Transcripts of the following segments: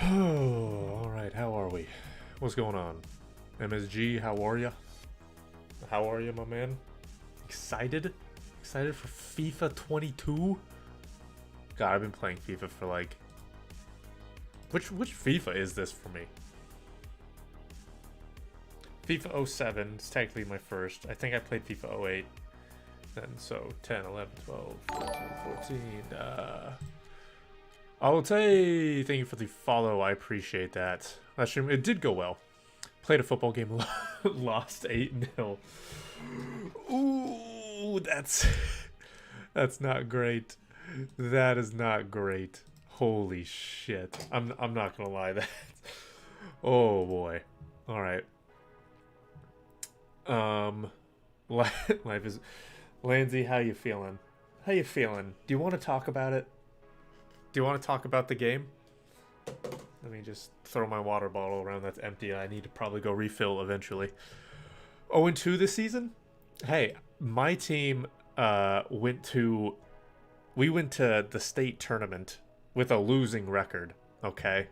Alright, how are we? What's going on? MSG, how are ya? How are you, my man? Excited? Excited for FIFA 22? God, I've been playing FIFA for like... Which FIFA is this for me? FIFA 07 is technically my first. I think I played FIFA 08. Then so 10, 11, 12, 13, 14. Altay, thank you for the follow. I appreciate that. Last stream, it did go well. Played a football game, lost 8-0. Ooh, that's not great. That is not great. Holy shit. I'm not gonna lie, that. Oh boy. All right. Life is. Landsy, how you feeling? How you feeling? Do you want to talk about it? Do you want to talk about the game? Let me just throw my water bottle around that's empty. I need to probably go refill eventually. 0-2 this season? Hey, my team went to the state tournament with a losing record, okay?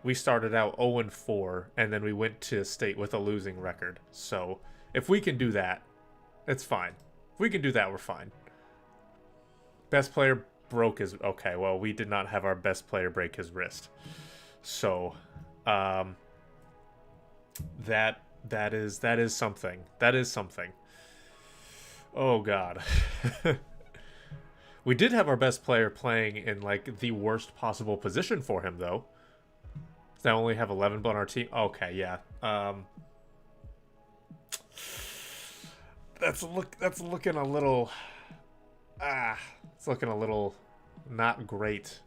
We started out 0-4, and then we went to state with a losing record. So, if we can do that, it's fine. If we can do that, we're fine. Best player broke his... Okay, well, we did not have our best player break his wrist. So, that is something. That is something. Oh, God. We did have our best player playing in, like, the worst possible position for him, though. They only have 11 on our team. Okay, yeah. That's looking a little... it's looking a little not great.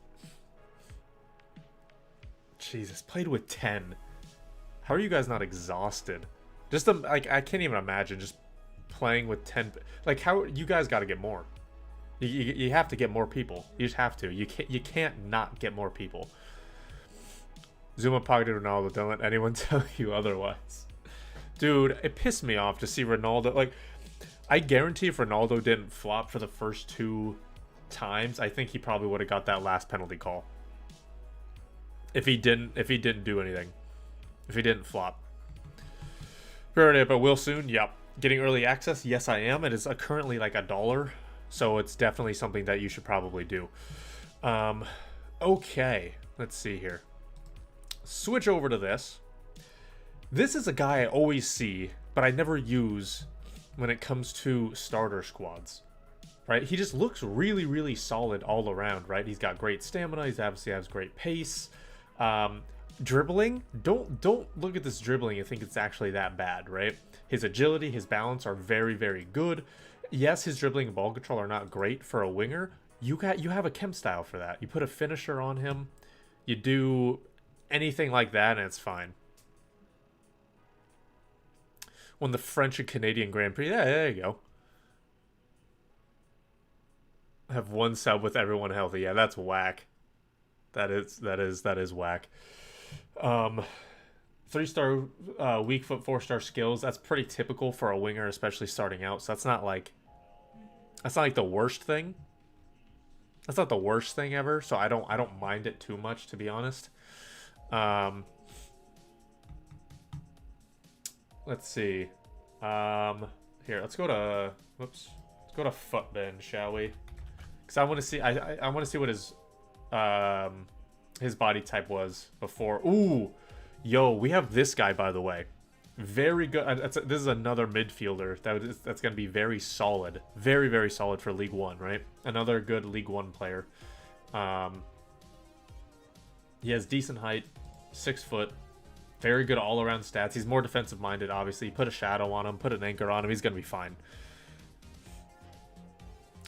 Jesus, played with 10. How are you guys not exhausted? Just like, I can't even imagine just playing with 10. Like, how you guys got to get more. You have to get more people. You just have to. You can't not get more people. Zuma pocketed Ronaldo. Don't let anyone tell you otherwise. Dude, it pissed me off to see Ronaldo. Like, I guarantee if Ronaldo didn't flop for the first 2 times, I think he probably would have got that last penalty call. If he didn't do anything. If he didn't flop. But will soon? Yep. Getting early access? Yes, I am. It is currently like $1. So it's definitely something that you should probably do. Okay. Let's see here. Switch over to this. This is a guy I always see, but I never use when it comes to starter squads. Right? He just looks really, really solid all around, right? He's got great stamina. He's obviously has great pace. Dribbling, don't look at this dribbling and think it's actually that bad, right? His agility, his balance are very, very good. Yes, his dribbling and ball control are not great for a winger. You have a chem style for that. You put a finisher on him, you do anything like that, and it's fine. Won the French and Canadian Grand Prix. Yeah, there you go. Have 1 sub with everyone healthy. Yeah, that's whack. That is whack. 3-star weak foot, 4-star skills. That's pretty typical for a winger, especially starting out. So that's not like the worst thing. That's not the worst thing ever. So I don't mind it too much, to be honest. Let's see. Here, let's go to footbend, shall we? Because I want to see. I want to see what his body type was before. Ooh, yo, we have this guy, by the way. Very good. This is another midfielder that's going to be very solid. Very, very solid for League One, right? Another good League One player. He has decent height, 6 foot. Very good all-around stats. He's more defensive-minded, obviously. Put a shadow on him, put an anchor on him. He's going to be fine.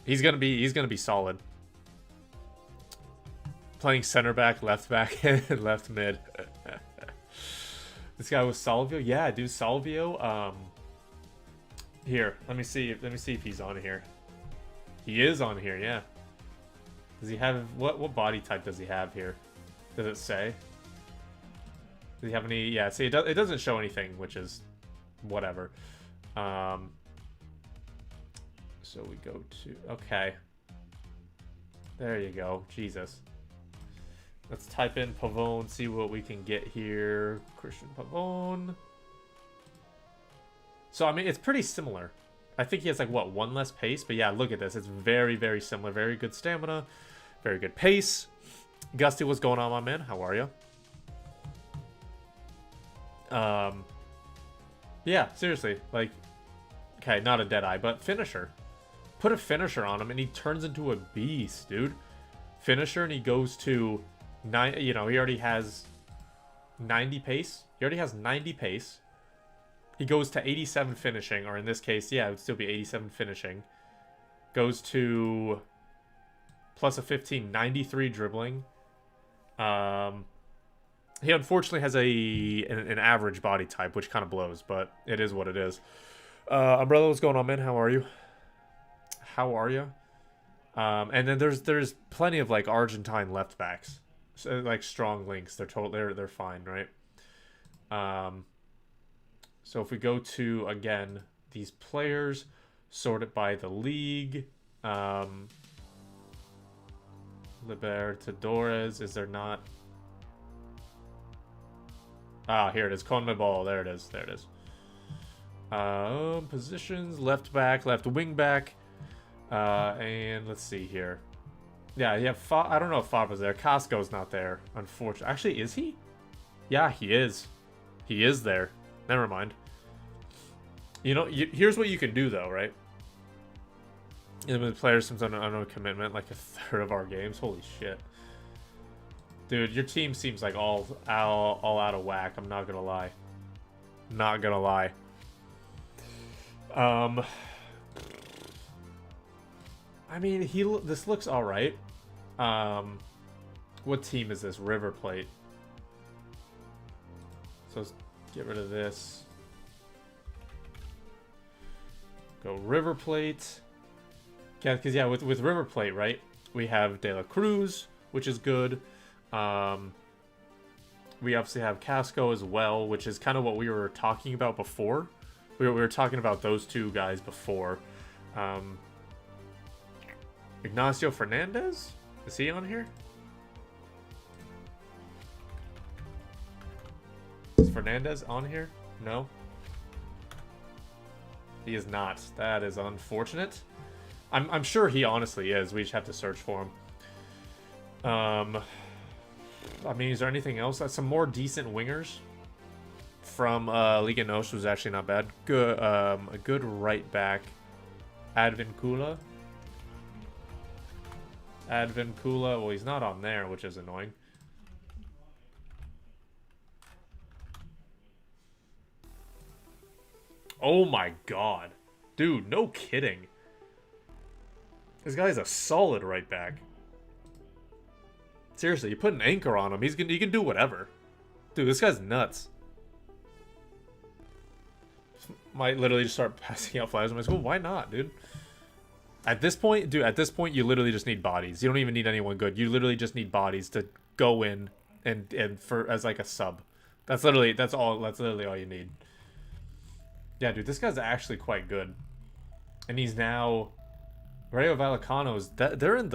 He's going to be solid. Playing center back, left back, and left mid. This guy was Salvio. Yeah, dude, Salvio. Here, let me see if he's on here. He is on here, yeah. Does he have what body type does he have here? Does it say? Does he have any? Yeah, see, it doesn't show anything, which is whatever. So we go to okay. There you go. Jesus. Let's type in Pavone, see what we can get here. Christian Pavone. So, I mean, it's pretty similar. I think he has, like, what, 1 less pace? But yeah, look at this. It's very, very similar. Very good stamina. Very good pace. Gusty, what's going on, my man? How are you? Yeah, seriously. Like, okay, not a Deadeye, but finisher. Put a finisher on him, and he turns into a beast, dude. Finisher, and he goes to 9. You know, he already has 90 pace. He already has 90 pace. He goes to 87 finishing, or in this case, yeah, it would still be 87 finishing. Goes to plus a 15, 93 dribbling. He unfortunately has an average body type, which kind of blows, but it is what it is. Umbrella, what's going on, man? How are you? How are you? And then there's plenty of like Argentine left backs, so, like strong links. They're fine, right? So if we go to again these players, sort it by the league. Libertadores, is there not? Ah, here it is. CONMEBOL. There it is. There it is. Positions: left back, left wing back. And let's see here. Yeah, you have I don't know if Fabra's there. Casco's not there, unfortunately. Actually, is he? Yeah, he is. He is there. Never mind. You know, here's what you can do, though, right? The players seems under a commitment, like a third of our games. Holy shit. Dude, your team seems like all out of whack. I'm not gonna lie. Not gonna lie. I mean, this looks all right. What team is this? River Plate. So let's get rid of this. Go River Plate. Yeah, because yeah, with River Plate, right? We have De La Cruz, which is good. We obviously have Casco as well, which is kind of what we were talking about before. We were talking about those two guys before. Ignacio Fernandez? Is he on here? Is Fernandez on here? No? He is not. That is unfortunate. I'm sure he honestly is. We just have to search for him. I mean, is there anything else? Some more decent wingers from Liga NOS was actually not bad. Good, a good right back. Advincula. Well, he's not on there, which is annoying. Oh my god. Dude, no kidding. This guy's a solid right back. Seriously, you put an anchor on him, he can do whatever. Dude, this guy's nuts. Might literally just start passing out flyers. I'm like, well, why not, dude? At this point, you literally just need bodies. You don't even need anyone good. You literally just need bodies to go in and for as like a sub. That's literally all you need. Yeah, dude, this guy's actually quite good. And he's now Rayo Vallecano's they're in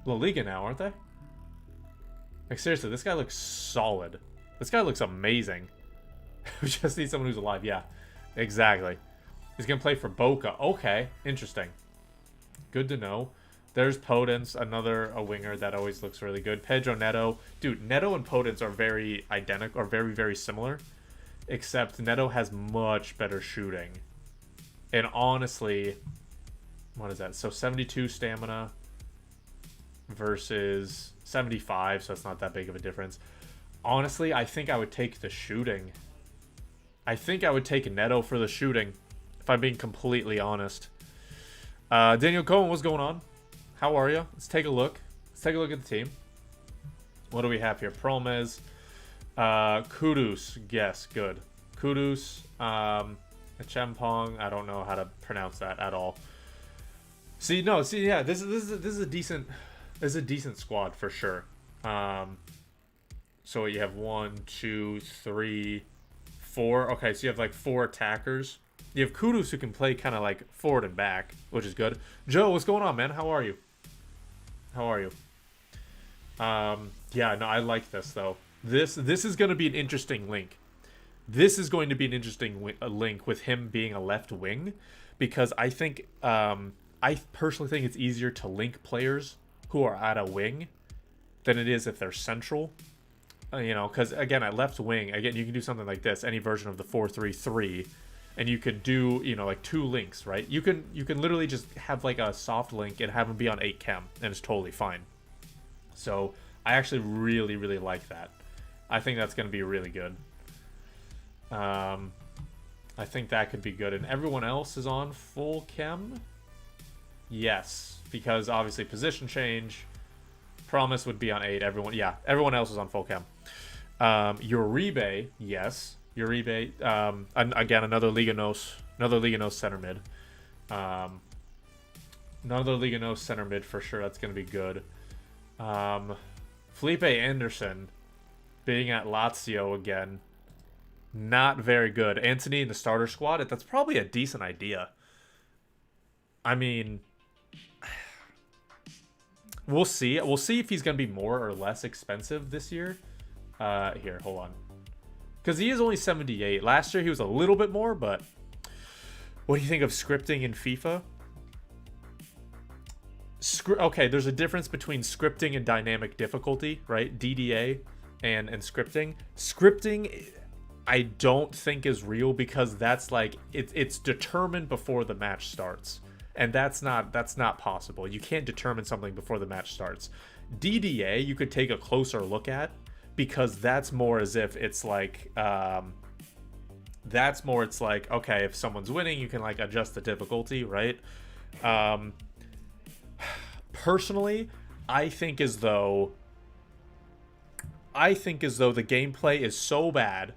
La Liga now, aren't they? Like seriously, this guy looks solid. This guy looks amazing. We just need someone who's alive. Yeah, exactly. He's gonna play for Boca. Okay, interesting. Good to know. There's Podence, a winger that always looks really good. Pedro Neto. Dude, Neto and Podence are very identical, or very, very similar. Except Neto has much better shooting. And honestly, what is that? So 72 stamina versus 75, so it's not that big of a difference. Honestly, I think I would take the shooting. I think I would take Neto for the shooting, if I'm being completely honest. Daniel Cohen, what's going on? How are you? Let's take a look. Let's take a look at the team. What do we have here? Promes. Kudus. Yes, good. Kudus. Champong. I don't know how to pronounce that at all. Yeah, this is a decent squad for sure. So you have 1, 2, 3, 4. Okay, so you have like 4 attackers. You have Kudus who can play kind of like forward and back, which is good. Joe, what's going on, man? How are you? How are you? Yeah, no, I like this though. This is going to be an interesting link. This is going to be an interesting link with him being a left wing, because I think I personally think it's easier to link players who are at a wing than it is if they're central. You know, because again, at left wing, again, you can do something like this, any version of the 4-3-3, and you could do, you know, like 2 links, right? You can literally just have like a soft link and have them be on 8 chem, and it's totally fine. So I actually really, really like that. I think that's going to be really good. I think that could be good. And everyone else is on full chem? Yes, because obviously position change. Promise would be on 8. Everyone else is on full chem. Uribe, yes. Uribe, again, another Liga Nos center mid. Another Liga Nos center mid for sure. That's going to be good. Felipe Anderson being at Lazio again. Not very good. Anthony in the starter squad, that's probably a decent idea. I mean, we'll see. We'll see if he's going to be more or less expensive this year. Here, hold on. Because he is only 78. Last year he was a little bit more, but what do you think of scripting in FIFA? Okay, there's a difference between scripting and dynamic difficulty, right? DDA and scripting. Scripting, I don't think is real, because that's like it's determined before the match starts, and that's not possible. You can't determine something before the match starts. DDA you could take a closer look at, because that's more as if it's like it's like, okay, if someone's winning, you can like adjust the difficulty, right? Personally, I think as though the gameplay is so bad.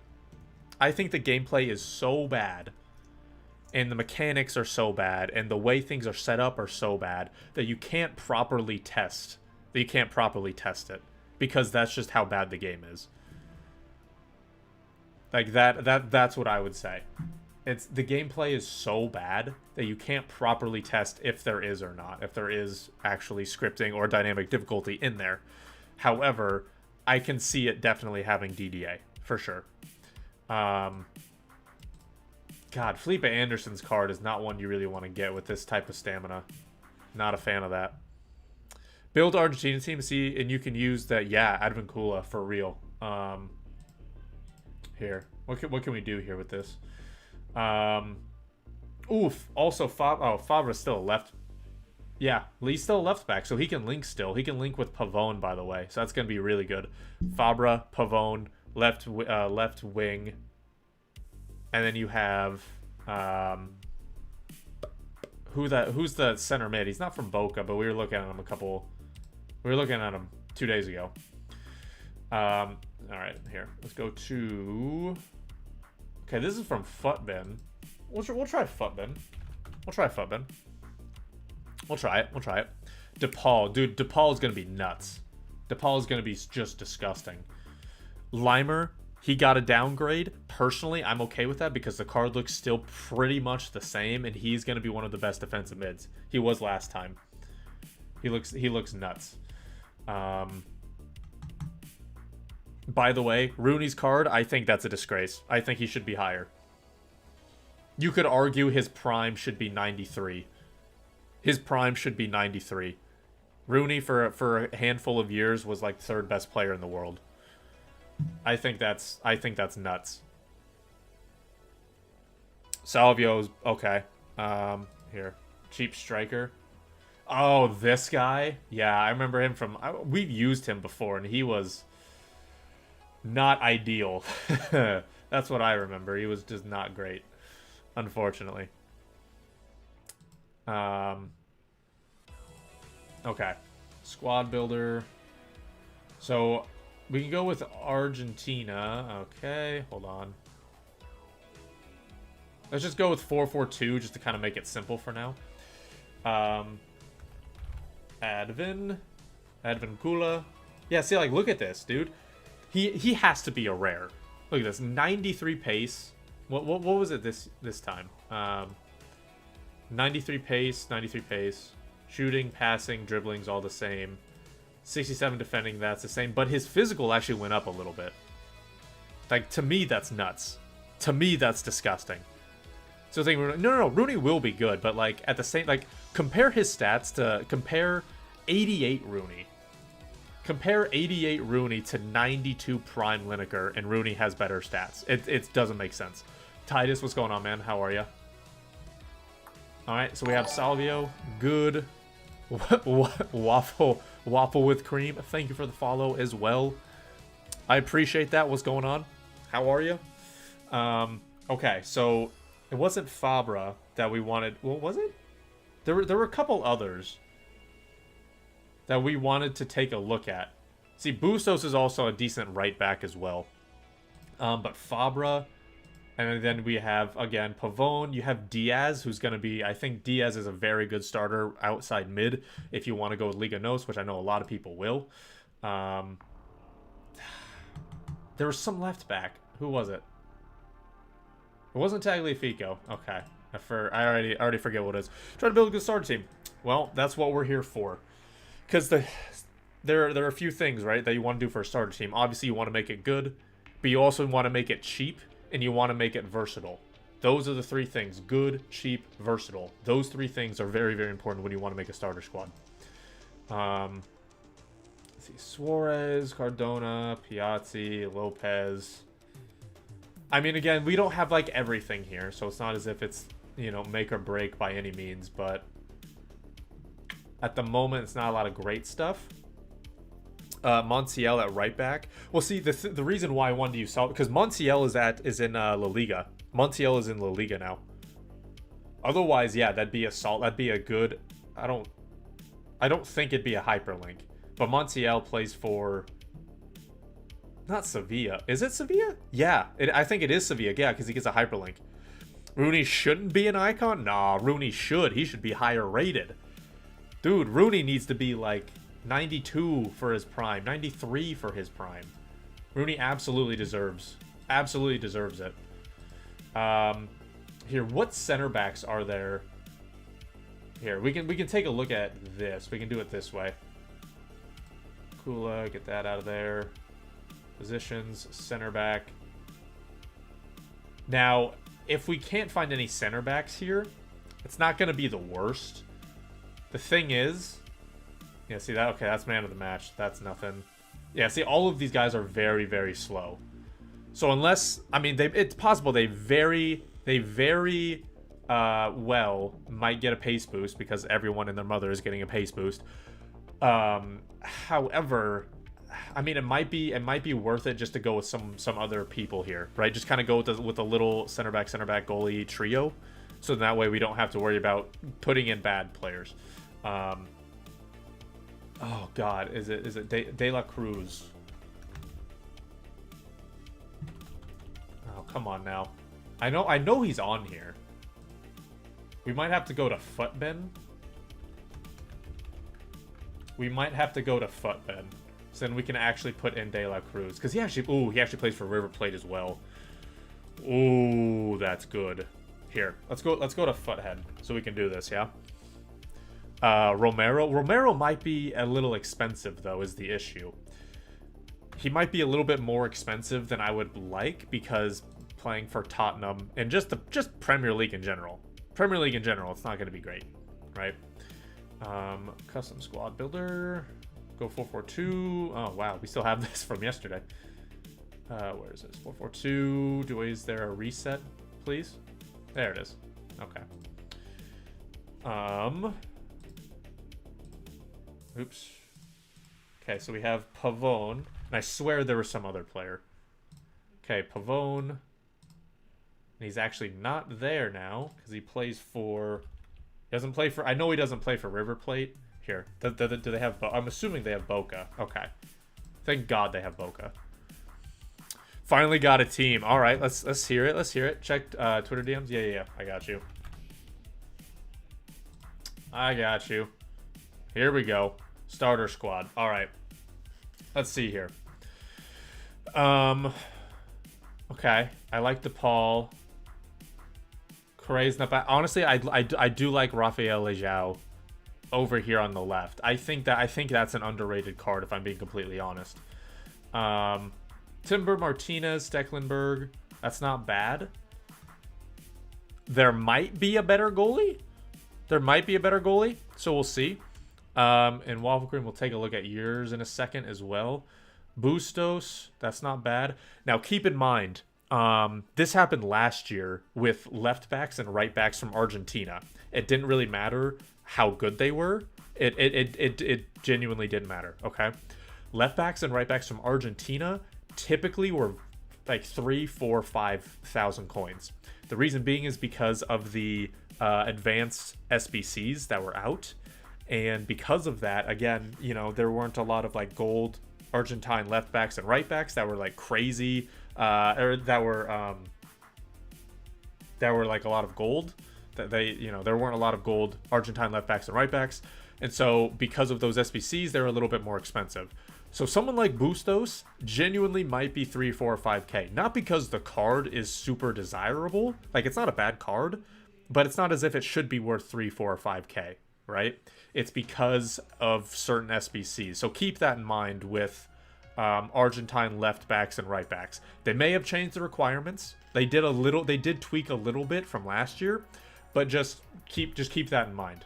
I think the gameplay is so bad, and the mechanics are so bad, and the way things are set up are so bad that you can't properly test. It, because that's just how bad the game is. Like that's what I would say. It's the gameplay is so bad that you can't properly test if there is or not, if there is actually scripting or dynamic difficulty in there. However, I can see it definitely having DDA for sure. God, Felipe Anderson's card is not one you really want to get with this type of stamina. Not a fan of that. Build Argentina team, see, and you can use that. Yeah, Advincula for real. Here, what can we do here with this? Oof. Also, Fabra's still a left. Yeah, he's still a left back, so he can link still. He can link with Pavone, by the way, so that's gonna be really good. Fabra, Pavone, left wing, and then you have who's the center mid? He's not from Boca, but we were looking at him We were looking at him 2 days ago. All right, here. Let's go to... Okay, this is from Futbin. We'll try Futbin. We'll try it. De Paul. Dude, De Paul is going to be nuts. De Paul is going to be just disgusting. Limer, he got a downgrade. Personally, I'm okay with that because the card looks still pretty much the same, and he's going to be one of the best defensive mids. He was last time. He looks nuts. By the way, Rooney's card, I think that's a disgrace. I think he should be higher. You could argue his prime should be 93. His prime should be 93. Rooney, for a handful of years, was like third best player in the world. I think that's nuts. Salvio's okay. Here, cheap striker. Oh, this guy? Yeah, I remember him from... We've used him before, and he was not ideal. That's what I remember. He was just not great, unfortunately. Okay. Squad builder. So, we can go with Argentina. Okay, hold on. Let's just go with 4-4-2 just to kind of make it simple for now. Advincula. Yeah, see, like, look at this, dude. He has to be a rare. Look at this, 93 pace. What was it this time? 93 pace, 93 pace. Shooting, passing, dribbling's all the same. 67 defending, that's the same. But his physical actually went up a little bit. Like, to me, that's nuts. To me, that's disgusting. So thinking, no, Rooney will be good, but like at the same, like compare his stats to compare 88 Rooney. Compare 88 Rooney to 92 Prime Lineker, and Rooney has better stats. It doesn't make sense. Titus, what's going on, man? How are you? All right, so we have Salvio, good. Waffle with cream. Thank you for the follow as well. I appreciate that. What's going on? How are you? Okay, so it wasn't Fabra that we wanted. What was it? There were a couple others that we wanted to take a look at. See, Bustos is also a decent right back as well. But Fabra, and then we have, again, Pavone. You have Diaz, who's going to be, I think Diaz is a very good starter outside mid if you want to go with Liga NOS, which I know a lot of people will. There was some left back. Who was it? It wasn't Tagliafico. Okay. I already forget what it is. Try to build a good starter team. Well, that's what we're here for. Because there are a few things, right, that you want to do for a starter team. Obviously, you want to make it good, but you also want to make it cheap, and you want to make it versatile. Those are the three things. Good, cheap, versatile. Those three things are very, very important when you want to make a starter squad. Let's see. Suarez, Cardona, Piazzi, Lopez. I mean, again, we don't have, like, everything here, so it's not as if it's, you know, make or break by any means, but at the moment, it's not a lot of great stuff. Montiel at right back. Well, see, the reason why I wanted to use Salt, because Montiel is in La Liga. Montiel is in La Liga now. Otherwise, yeah, that'd be a good. I don't think it'd be a hyperlink, but Montiel plays for. Not Sevilla. Is it Sevilla? Yeah, I think it is Sevilla. Yeah, because he gets a hyperlink. Rooney shouldn't be an icon? Nah, Rooney should. He should be higher rated. Dude, Rooney needs to be like 92 for his prime, 93 for his prime. Rooney absolutely deserves it. Here, what center backs are there? Here, we can take a look at this. We can do it this way. Kula, get that out of there. Positions, center back. Now, if we can't find any center backs here, it's not going to be the worst. The thing is, yeah, see that? Okay, that's man of the match. That's nothing. Yeah, see, all of these guys are very, very slow. So unless, I mean, it's possible they very well might get a pace boost because everyone and their mother is getting a pace boost. However, I mean, it might be worth it just to go with some other people here, right? Just kind of go with a little center back goalie trio, so that way we don't have to worry about putting in bad players. Oh God, is it De La Cruz? Oh, come on now. I know he's on here. We might have to go to Footben. So then we can actually put in De La Cruz. Because he actually plays for River Plate as well. Ooh, that's good. Here, let's go to Foothead so we can do this, yeah? Romero might be a little expensive, though, is the issue. He might be a little bit more expensive than I would like because playing for Tottenham and just Premier League in general. Premier League in general, it's not going to be great, right? Custom squad builder. Go 442. Oh, wow. We still have this from yesterday. Where is this? 442. Is there a reset, please? There it is. Okay. Oops. Okay, so we have Pavone. And I swear there was some other player. Okay, Pavone. And he's actually not there now because he plays for... Doesn't play for... I know he doesn't play for River Plate. Here. Do they have... I'm assuming they have Boca. Okay. Thank God they have Boca. Finally got a team. All right, let's hear it. Let's hear it. Check Twitter DMs. Yeah. I got you. Here we go. Starter squad. All right. Let's see here. Okay. I like De Paul. Correa's not bad. Honestly, I do like Rafael Leao over here on the left. I think that's an underrated card, if I'm being completely honest. Timber, Martinez, Stecklenburg. That's not bad. There might be a better goalie. So we'll see. And Waffle Cream, we'll take a look at yours in a second as well. Bustos, that's not bad. Now, keep in mind, this happened last year with left backs and right backs from Argentina. It didn't really matter how good they were. It genuinely didn't matter, okay? Left backs and right backs from Argentina typically were like 3, 4, 5,000 coins. The reason being is because of the advanced SBCs that were out. And because of that, again, you know, there weren't a lot of like gold Argentine left backs and right backs that were like crazy, or that were like a lot of gold. That they, you know, there weren't a lot of gold Argentine left backs and right backs. And so because of those SBCs, they're a little bit more expensive. So someone like Bustos genuinely might be 3, 4, or 5K. Not because the card is super desirable. Like, it's not a bad card, but it's not as if it should be worth 3, 4, or 5K, right? It's because of certain SBCs. So keep that in mind with Argentine left backs and right backs. They may have changed the requirements. They did tweak a little bit from last year, but just keep that in mind.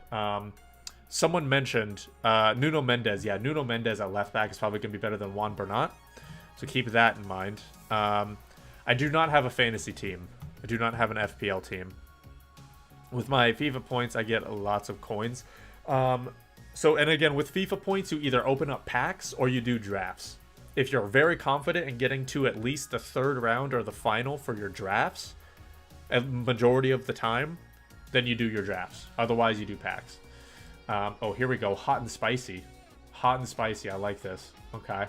Someone mentioned Nuno Mendes. Yeah, Nuno Mendes at left back is probably going to be better than Juan Bernat. So keep that in mind. I do not have a fantasy team. I do not have an FPL team. With my FIFA points, I get lots of coins. And again, with FIFA points, you either open up packs or you do drafts. If you're very confident in getting to at least the third round or the final for your drafts, a majority of the time, then you do your drafts. Otherwise, you do packs. Oh, here we go. Hot and spicy. Hot and spicy. I like this. Okay.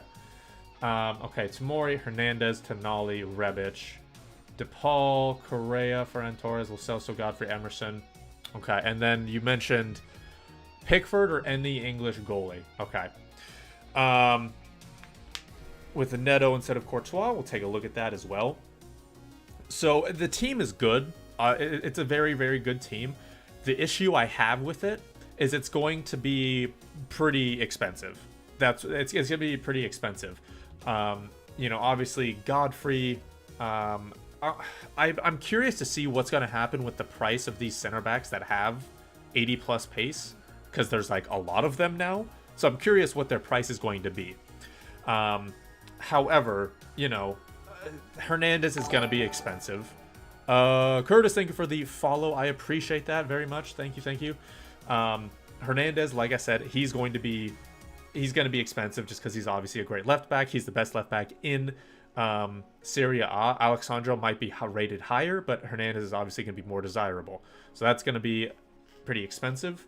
Okay. Tamori, Hernandez, Tonali, Rebic, De Paul, Correa, Ferran Torres, Lo Celso, Godfrey, Emerson. Okay. And then you mentioned Pickford or any English goalie. Okay. With the Neto instead of Courtois, we'll take a look at that as well. So the team is good. It's a very, very good team. The issue I have with it is it's going to be pretty expensive. It's going to be pretty expensive. You know, obviously Godfrey. I'm curious to see what's going to happen with the price of these center backs that have 80 plus pace, because there's like a lot of them now. So I'm curious what their price is going to be. However, you know, Hernandez is going to be expensive. Curtis, thank you for the follow. I appreciate that very much. Thank you. Hernandez, like I said, he's going to be expensive just because he's obviously a great left back. He's the best left back in Serie A. Alexandro might be rated higher, but Hernandez is obviously going to be more desirable. So that's going to be pretty expensive.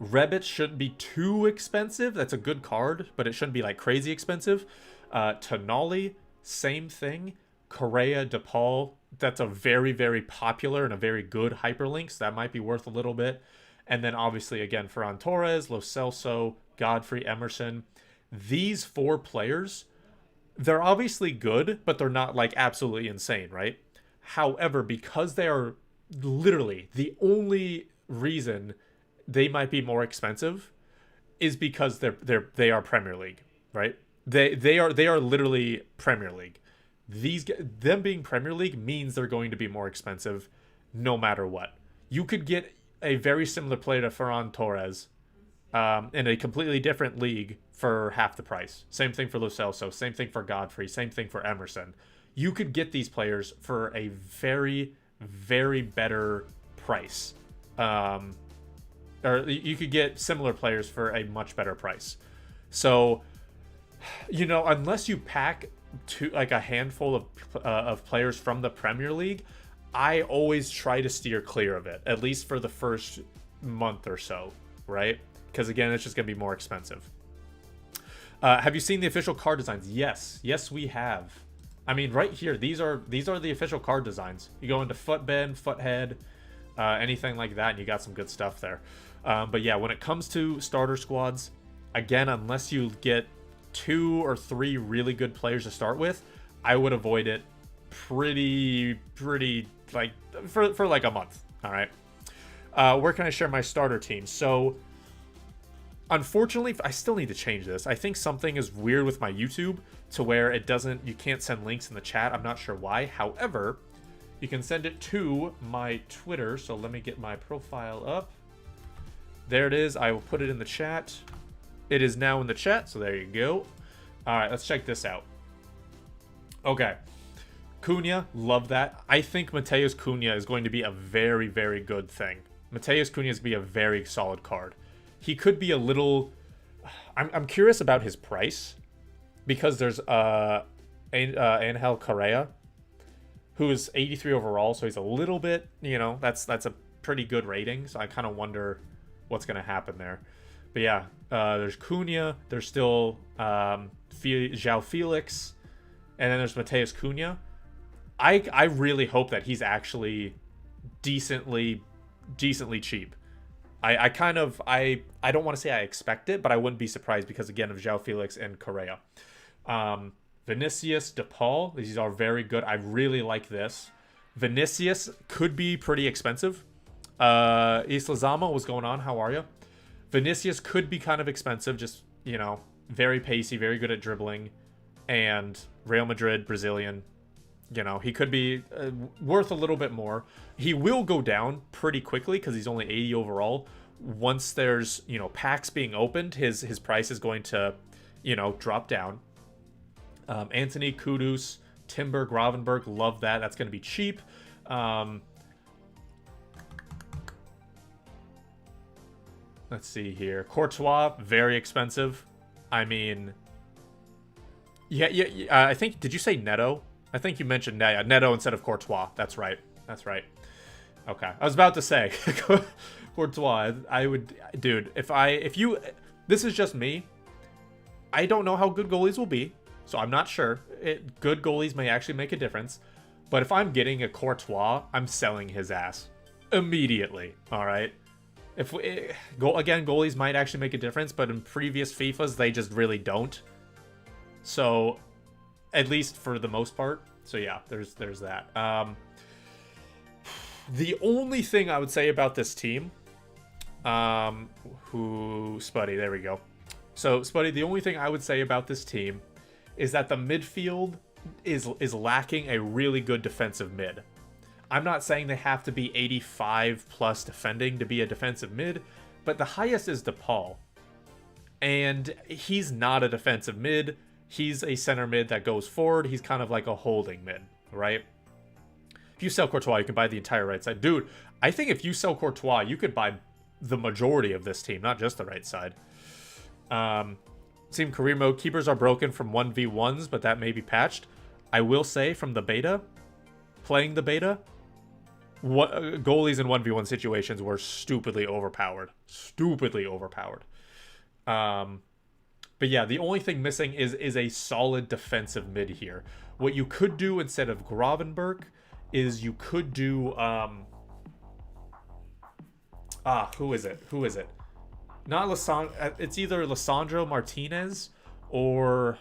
Rebic shouldn't be too expensive. That's a good card, but it shouldn't be like crazy expensive. Tonali, same thing. Correa, De Paul, that's a very, very popular and a very good hyperlink, so that might be worth a little bit. And then obviously, again, Ferran Torres, Lo Celso, Godfrey, Emerson. These 4 players, they're obviously good, but they're not like absolutely insane, right? However, because they are literally the only reason they might be more expensive is because they are Premier League, right? They are literally Premier League. Them being Premier League means they're going to be more expensive no matter what. You could get a very similar player to Ferran Torres in a completely different league for half the price. Same thing for Lo Celso, same thing for Godfrey, same thing for Emerson. You could get these players for a very, very better price. Or you could get similar players for a much better price. So, you know, unless you pack like a handful of players from the Premier League, I always try to steer clear of it, at least for the first month or so, right? Because again, it's just going to be more expensive. Have you seen the official card designs? Yes, we have. I mean, right here, these are the official card designs. You go into foot bend, foot head, anything like that, and you got some good stuff there. But yeah, when it comes to starter squads, again, unless you get 2 or 3 really good players to start with, I would avoid it pretty like for like a month. All right. Where can I share my starter team? So, unfortunately, I still need to change this. I think something is weird with my YouTube to where you can't send links in the chat. I'm not sure why. However, you can send it to my Twitter. So let me get my profile up. There it is. I will put it in the chat. It is now in the chat, so there you go. All right, let's check this out. Okay. Cunha, love that. I think Mateus Cunha is going to be a very, very good thing. Mateus Cunha is going to be a very solid card. He could be a little... I'm curious about his price, because there's Angel Correa, who is 83 overall, so he's a little bit, that's a pretty good rating, so I kind of wonder what's going to happen there. But yeah, there's Cunha, there's still João Felix, and then there's Mateus Cunha. I really hope that he's actually decently cheap. I don't want to say I expect it, but I wouldn't be surprised because, again, of João Felix and Correa. Vinicius, De Paul, these are very good. I really like this. Vinicius could be pretty expensive. Isla Zama, what's going on? How are you? Vinicius could be kind of expensive, just, very pacey, very good at dribbling, and Real Madrid, Brazilian. He could be worth a little bit more. He will go down pretty quickly because he's only 80 overall. Once there's, packs being opened, his price is going to, drop down. Anthony, Kudus, Timber, Gravenberg, love that. That's going to be cheap. Let's see here. Courtois, very expensive. I mean, yeah. I think, did you say Neto? I think you mentioned Neto instead of Courtois. That's right. Okay. I was about to say Courtois. Dude, this is just me. I don't know how good goalies will be, so I'm not sure. Good goalies may actually make a difference, but if I'm getting a Courtois, I'm selling his ass immediately. All right. Goalies might actually make a difference, but in previous FIFAs, they just really don't. So, at least for the most part. So yeah, there's that. The only thing I would say about this team, Spuddy, there we go. So Spuddy, the only thing I would say about this team is that the midfield is lacking a really good defensive mid. I'm not saying they have to be 85 plus defending to be a defensive mid, but the highest is De Paul. And he's not a defensive mid. He's a center mid that goes forward. He's kind of like a holding mid, right? If you sell Courtois, you can buy the entire right side. Dude, I think if you sell Courtois, you could buy the majority of this team, not just the right side. Team career mode, keepers are broken from 1v1s, but that may be patched. I will say from the beta, playing the beta, goalies in 1v1 situations were stupidly overpowered. But yeah, the only thing missing is a solid defensive mid here. What you could do instead of Gravenberg is you could do who is it? Not Lisandro. It's either Lisandro Martinez or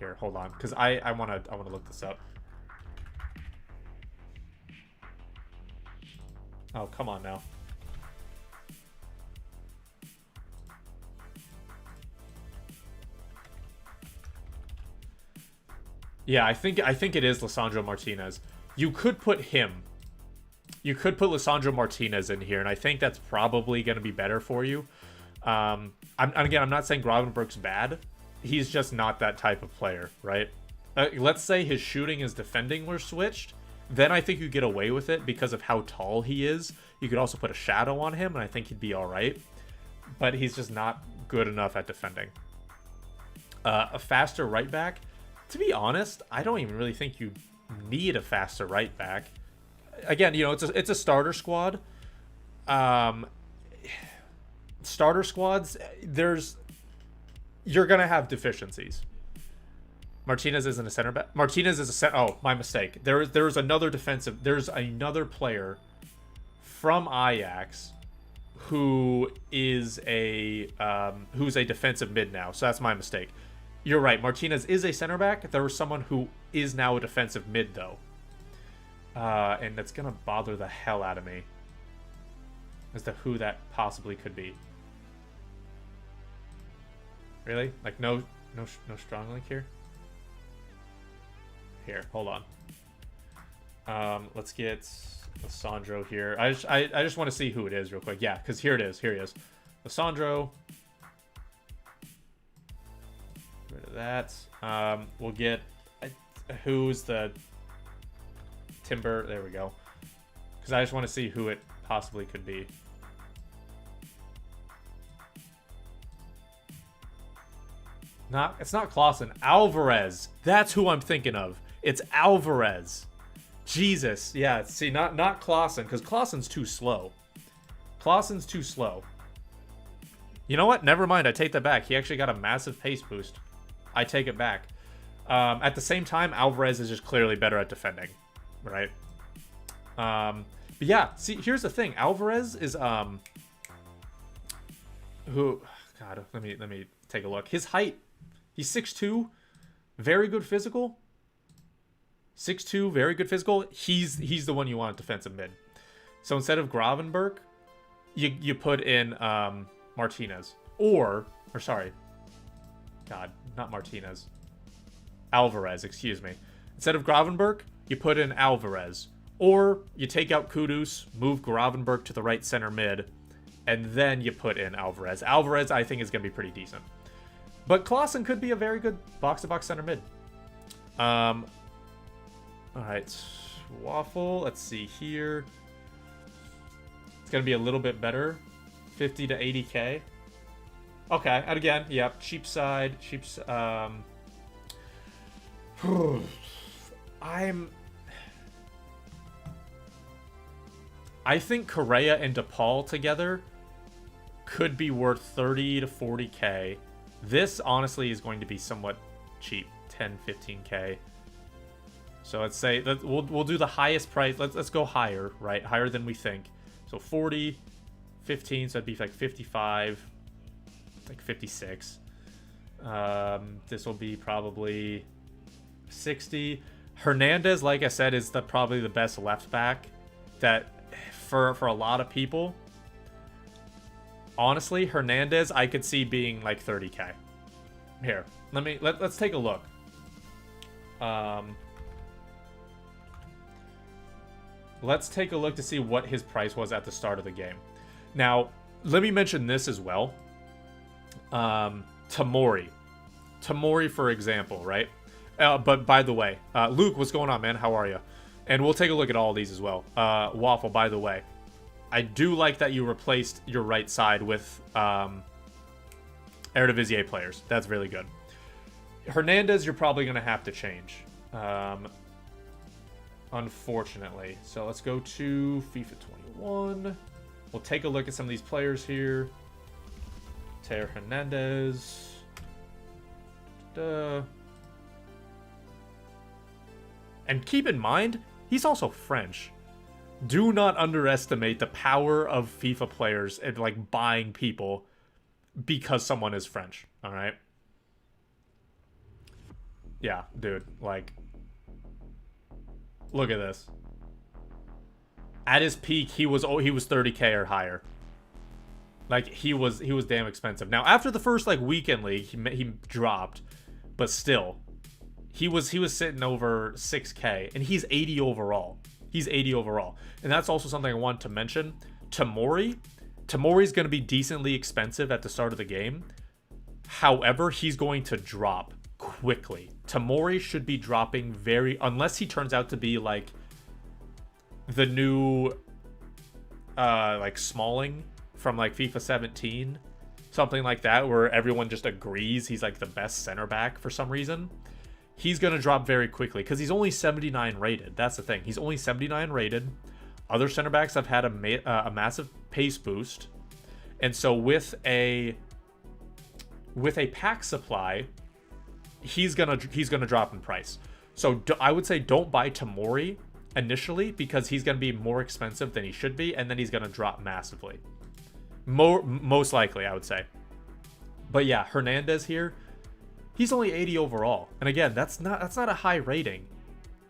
here. Hold on, because I wanna look this up. Oh, come on now. Yeah, I think it is Lisandro Martinez. You could put him. You could put Lisandro Martinez in here, and I think that's probably going to be better for you. I'm not saying Gravenberg's bad. He's just not that type of player, right? Let's say his shooting and his defending were switched. Then I think you get away with it because of how tall he is. You could also put a shadow on him, and I think he'd be all right. But he's just not good enough at defending. A faster right back. To be honest, I don't even really think you need a faster right back. Again, it's a starter squad. Starter squads, you're gonna have deficiencies. Martinez isn't a center back. Martinez is a center. Oh, my mistake. There's another defensive. There's another player from Ajax who is who's a defensive mid now. So that's my mistake. You're right. Martinez is a center back. There was someone who is now a defensive mid, though. And that's going to bother the hell out of me. as to who that possibly could be. Really? Like no strong link here? Here, hold on. Let's get Alessandro here. I just want to see who it is real quick. Yeah, because here it is. Here he is. Alessandro. Rid of that. We'll get who's the Timber. There we go. Because I just want to see who it possibly could be. It's not Clausen. Alvarez. That's who I'm thinking of. It's Alvarez. Jesus. Yeah, see, not Clausen, because Clausen's too slow. Clausen's too slow. You know what? Never mind. I take that back. He actually got a massive pace boost. I take it back. At the same time, Alvarez is just clearly better at defending, right? But yeah, see, here's the thing. Alvarez is who? God, let me take a look. His height. He's 6'2", very good physical. 6'2", very good physical. He's the one you want at defensive mid. So instead of Gravenberg, you put in Martinez or sorry, God, not Martinez. Alvarez, excuse me. Instead of Gravenberg, you put in Alvarez, or you take out Kudus, move Gravenberg to the right center mid, and then you put in Alvarez. Alvarez, I think, is going to be pretty decent. But Clausen could be a very good box-to-box center mid. All right, Waffle. Let's see here. It's going to be a little bit better. 50 to 80K. Okay, and again, yep, cheap side. I think Correa and De Paul together could be worth 30 to 40K. This, honestly, is going to be somewhat cheap. 10, 15K. So let's say that we'll do the highest price. Let's go higher, right? Higher than we think. So 40, 15, so that'd be like 55, like 56. This will be probably 60. Hernandez, like I said, is probably the best left back that for a lot of people. Honestly, Hernandez I could see being like 30K. Here, let's take a look. Let's take a look to see what his price was at the start of the game. Now, let me mention this as well. Tamori, for example, right? But by the way, Luke, what's going on, man? How are you? And we'll take a look at all these as well. Waffle, by the way, I do like that you replaced your right side with Eredivisie players. That's really good. Hernandez, you're probably going to have to change. Unfortunately. So let's go to FIFA 21. We'll take a look at some of these players here. Teo Hernandez. And keep in mind, he's also French. Do not underestimate the power of FIFA players and like buying people because someone is French. All right. Yeah, dude. Like, look at this. At his peak, he was 30K or higher. Like he was damn expensive. Now after the first like weekend league, he dropped, but still, he was sitting over 6K, and he's 80 overall. He's 80 overall, and that's also something I want to mention. Tamori's going to be decently expensive at the start of the game. However, he's going to drop quickly. Tamori should be dropping unless he turns out to be like the new like Smalling from like FIFA 17, something like that, where everyone just agrees he's like the best center back for some reason. He's going to drop very quickly because he's only 79 rated. That's the thing. He's only 79 rated. Other center backs have had a massive pace boost. And so with a pack supply, he's gonna drop in price. So I would say don't buy Tamori initially because he's gonna be more expensive than he should be, and then he's gonna drop massively. Most likely, I would say. But yeah, Hernandez here, he's only 80 overall, and again, that's not a high rating.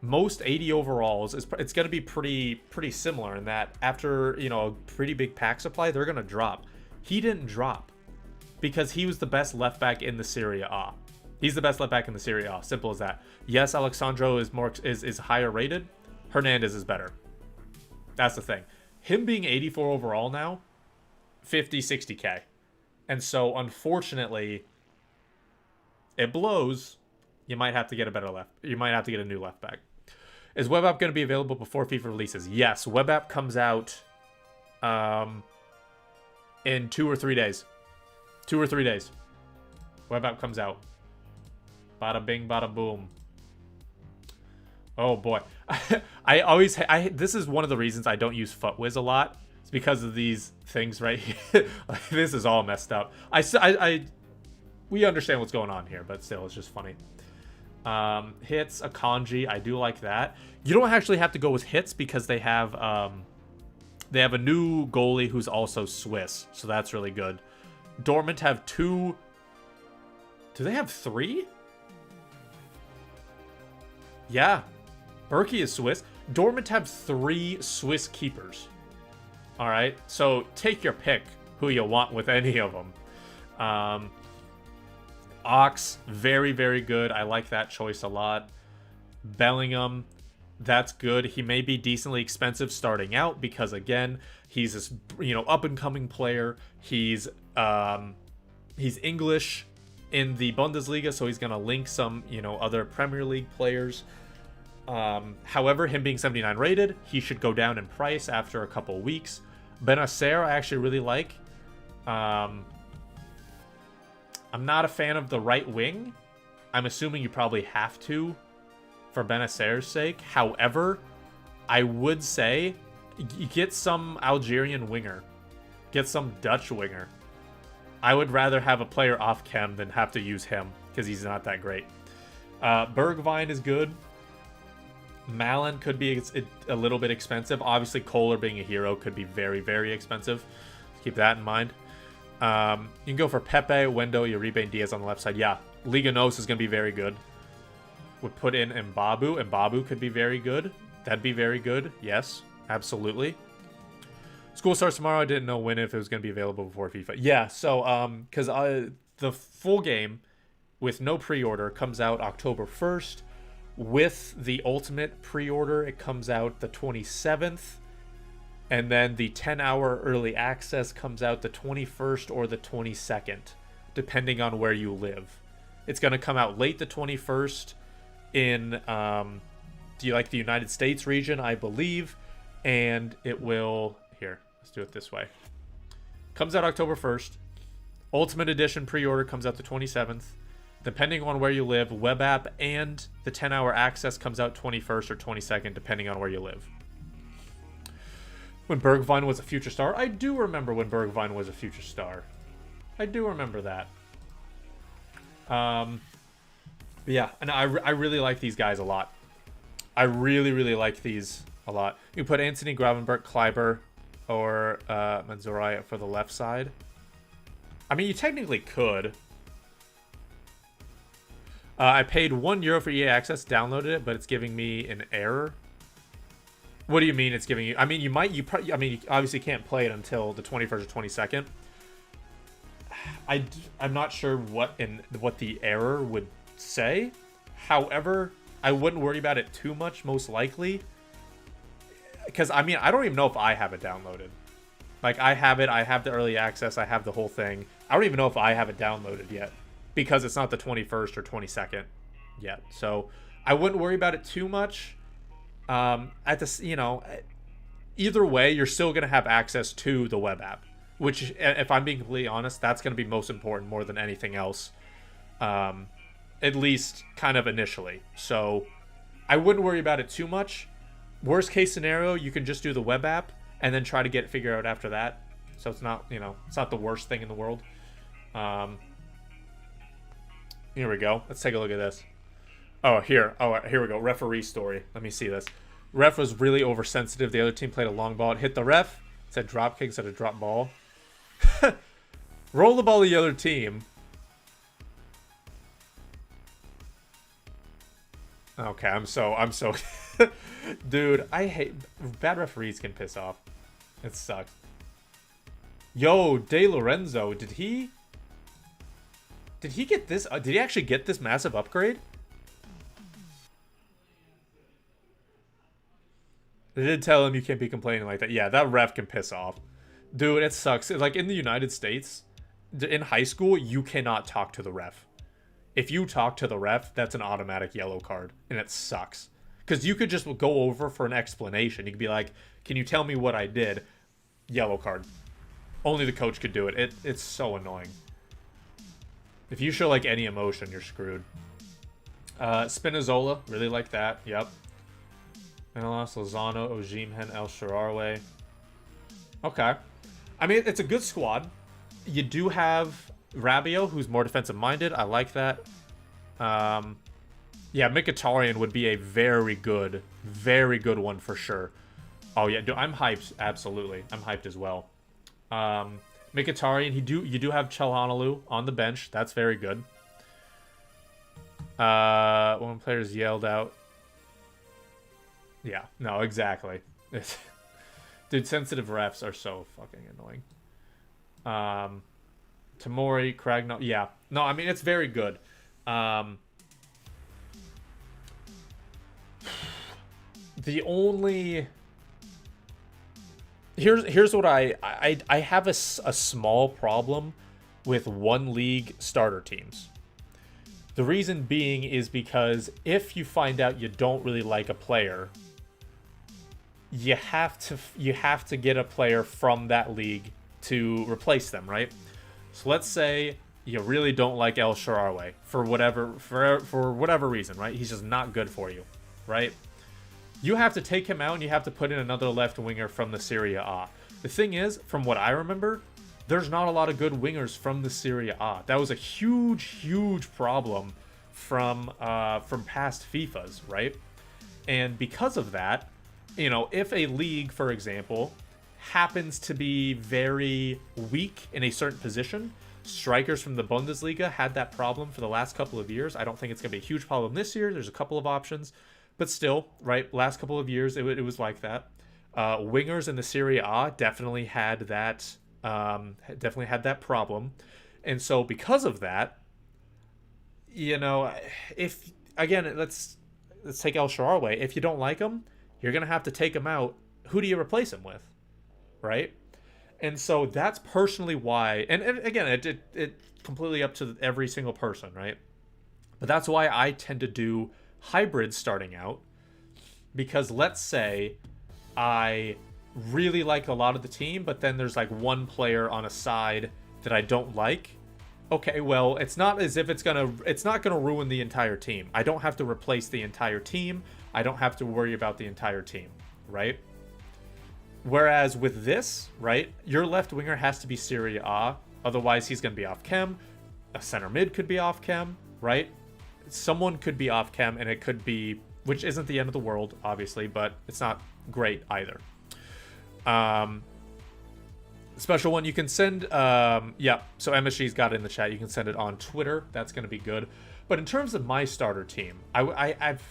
most 80 overalls it's going to be pretty similar in that after, you know, a pretty big pack supply, they're going to drop. He didn't drop because he was the best left back in the Serie A. He's the best left back in the Serie A. Simple as that. Yes, Alexandro is higher rated. Hernandez is better. That's the thing. Him being 84 overall now, 50, 60K. And so, unfortunately, it blows. You might have to get a better left. You might have to get a new left back. Is web app going to be available before FIFA releases? Yes, web app comes out in 2 or 3 days. 2 or 3 days. Web app comes out. Bada bing, bada boom. Oh boy. This is one of the reasons I don't use FootWiz a lot. It's because of these things right here. Like, this is all messed up. We understand what's going on here, but still, it's just funny. Hits, Akanji, I do like that. You don't actually have to go with hits because they have a new goalie who's also Swiss, so that's really good. Dortmund have 2. Do they have 3? Yeah. Berkey is Swiss. Dortmund have 3 Swiss keepers. Alright, so take your pick who you want with any of them. Ox, very, very good. I like that choice a lot. Bellingham, that's good. He may be decently expensive starting out because, again, he's this, you know, up-and-coming player. He's English in the Bundesliga, so he's going to link some, you know, other Premier League players. However, him being 79 rated, he should go down in price after a couple weeks. Benacer, I actually really like. I'm not a fan of the right wing. I'm assuming you probably have to for Benacer's sake. However, I would say you get some Algerian winger. Get some Dutch winger. I would rather have a player off chem than have to use him because he's not that great. Bergwijn is good. Malin could be a little bit expensive. Obviously, Kohler being a hero could be very, very expensive. Keep that in mind. You can go for Pepe, Wendo, Uribe, and Diaz on the left side. Yeah, Liga NOS is going to be very good. Would put in Mbabu. Mbabu could be very good. That'd be very good. Yes, absolutely. School starts tomorrow. I didn't know when, if it was going to be available before FIFA. Yeah, so because the full game with no pre-order comes out October 1st. With the Ultimate pre-order, it comes out the 27th. And then the 10-hour early access comes out the 21st or the 22nd, depending on where you live. It's going to come out late the 21st in, do you like the United States region, I believe. And it will, here, let's do it this way. Comes out October 1st. Ultimate Edition pre-order comes out the 27th. Depending on where you live, web app and the 10-hour access comes out 21st or 22nd, depending on where you live. When Bergwijn was a future star. I do remember when Bergwijn was a future star. I do remember that. Yeah, and I really like these guys a lot. I really, really like these a lot. You put Anthony, Gravenberch, Kleiber, or Manzourai for the left side. I mean, you technically could. I paid €1 for EA Access, downloaded it, but it's giving me an error. What do you mean it's giving you? I mean, you obviously can't play it until the 21st or 22nd. I'm not sure what the error would say. However, I wouldn't worry about it too much, most likely. Because, I mean, I don't even know if I have it downloaded. Like, I have it, I have the early access, I have the whole thing. I don't even know if I have it downloaded yet. Because it's not the 21st or 22nd yet. So, I wouldn't worry about it too much. At this, you know, either way, you're still going to have access to the web app. Which, if I'm being completely honest, that's going to be most important more than anything else. At least, kind of initially. So, I wouldn't worry about it too much. Worst case scenario, you can just do the web app and then try to get it figured out after that. So it's not, you know, it's not the worst thing in the world. Here we go. Let's take a look at this. Oh, here we go. Referee story. Let me see this. Ref was really oversensitive. The other team played a long ball. It hit the ref. It said drop kick instead of drop ball. Roll the ball to the other team. Okay, I'm so dude, I hate bad referees can piss off. It sucks. Yo, De Lorenzo, did he get this? Did he actually get this massive upgrade? They did tell him you can't be complaining like that. Yeah, that ref can piss off. Dude, it sucks. Like, in the United States, in high school, you cannot talk to the ref. If you talk to the ref, that's an automatic yellow card, and it sucks. Because you could just go over for an explanation. You could be like, can you tell me what I did? Yellow card. Only the coach could do it. It's so annoying. If you show, like, any emotion, you're screwed. Spinazzola, really like that. Yep. Menelas, Lozano, Ojimhen, El Shaarawy. Okay. I mean, it's a good squad. You do have Rabiot, who's more defensive-minded. I like that. Yeah, Mkhitaryan would be a very good one for sure. Oh, yeah, I'm hyped. Absolutely. I'm hyped as well. Mkhitaryan, you do have Çalhanoğlu on the bench. That's very good. When players yelled out. Yeah, no, exactly. Dude, sensitive refs are so fucking annoying. Tamori, Cragno, yeah. No, I mean, it's very good. The only... Here's what I have a small problem with one league starter teams. The reason being is because if you find out you don't really like a player, you have to get a player from that league to replace them, right? So let's say you really don't like El Shaarawy for whatever reason, right? He's just not good for you, right? You have to take him out and you have to put in another left winger from the Serie A. The thing is, from what I remember, there's not a lot of good wingers from the Serie A. That was a huge problem from past FIFAs, right? And because of that, you know, if a league, for example, happens to be very weak in a certain position, strikers from the Bundesliga had that problem for the last couple of years. I don't think it's going to be a huge problem this year. There's a couple of options. But still, right, last couple of years, it was like that. Wingers in the Serie A definitely had that problem. And so because of that, you know, if, again, let's take El Shaarawy. If you don't like him, you're going to have to take him out. Who do you replace him with? Right? And so that's personally why, and again, it completely up to every single person, right? But that's why I tend to do hybrids starting out, because let's say I really like a lot of the team, but then there's like one player on a side that I don't like. Okay, well, it's not as if it's not gonna ruin the entire team. I don't have to replace the entire team. I don't have to worry about the entire team, right? Whereas with this, right, your left winger has to be Serie A, otherwise he's gonna be off chem. A center mid could be off chem, right? Someone could be off chem, and it could be, which isn't the end of the world, obviously, but it's not great either. Special one you can send, yeah, so MSG's got it in the chat. You can send it on Twitter. That's going to be good. But in terms of my starter team, I've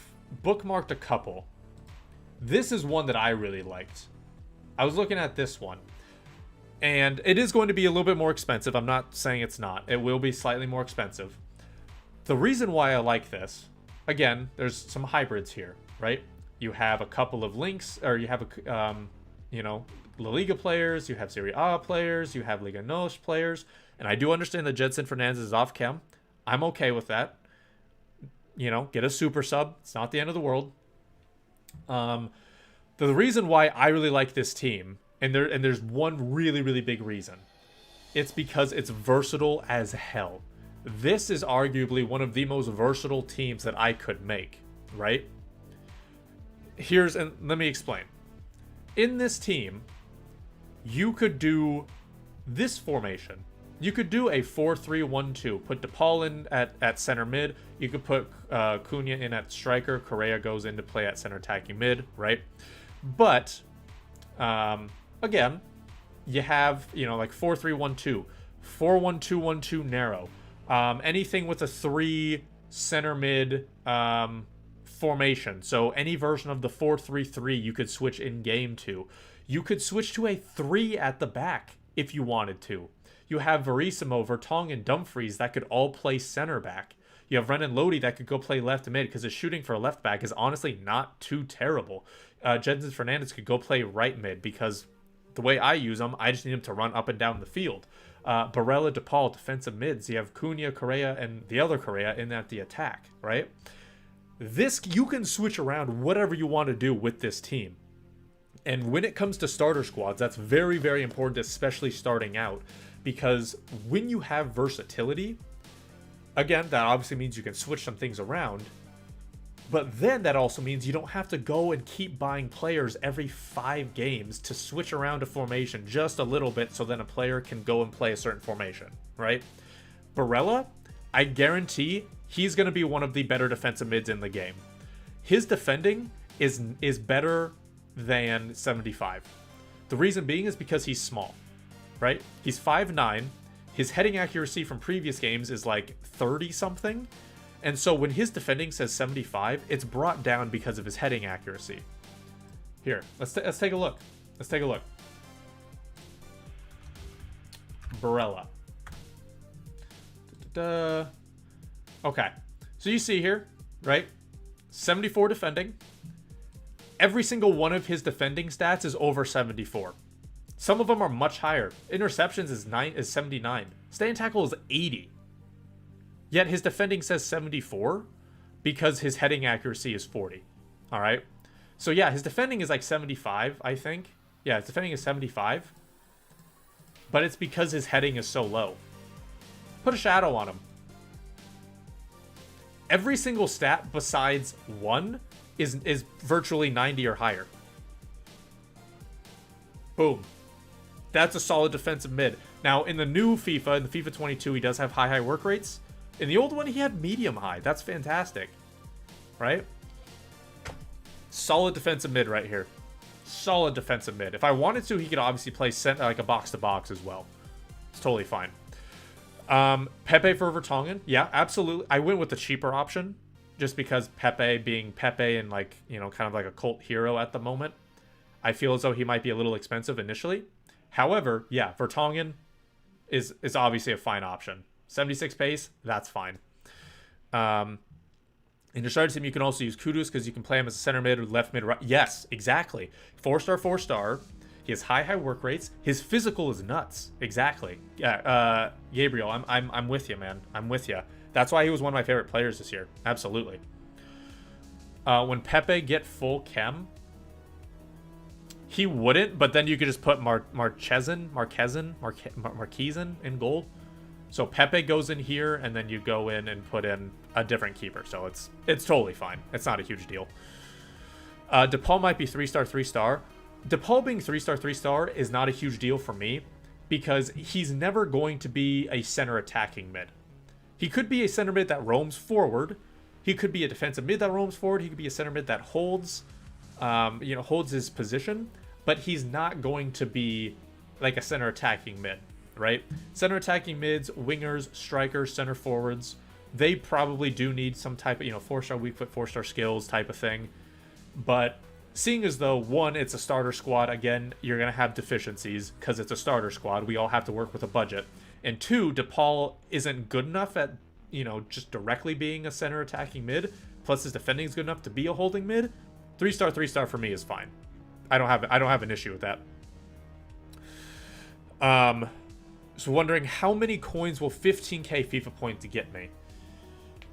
bookmarked a couple. This is one that I really liked. I was looking at this one, and it is going to be a little bit more expensive. I'm not saying it's not. It will be slightly more expensive. The reason why I like this, again, there's some hybrids here, right? You have a couple of links, or you have you know, La Liga players, you have Serie A players, you have Liga NOS players, and I do understand that Jedson Fernandez is off chem. I'm okay with that. You know, get a super sub. It's not the end of the world. The reason why I really like this team, and there's one really big reason. It's because it's versatile as hell. This is arguably one of the most versatile teams that I could make, right? And let me explain. In this team, you could do this formation. You could do a 4-3-1-2. Put De Paul in at center mid. You could put Cunha in at striker. Correa goes into play at center attacking mid, right? But, again, you have, you know, like 4-3-1-2. 4-1-2-1-2 narrow. Anything with a 3 center mid, formation. So any version of the 4-3-3 you could switch in game to. You could switch to a 3 at the back if you wanted to. You have Verissimo, Vertonghen, and Dumfries that could all play center back. You have Renan Lodi that could go play left mid because his shooting for a left back is honestly not too terrible. Jensen Fernandez could go play right mid because the way I use him, I just need him to run up and down the field. Barella, De Paul, defensive mids. You have Cunha, Correa, and the other Correa in at the attack, right? This, you can switch around whatever you want to do with this team. And when it comes to starter squads, that's very, very important, especially starting out. Because when you have versatility, again, that obviously means you can switch some things around. But then that also means you don't have to go and keep buying players every 5 games to switch around a formation just a little bit so then a player can go and play a certain formation, right? Barella, I guarantee he's going to be one of the better defensive mids in the game. His defending is better than 75. The reason being is because he's small, right? He's 5'9". His heading accuracy from previous games is like 30 something. And so when his defending says 75, it's brought down because of his heading accuracy. Here, let's take a look. Let's take a look. Barella. Okay, so you see here, right? 74 defending. Every single one of his defending stats is over 74. Some of them are much higher. Interceptions is 79. Stay and tackle is 80. Yet his defending says 74 because his heading accuracy is 40. All right. So yeah, his defending is like 75, I think. Yeah, his defending is 75. But it's because his heading is so low. Put a shadow on him. Every single stat besides 1 is virtually 90 or higher. Boom. That's a solid defensive mid. Now, in the new FIFA, in the FIFA 22, he does have high work rates. In the old one, he had medium high. That's fantastic. Right? Solid defensive mid right here. Solid defensive mid. If I wanted to, he could obviously play like a box-to-box as well. It's totally fine. Pepe for Vertonghen. Yeah, absolutely. I went with the cheaper option. Just because Pepe being Pepe and like, you know, kind of like a cult hero at the moment. I feel as though he might be a little expensive initially. However, yeah, Vertonghen is obviously a fine option. 76 pace, that's fine. In your starter team, you can also use Kudus because you can play him as a center mid or left mid. Right. Yes, exactly. 4-star, 4-star. He has high work rates. His physical is nuts. Exactly. Yeah, Gabriel, I'm with you, man. I'm with you. That's why he was one of my favorite players this year. Absolutely. When Pepe get full chem, he wouldn't, but then you could just put Marquezin in goal. So Pepe goes in here, and then you go in and put in a different keeper. So it's totally fine. It's not a huge deal. De Paul might be 3-star, 3-star. De Paul being 3-star, 3-star is not a huge deal for me because he's never going to be a center attacking mid. He could be a center mid that roams forward. He could be a defensive mid that roams forward. He could be a center mid that holds his position. But he's not going to be like a center attacking mid. Right? Center attacking mids, wingers, strikers, center forwards, they probably do need some type of, 4-star weak foot, 4-star skills type of thing. But seeing as though, 1, it's a starter squad, again, you're going to have deficiencies because it's a starter squad. We all have to work with a budget. And 2, De Paul isn't good enough at, just directly being a center attacking mid. Plus his defending is good enough to be a holding mid. 3-star, 3-star for me is fine. I don't have an issue with that. So wondering how many coins will 15k FIFA points get me?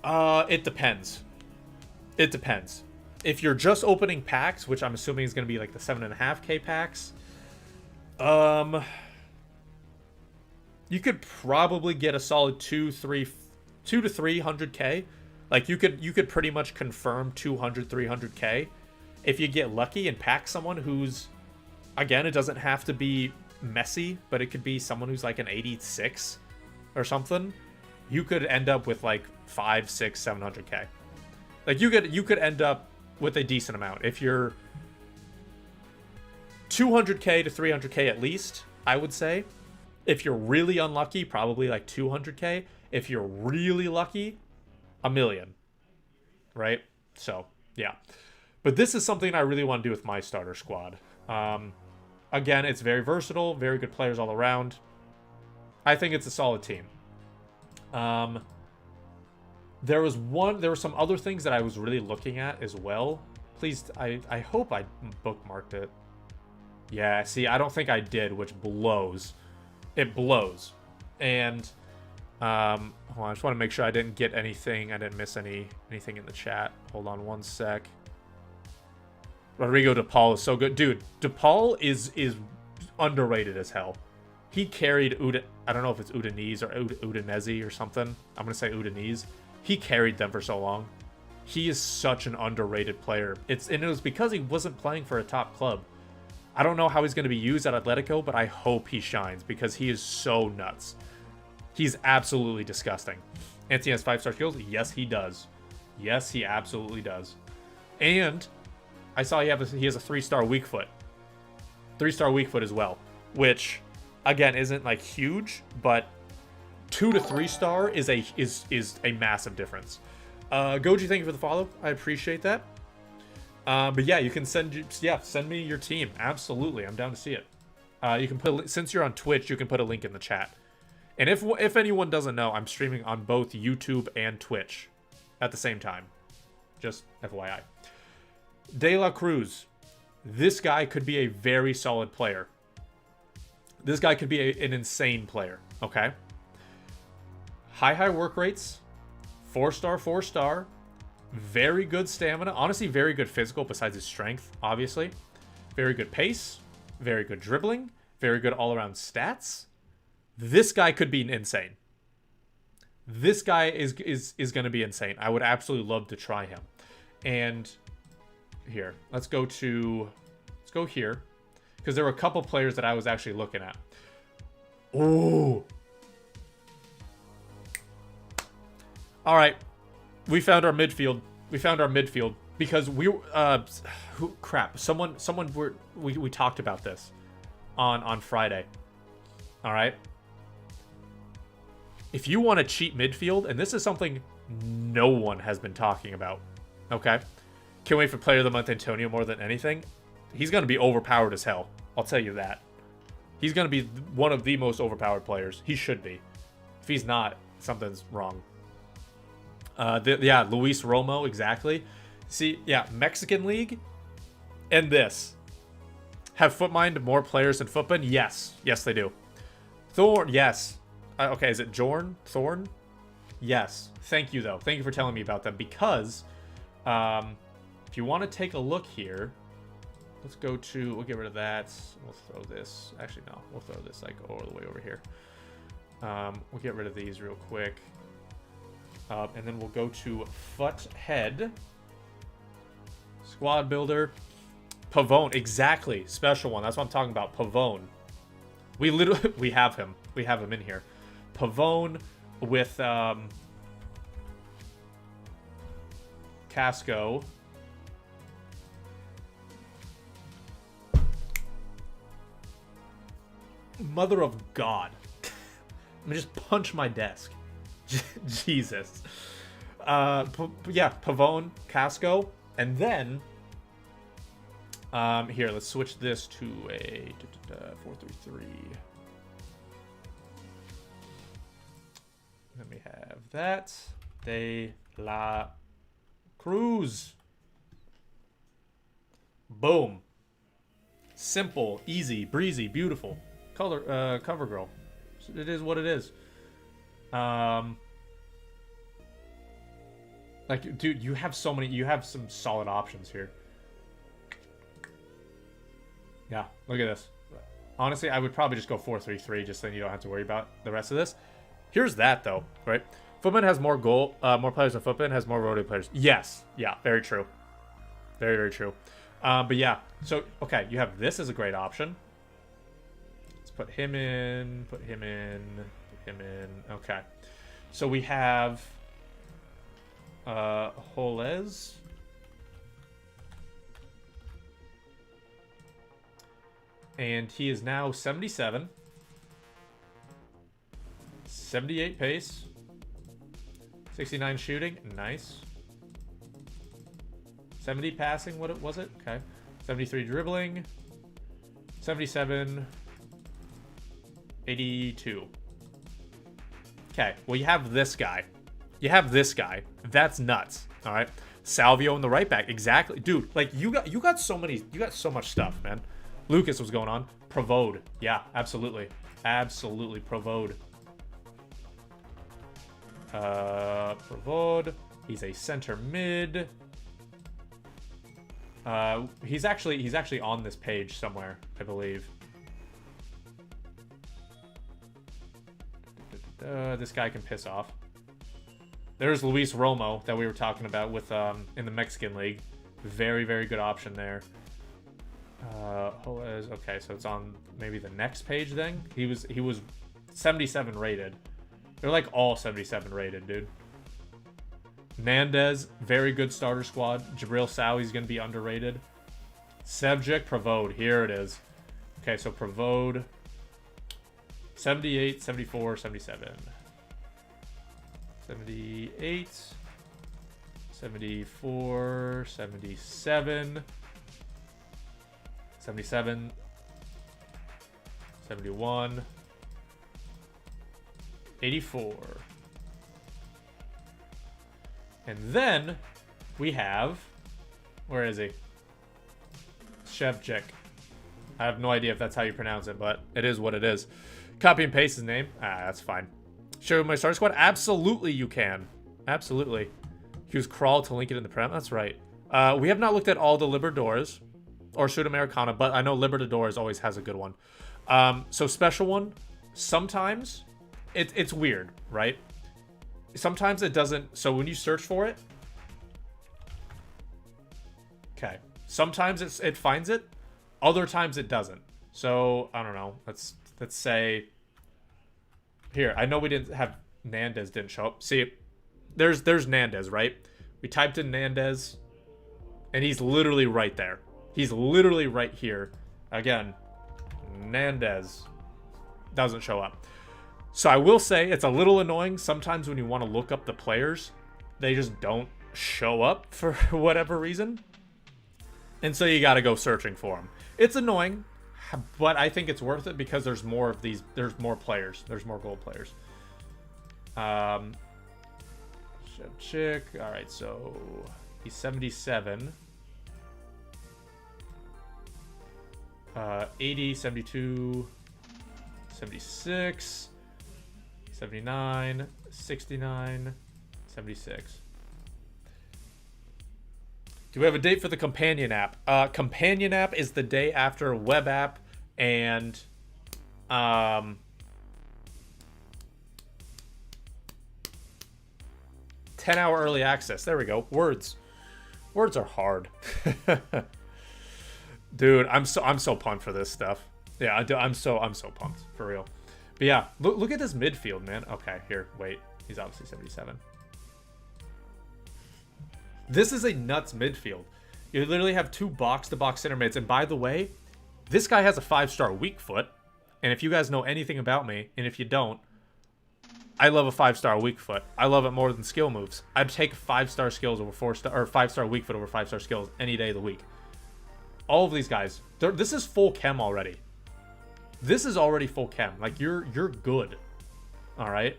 It depends. It depends. If you're just opening packs, which I'm assuming is going to be like the 7.5k packs, you could probably get a solid 2 to 300k. Like you could pretty much confirm 200, 300k if you get lucky and pack someone who's, again, it doesn't have to be Messi, but it could be someone who's like an 86 or something. You could end up with like 5, 6, 700k. Like you could end up with a decent amount if you're 200k to 300k at least, I would say. If you're really unlucky, probably like 200k. If you're really lucky, 1 million. Right? So Yeah. But this is something I really want to do with my starter squad. Again, it's very versatile, very good players all around. I think it's a solid team. There were some other things that I was really looking at as well. Please, I hope I bookmarked it. Yeah, see, I don't think I did, which blows. It blows. And hold on, I just want to make sure I didn't get anything. I didn't miss anything in the chat. Hold on one sec. Rodrigo De Paul is so good. Dude, De Paul is underrated as hell. He carried I don't know if it's Udinese or Udinese or something. I'm going to say Udinese. He carried them for so long. He is such an underrated player. And it was because he wasn't playing for a top club. I don't know how he's going to be used at Atletico, but I hope he shines because he is so nuts. He's absolutely disgusting. Anthony has 5-star skills. Yes, he does. Yes, he absolutely does. And I saw he has a 3-star weak foot. 3-star weak foot as well, which again isn't like huge, but 2 to 3-star is a massive difference. Goji, thank you for the follow. I appreciate that. But yeah, you can send me your team. Absolutely, I'm down to see it. You can since you're on Twitch, you can put a link in the chat. And if anyone doesn't know, I'm streaming on both YouTube and Twitch at the same time. Just FYI. De La Cruz. This guy could be a very solid player. This guy could be an insane player. Okay. High work rates. 4-star, 4-star. Very good stamina. Honestly, very good physical besides his strength, obviously. Very good pace. Very good dribbling. Very good all-around stats. This guy could be insane. This guy is going to be insane. I would absolutely love to try him. And here, let's go here. Because there were a couple players that I was actually looking at. Ooh. All right. We found our midfield. Because we we talked about this on Friday. All right. If you want to cheat midfield, and this is something no one has been talking about. Okay. Can't wait for player of the month Antonio more than anything. He's going to be overpowered as hell. I'll tell you that. He's going to be one of the most overpowered players. He should be. If he's not, something's wrong. Luis Romo, exactly. See, yeah, Mexican League and this. Have Footmind more players than Footman? Yes. Yes, they do. Thorn, yes. Okay, is it Jorn? Thorn? Yes. Thank you, though. Thank you for telling me about them. Because, if you want to take a look here, let's go to, we'll get rid of that. We'll throw this. Actually, no. We'll throw this, like, all the way over here. We'll get rid of these real quick. And then we'll go to Futhead. Squad Builder. Pavone. Exactly. Special one. That's what I'm talking about. Pavone. We have him. We have him in here. Pavone with Casco. Mother of God. Let me just punch my desk. Jesus. Yeah, Pavone, Casco, and then here, let's switch this to a 4-3-3. Let me have that. De La Cruz. Boom. Simple, easy, breezy, beautiful. Cover girl. It is what it is. Like, dude, you have some solid options here. Yeah, look at this. Honestly, I would probably just go 4-3-3, just then you don't have to worry about the rest of this. Here's that, though, right? Footman has more players than Footman, has more roadie players. Yes. Yeah, very true. Very, very true. But yeah, so, okay, you have this as a great option. Let's put him in, put him in. Okay. So we have Holez. And he is now 77. 78 pace. 69 shooting. Nice. 70 passing, what was it? Okay. 73 dribbling. 77. 82. Okay, well, you have this guy. You have this guy. That's nuts. All right. Salvio in the right back. Exactly. Dude, like you got so much stuff, man. Lucas, what's going on? Provode. Yeah, absolutely. Absolutely. Provode. Provode. He's a center mid. He's actually on this page somewhere, I believe. This guy can piss off. There's Luis Romo that we were talking about with in the Mexican League. Very, very good option there. Okay, so it's on maybe the next page then. He was 77 rated. They're like all 77 rated, dude. Nandez, very good starter squad. Jabril Sowi's going to be underrated. Sevcik, Provode. Here it is. Okay, so Provode. 78, 74, 77. 78. 74. 77. 77. 71. 84. And then we have, where is he? Shevchik. I have no idea if that's how you pronounce it, but it is what it is. Copy and paste his name. That's fine. Show my starter squad? Absolutely you can. Absolutely. Use crawl to link it in the prem. That's right. We have not looked at all the Libertadores or Sudamericana, but I know Libertadores always has a good one. So special one, sometimes it's weird, right? Sometimes it doesn't. So when you search for it, okay. Sometimes it finds it, other times it doesn't. So I don't know. Let's say here. I know we didn't have Nandez didn't show up. See, there's Nandez, right? We typed in Nandez, and he's literally right there. He's literally right here. Again, Nandez doesn't show up. So I will say it's a little annoying sometimes when you want to look up the players. They just don't show up for whatever reason. And so you got to go searching for them. It's annoying, but I think it's worth it because there's more of these. There's more players. There's more gold players. Shevchik. All right, so he's 77. 80, 72, 76, 79, 69, 76. Do we have a date for the companion app? Companion app is the day after web app and 10-hour early access. There we go. Words are hard. Dude, I'm so pumped for this stuff. Yeah, I'm so pumped for real. But yeah, look at this midfield, man. Okay, here, wait. He's obviously 77. This is a nuts midfield. You literally have two box-to-box center mids. And by the way, this guy has a 5-star weak foot. And if you guys know anything about me, and if you don't, I love a 5-star weak foot. I love it more than skill moves. I'd take 5-star skills over 4-star, or 5-star weak foot over 5-star skills any day of the week. All of these guys, this is full chem already. This is already full chem. Like you're good. All right.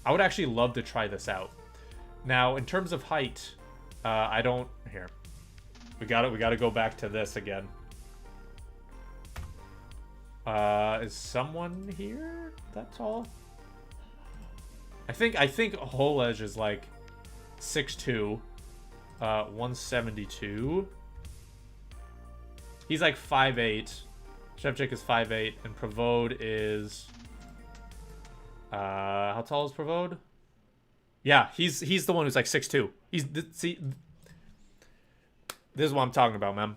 I would actually love to try this out. Now, in terms of height, I don't. Here, we got it. We got to go back to this again. Is someone here that tall? I think Holej is like 6'2", 172. He's like 5'8". Shevchik is 5'8", and Provode is how tall is Provode? Yeah, he's the one who's like 6'2". See, this is what I'm talking about, man.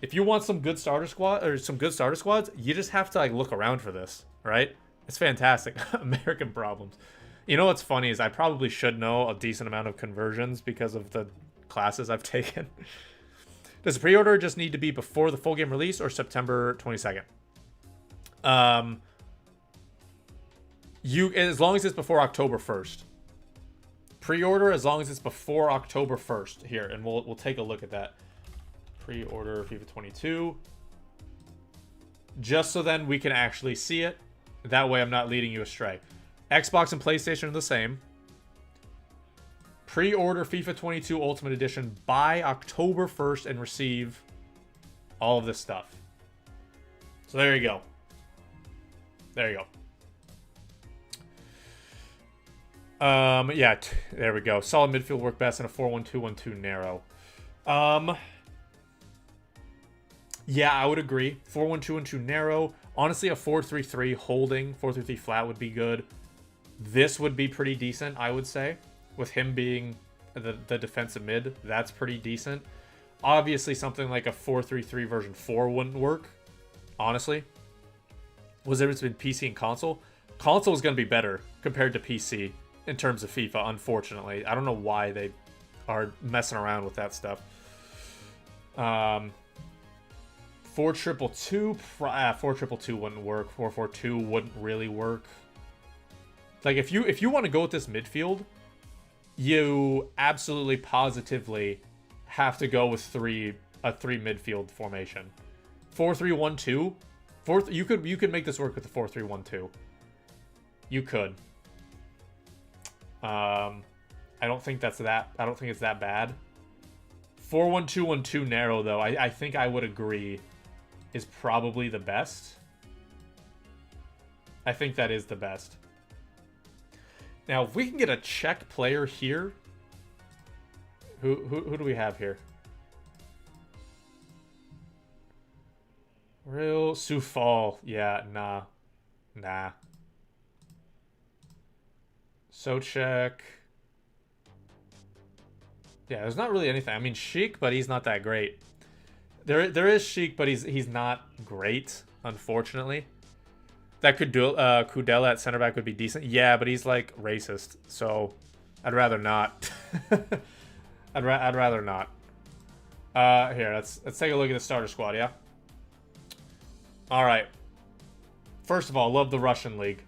If you want some good starter squads, you just have to like look around for this, right? It's fantastic. American problems. You know what's funny is I probably should know a decent amount of conversions because of the classes I've taken. Does the pre-order just need to be before the full game release or September 22nd? As long as it's before October 1st. Pre-order as long as it's before October 1st. Here, and we'll take a look at that. Pre-order FIFA 22. Just so then we can actually see it. That way I'm not leading you astray. Xbox and PlayStation are the same. Pre-order FIFA 22 Ultimate Edition by October 1st and receive all of this stuff. So there you go. There you go. Yeah, there we go. Solid midfield work best in a 4-1-2-1-2 narrow. Yeah, I would agree. 4-1-2-1-2 narrow. Honestly, a 4-3-3 holding, 4-3-3 flat would be good. This would be pretty decent, I would say. With him being the defensive mid, that's pretty decent. Obviously, something like a 4-3-3 version 4 wouldn't work. Honestly. Was there been PC and console? Console is going to be better compared to PC in terms of FIFA, unfortunately. I don't know why they are messing around with that stuff. 4-2-2-2, 4-2-2 wouldn't work. 4-4-2 wouldn't really work. Like if you want to go with this midfield, you absolutely positively have to go with a 3 midfield formation. 4-3-1-2. You could make this work with the 4-3-1-2. You could. I don't think it's that bad. 4-1-2-1-2 narrow though, I think I would agree is probably the best. I think that is the best. Now, if we can get a Czech player here, who do we have here? Real Sufal. Yeah, nah. Socek. Yeah, there's not really anything. I mean, Sheik, but he's not that great. There is Sheik, but he's not great, unfortunately. That Kudela at center back would be decent. Yeah, but he's like racist, so I'd rather not. I'd rather not. Here, let's take a look at the starter squad. Yeah. All right. First of all, love the Russian league.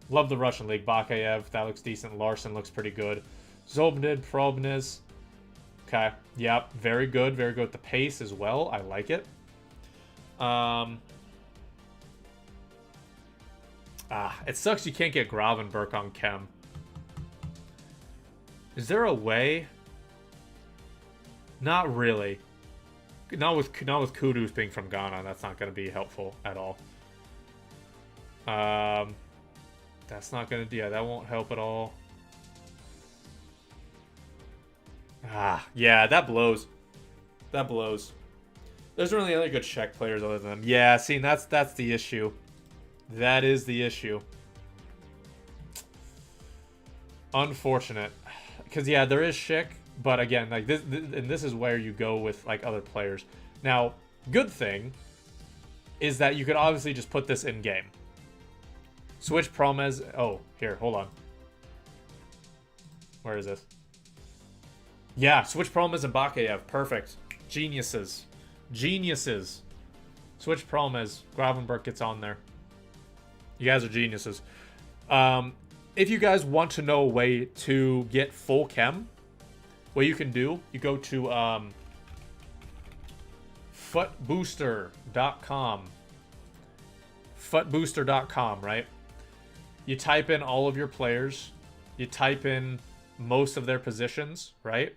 Love the Russian league. Bakayev, that looks decent. Larson looks pretty good. Zobnid, Probniz. Okay. Yep. Very good. Very good with the pace as well. I like it. It sucks you can't get Gravenberg on Chem. Is there a way? Not really. Not with Kudus being from Ghana. That's not going to be helpful at all. That's not going to... Yeah, that won't help at all. Yeah, that blows. That blows. There's really other good Czech players other than them. Yeah, see, that's the issue. That is the issue. Unfortunate. Because, yeah, there is Schick, but again, like this is where you go with like other players. Now, good thing is that you could obviously just put this in game. Switch Promes. Oh, here, hold on. Where is this? Yeah, switch Promes and Bakayev. Perfect. Geniuses. Geniuses. Switch Promes. Gravenberg gets on there. You guys are geniuses. If you guys want to know a way to get full chem, what you can do, you go to footbooster.com. Footbooster.com, right? You type in all of your players. You type in most of their positions, right?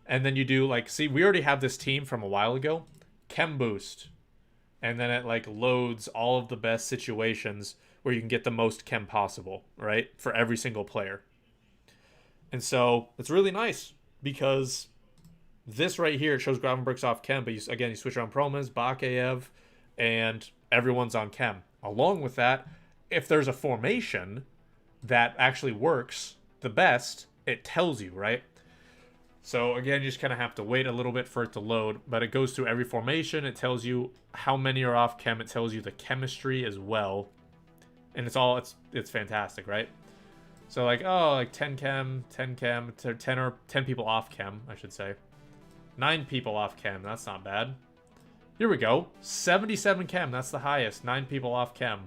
And then you do like, see, we already have this team from a while ago. Chem boost. And then it like loads all of the best situations where you can get the most chem possible, right? For every single player. And so it's really nice because this right here, it shows Gravenberg's off chem, but you switch around Promes, Bakayev, and everyone's on chem. Along with that, if there's a formation that actually works the best, it tells you, right? So again, you just kind of have to wait a little bit for it to load, but it goes through every formation. It tells you how many are off chem. It tells you the chemistry as well. And it's fantastic, right? So like, oh, like 10 chem, 10 people off chem, I should say. 9 people off chem, that's not bad. Here we go. 77 chem, that's the highest. 9 people off chem.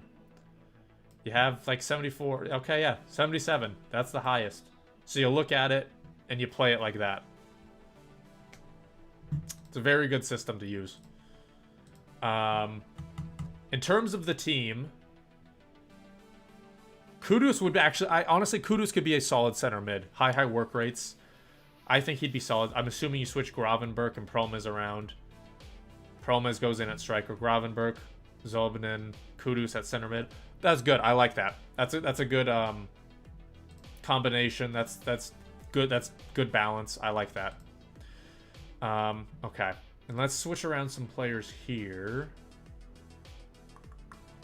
You have like 74. Okay, yeah, 77. That's the highest. So you look at it and you play it like that. It's a very good system to use. In terms of the team, Kudus would actually... honestly, Kudus could be a solid center mid. High work rates. I think he'd be solid. I'm assuming you switch Gravenberg and Promes around. Promes goes in at striker. Gravenberg, Zobnin, Kudus at center mid. That's good. I like that. That's a good combination. That's good. That's good balance. I like that. Okay. And let's switch around some players here.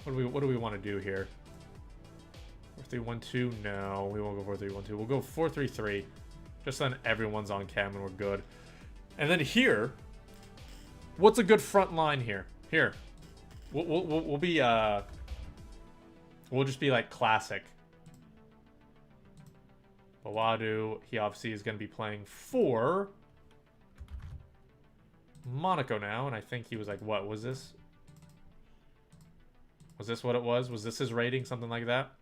What do we want to do here? 4-3-1-2? No, we won't go 4-3-1-2. We'll go 4-3-3. Just then everyone's on cam and we're good. And then here, what's a good front line here? Here, we'll be we'll just be like classic. Bawadu, he obviously is going to be playing for Monaco now, and I think he was like, what was this? Was this what it was? Was this his rating? Something like that?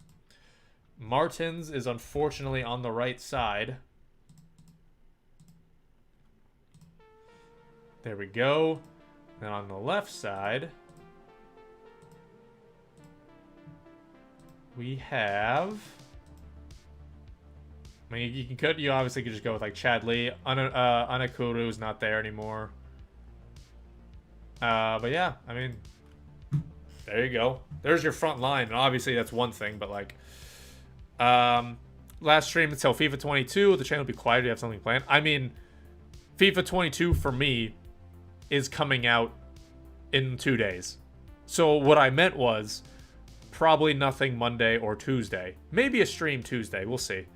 Martins is unfortunately on the right side. There we go. Then on the left side, we have... I mean, you obviously could just go with like Chad Lee. Anakuru is not there anymore. But yeah, I mean, there you go. There's your front line, and obviously that's one thing. But like, last stream until FIFA 22, the channel will be quiet. You have something planned. I mean, FIFA 22 for me is coming out in 2 days. So what I meant was probably nothing Monday or Tuesday. Maybe a stream Tuesday. We'll see.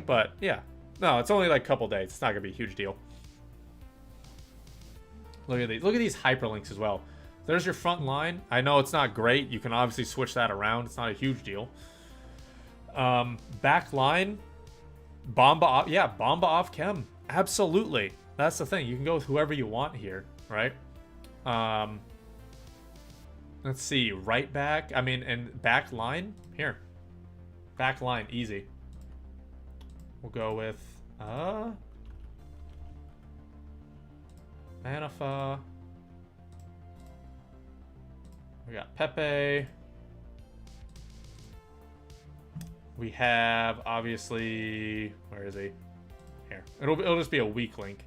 But yeah, no, it's only like a couple days. It's not gonna be a huge deal. Look at these. Look at these hyperlinks as well. There's your front line. I know it's not great. You can obviously switch that around. It's not a huge deal. Back line, Bamba off. Yeah, Bamba off chem. Absolutely. That's the thing. You can go with whoever you want here, right? Let's see. Right back. I mean, and back line here. Back line, easy. We'll go with Manafa. We got Pepe. We have obviously, where is he? Here. It'll just be a weak link.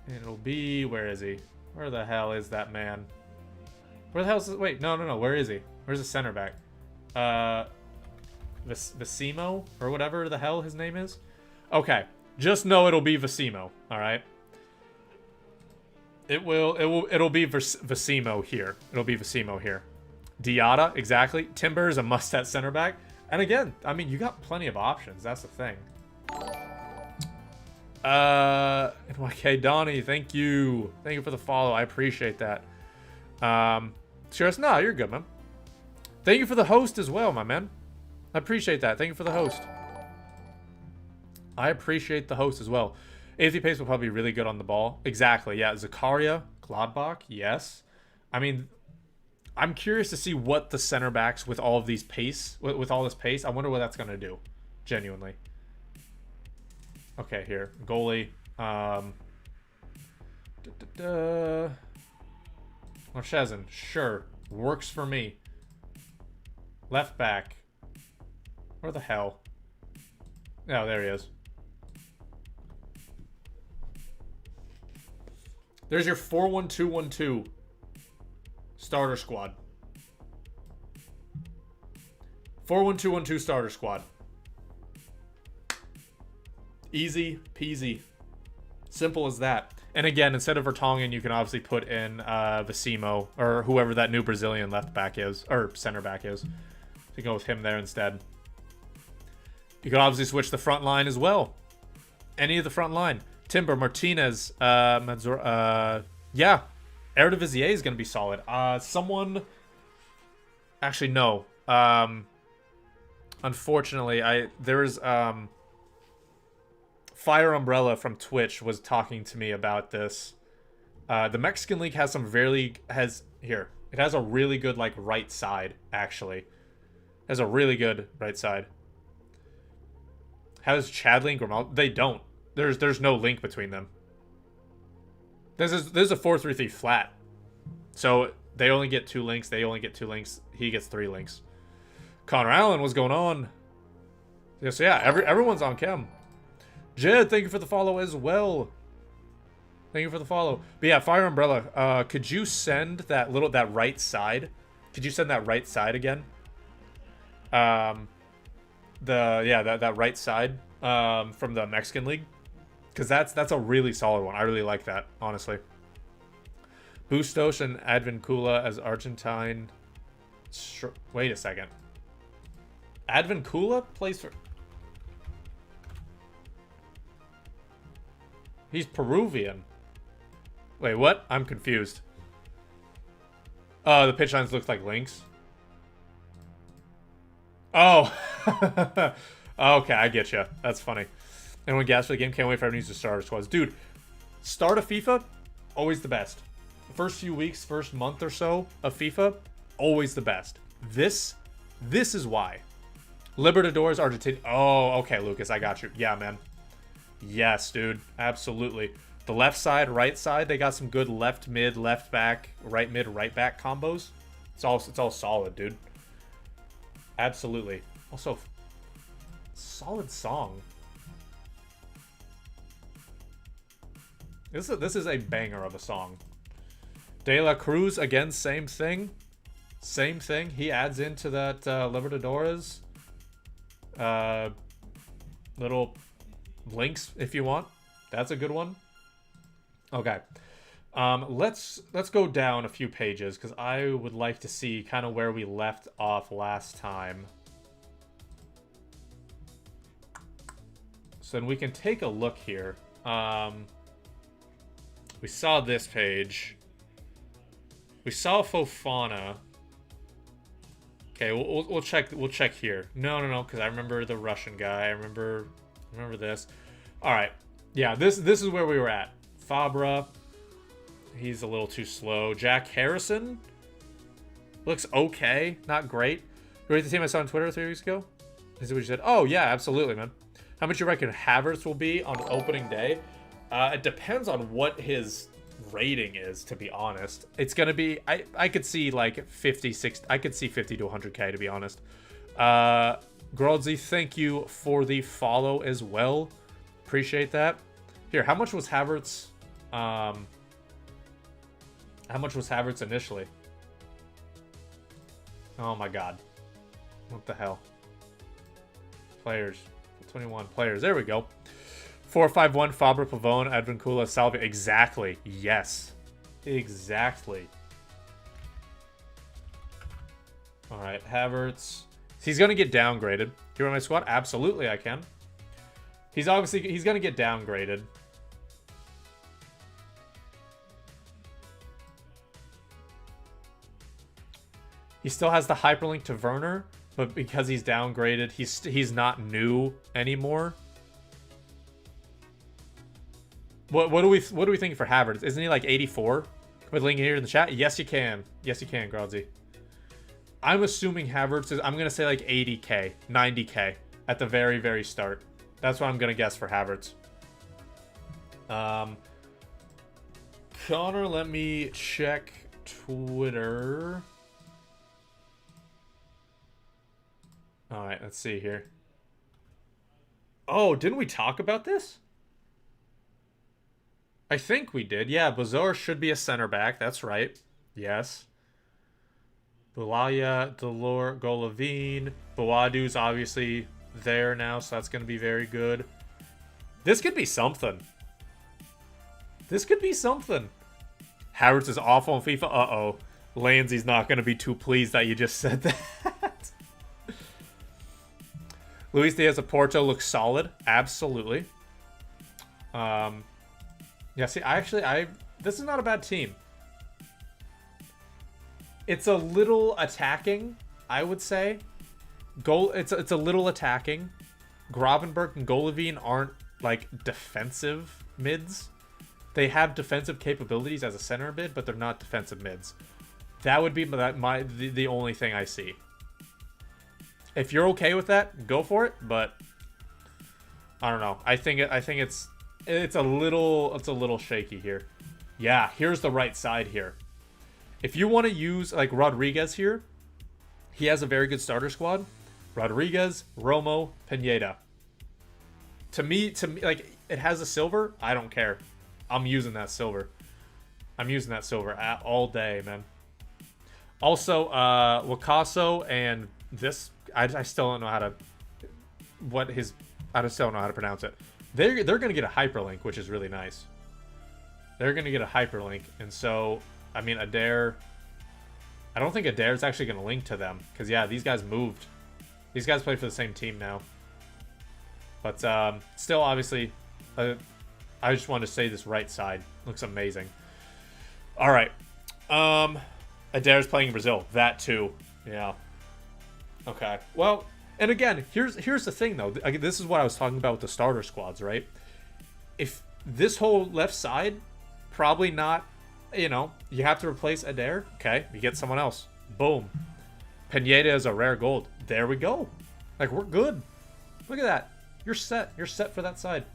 And it'll be, where is he? Where the hell is that man? Where the hell is, wait, no, where is he? Where's the center back? Vasimo or whatever the hell his name is. Okay, just know it'll be Vasimo. All right. It'll be Vasimo here. It'll be Vasimo here. Diata, exactly. Timber is a must at center back. And again, I mean, you got plenty of options. That's the thing. NYK Donnie, thank you. Thank you for the follow. I appreciate that. Sure, no, you're good, man. Thank you for the host as well, my man. I appreciate that. Thank you for the host. I appreciate the host as well. AFC pace will probably be really good on the ball. Exactly, yeah. Zakaria, Gladbach, yes. I mean, I'm curious to see what the center backs with all of these pace, with all this pace, I wonder what that's going to do. Genuinely. Okay, here. Goalie. Marchezin, sure. Works for me. Left back. Where the hell? Oh, there he is. There's your 4-1-2-1-2 starter squad. 4-1-2-1-2 starter squad. Easy peasy. Simple as that. And again, instead of Vertonghen, you can obviously put in Vasimo or whoever that new Brazilian left back is, or center back is. So you go with him there instead. You can obviously switch the front line as well. Any of the front line. Timber, Martinez, yeah. Eredivisie is going to be solid. Someone... Actually, no. Unfortunately, there's... Fire Umbrella from Twitch was talking to me about this. The Mexican League has some it has a really good, like, right side, actually. It has a really good right side. Has Chadley and Grimaldo? They don't. There's no link between them. This is a 4-3-3 flat. So they only get 2 links. They only get 2 links. He gets 3 links. Connor Allen, what's going on? Yeah, so yeah, everyone's on chem. Jed, thank you for the follow as well. Thank you for the follow. But yeah, Fire Umbrella, could you send that right side? Could you send that right side again? That right side from the Mexican League. Because that's a really solid one. I really like that, honestly. Bustos and Advincula as Argentine. Wait a second. Advincula plays for... He's Peruvian. Wait, what? I'm confused. The pitch lines look like links. Oh. Okay, I get you. That's funny. Anyone gas for the game? Can't wait for everyone to use the starter squads. Dude, start of FIFA, always the best. First few weeks, first month or so of FIFA, always the best. This is why. Libertadores, Argentina. Oh, okay, Lucas, I got you. Yeah, man. Yes, dude. Absolutely. The left side, right side, they got some good left mid, left back, right mid, right back combos. It's all solid, dude. Absolutely. Also, solid song. This is a banger of a song. De La Cruz, again, same thing. Same thing. He adds into that Libertadores. Little links, if you want. That's a good one. Okay. Let's go down a few pages, because I would like to see kind of where we left off last time. So then we can take a look here. We saw this page. We saw Fofana. Okay, we'll check. We'll check here. No, because I remember the Russian guy. I remember this. All right, yeah. This is where we were at. Fabra. He's a little too slow. Jack Harrison looks okay, not great. You ready to see my son on Twitter 3 weeks ago? Is it what you said? Oh yeah, absolutely, man. How much you reckon Havertz will be on opening day? It depends on what his rating is, to be honest. It's gonna be I could see like 50, 60. I could see 50 to 100k, to be honest. Grodzi, thank you for the follow as well. Appreciate that. Here, how much was Havertz? How much was Havertz initially? Oh my god. What the hell? Players. 21 players. There we go. 451, Fabra, Pavone, Advincula, Salvia. Exactly. Yes. Exactly. Alright, Havertz. He's going to get downgraded. You want my squad? Absolutely, I can. He's going to get downgraded. He still has the hyperlink to Werner, but because he's downgraded, he's not new anymore. What are we thinking for Havertz? Isn't he like 84? With link here in the chat? Yes, you can. Yes, you can, Grodzi. I'm assuming Havertz is, I'm going to say like 80k, 90k at the very, very start. That's what I'm going to guess for Havertz. Connor, let me check Twitter. All right, let's see here. Oh, didn't we talk about this? I think we did. Yeah, Bazar should be a center back. That's right. Yes. Bulaya, Delor, Golovin. Boadu's obviously there now, so that's going to be very good. This could be something. This could be something. Havertz is awful in FIFA. Uh-oh. Lanzy's not going to be too pleased that you just said that. Luis Diaz of Porto looks solid. Absolutely. Yeah, see, this is not a bad team. It's a little attacking, I would say. It's a little attacking. Gravenberg and Golovin aren't like defensive mids. They have defensive capabilities as a center mid, but they're not defensive mids. That would be the only thing I see. If you're okay with that, go for it. But I don't know. I think it's a little shaky here. Yeah, here's the right side here. If you want to use like Rodriguez here, he has a very good starter squad. Rodriguez, Romo, Pineda. To me, like, it has a silver. I don't care. I'm using that silver. I'm using that silver all day, man. Also, Wakaso and this, I still don't know how to, I just don't know how to pronounce it. They're going to get a hyperlink, which is really nice. They're going to get a hyperlink. And so, I mean, Adair, I don't think Adair's actually going to link to them. Because, yeah, these guys moved. These guys play for the same team now. But still, obviously, I just wanted to say this right side looks amazing. All right. Adair's playing in Brazil. That too. Yeah. Okay. Well, and again, here's the thing, though. This is what I was talking about with the starter squads, right? If this whole left side, probably not, you know, you have to replace Adair. Okay, you get someone else. Boom. Pineda is a rare gold. There we go. Like, we're good. Look at that. You're set. You're set for that side.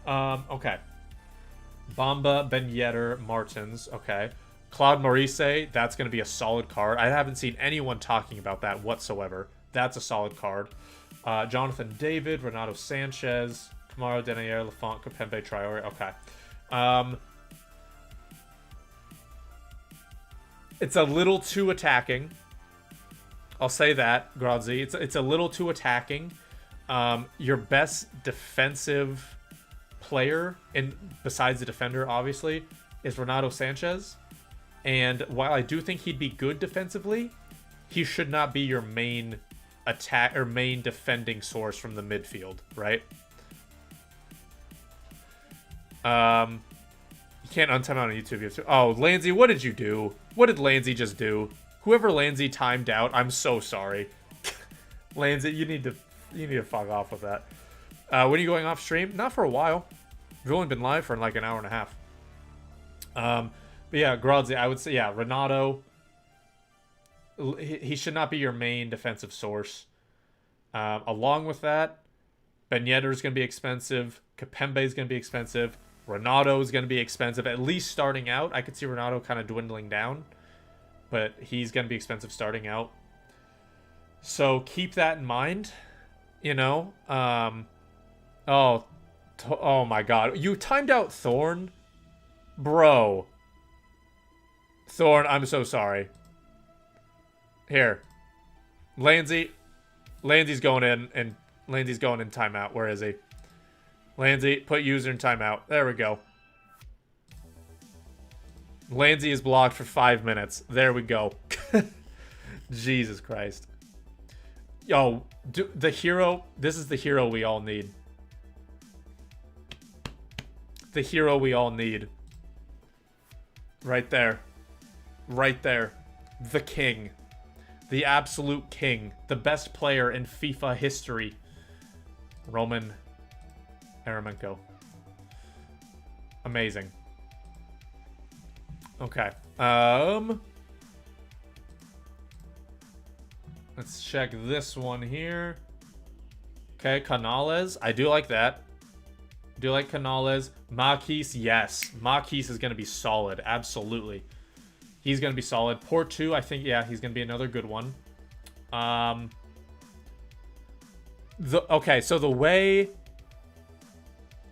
Okay. Bamba, Ben Yedder, Martins. Okay. Claude Maurice, that's going to be a solid card. I haven't seen anyone talking about that whatsoever. That's a solid card. Jonathan David, Renato Sanchez, Camaro, Denayer, Lafont, Kapembe, Traore. Okay. It's a little too attacking. I'll say that, Grazi. It's a little too attacking. Your best defensive player, besides the defender, obviously, is Renato Sanchez. And while I do think he'd be good defensively, he should not be your main attack or main defending source from the midfield, right? You can't untime out on YouTube. You have to. Oh, Lansy, what did you do? What did Lansy just do? Whoever Lansy timed out, I'm so sorry. Lansy, you need to fuck off with that. When are you going off stream? Not for a while. We've only been live for like an hour and a half. But yeah, Grazi, I would say, yeah, Renato. He should not be your main defensive source. Along with that, Ben Yedder is going to be expensive. Kapembe is going to be expensive. Renato is going to be expensive, at least starting out. I could see Renato kind of dwindling down, but he's going to be expensive starting out. So keep that in mind, you know. Oh my God. You timed out Thorn? Bro. Thorn, I'm so sorry. Here. Lansky's going in, and Lansky's going in timeout. Where is he? Lansky, put user in timeout. There we go. Lansky is blocked for 5 minutes. There we go. Jesus Christ. Yo, the hero. This is the hero we all need. The hero we all need. Right there. Right there. The king. The absolute king. The best player in FIFA history. Roman Yarmolenko. Amazing. Okay. Let's check this one here. Okay, Canales. I do like that. Do like Canales. Marquise, yes. Marquise is going to be solid. Absolutely. He's going to be solid. Port 2, I think, yeah, he's going to be another good one. Okay, so the way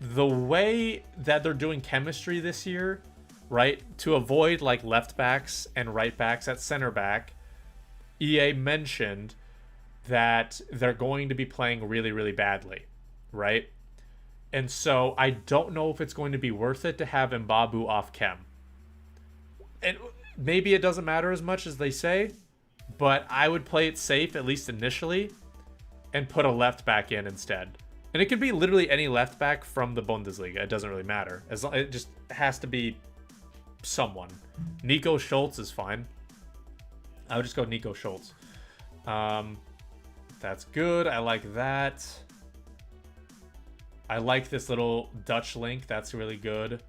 that they're doing chemistry this year, right, to avoid like left backs and right backs at center back, EA mentioned that they're going to be playing really, really badly, right? And so I don't know if it's going to be worth it to have Mbabu off chem. And maybe it doesn't matter as much as they say, but I would play it safe, at least initially, and put a left back in instead. And it could be literally any left back from the Bundesliga. It doesn't really matter. It just has to be someone. Nico Schultz is fine. I would just go Nico Schultz. That's good. I like that. I like this little Dutch link. That's really good.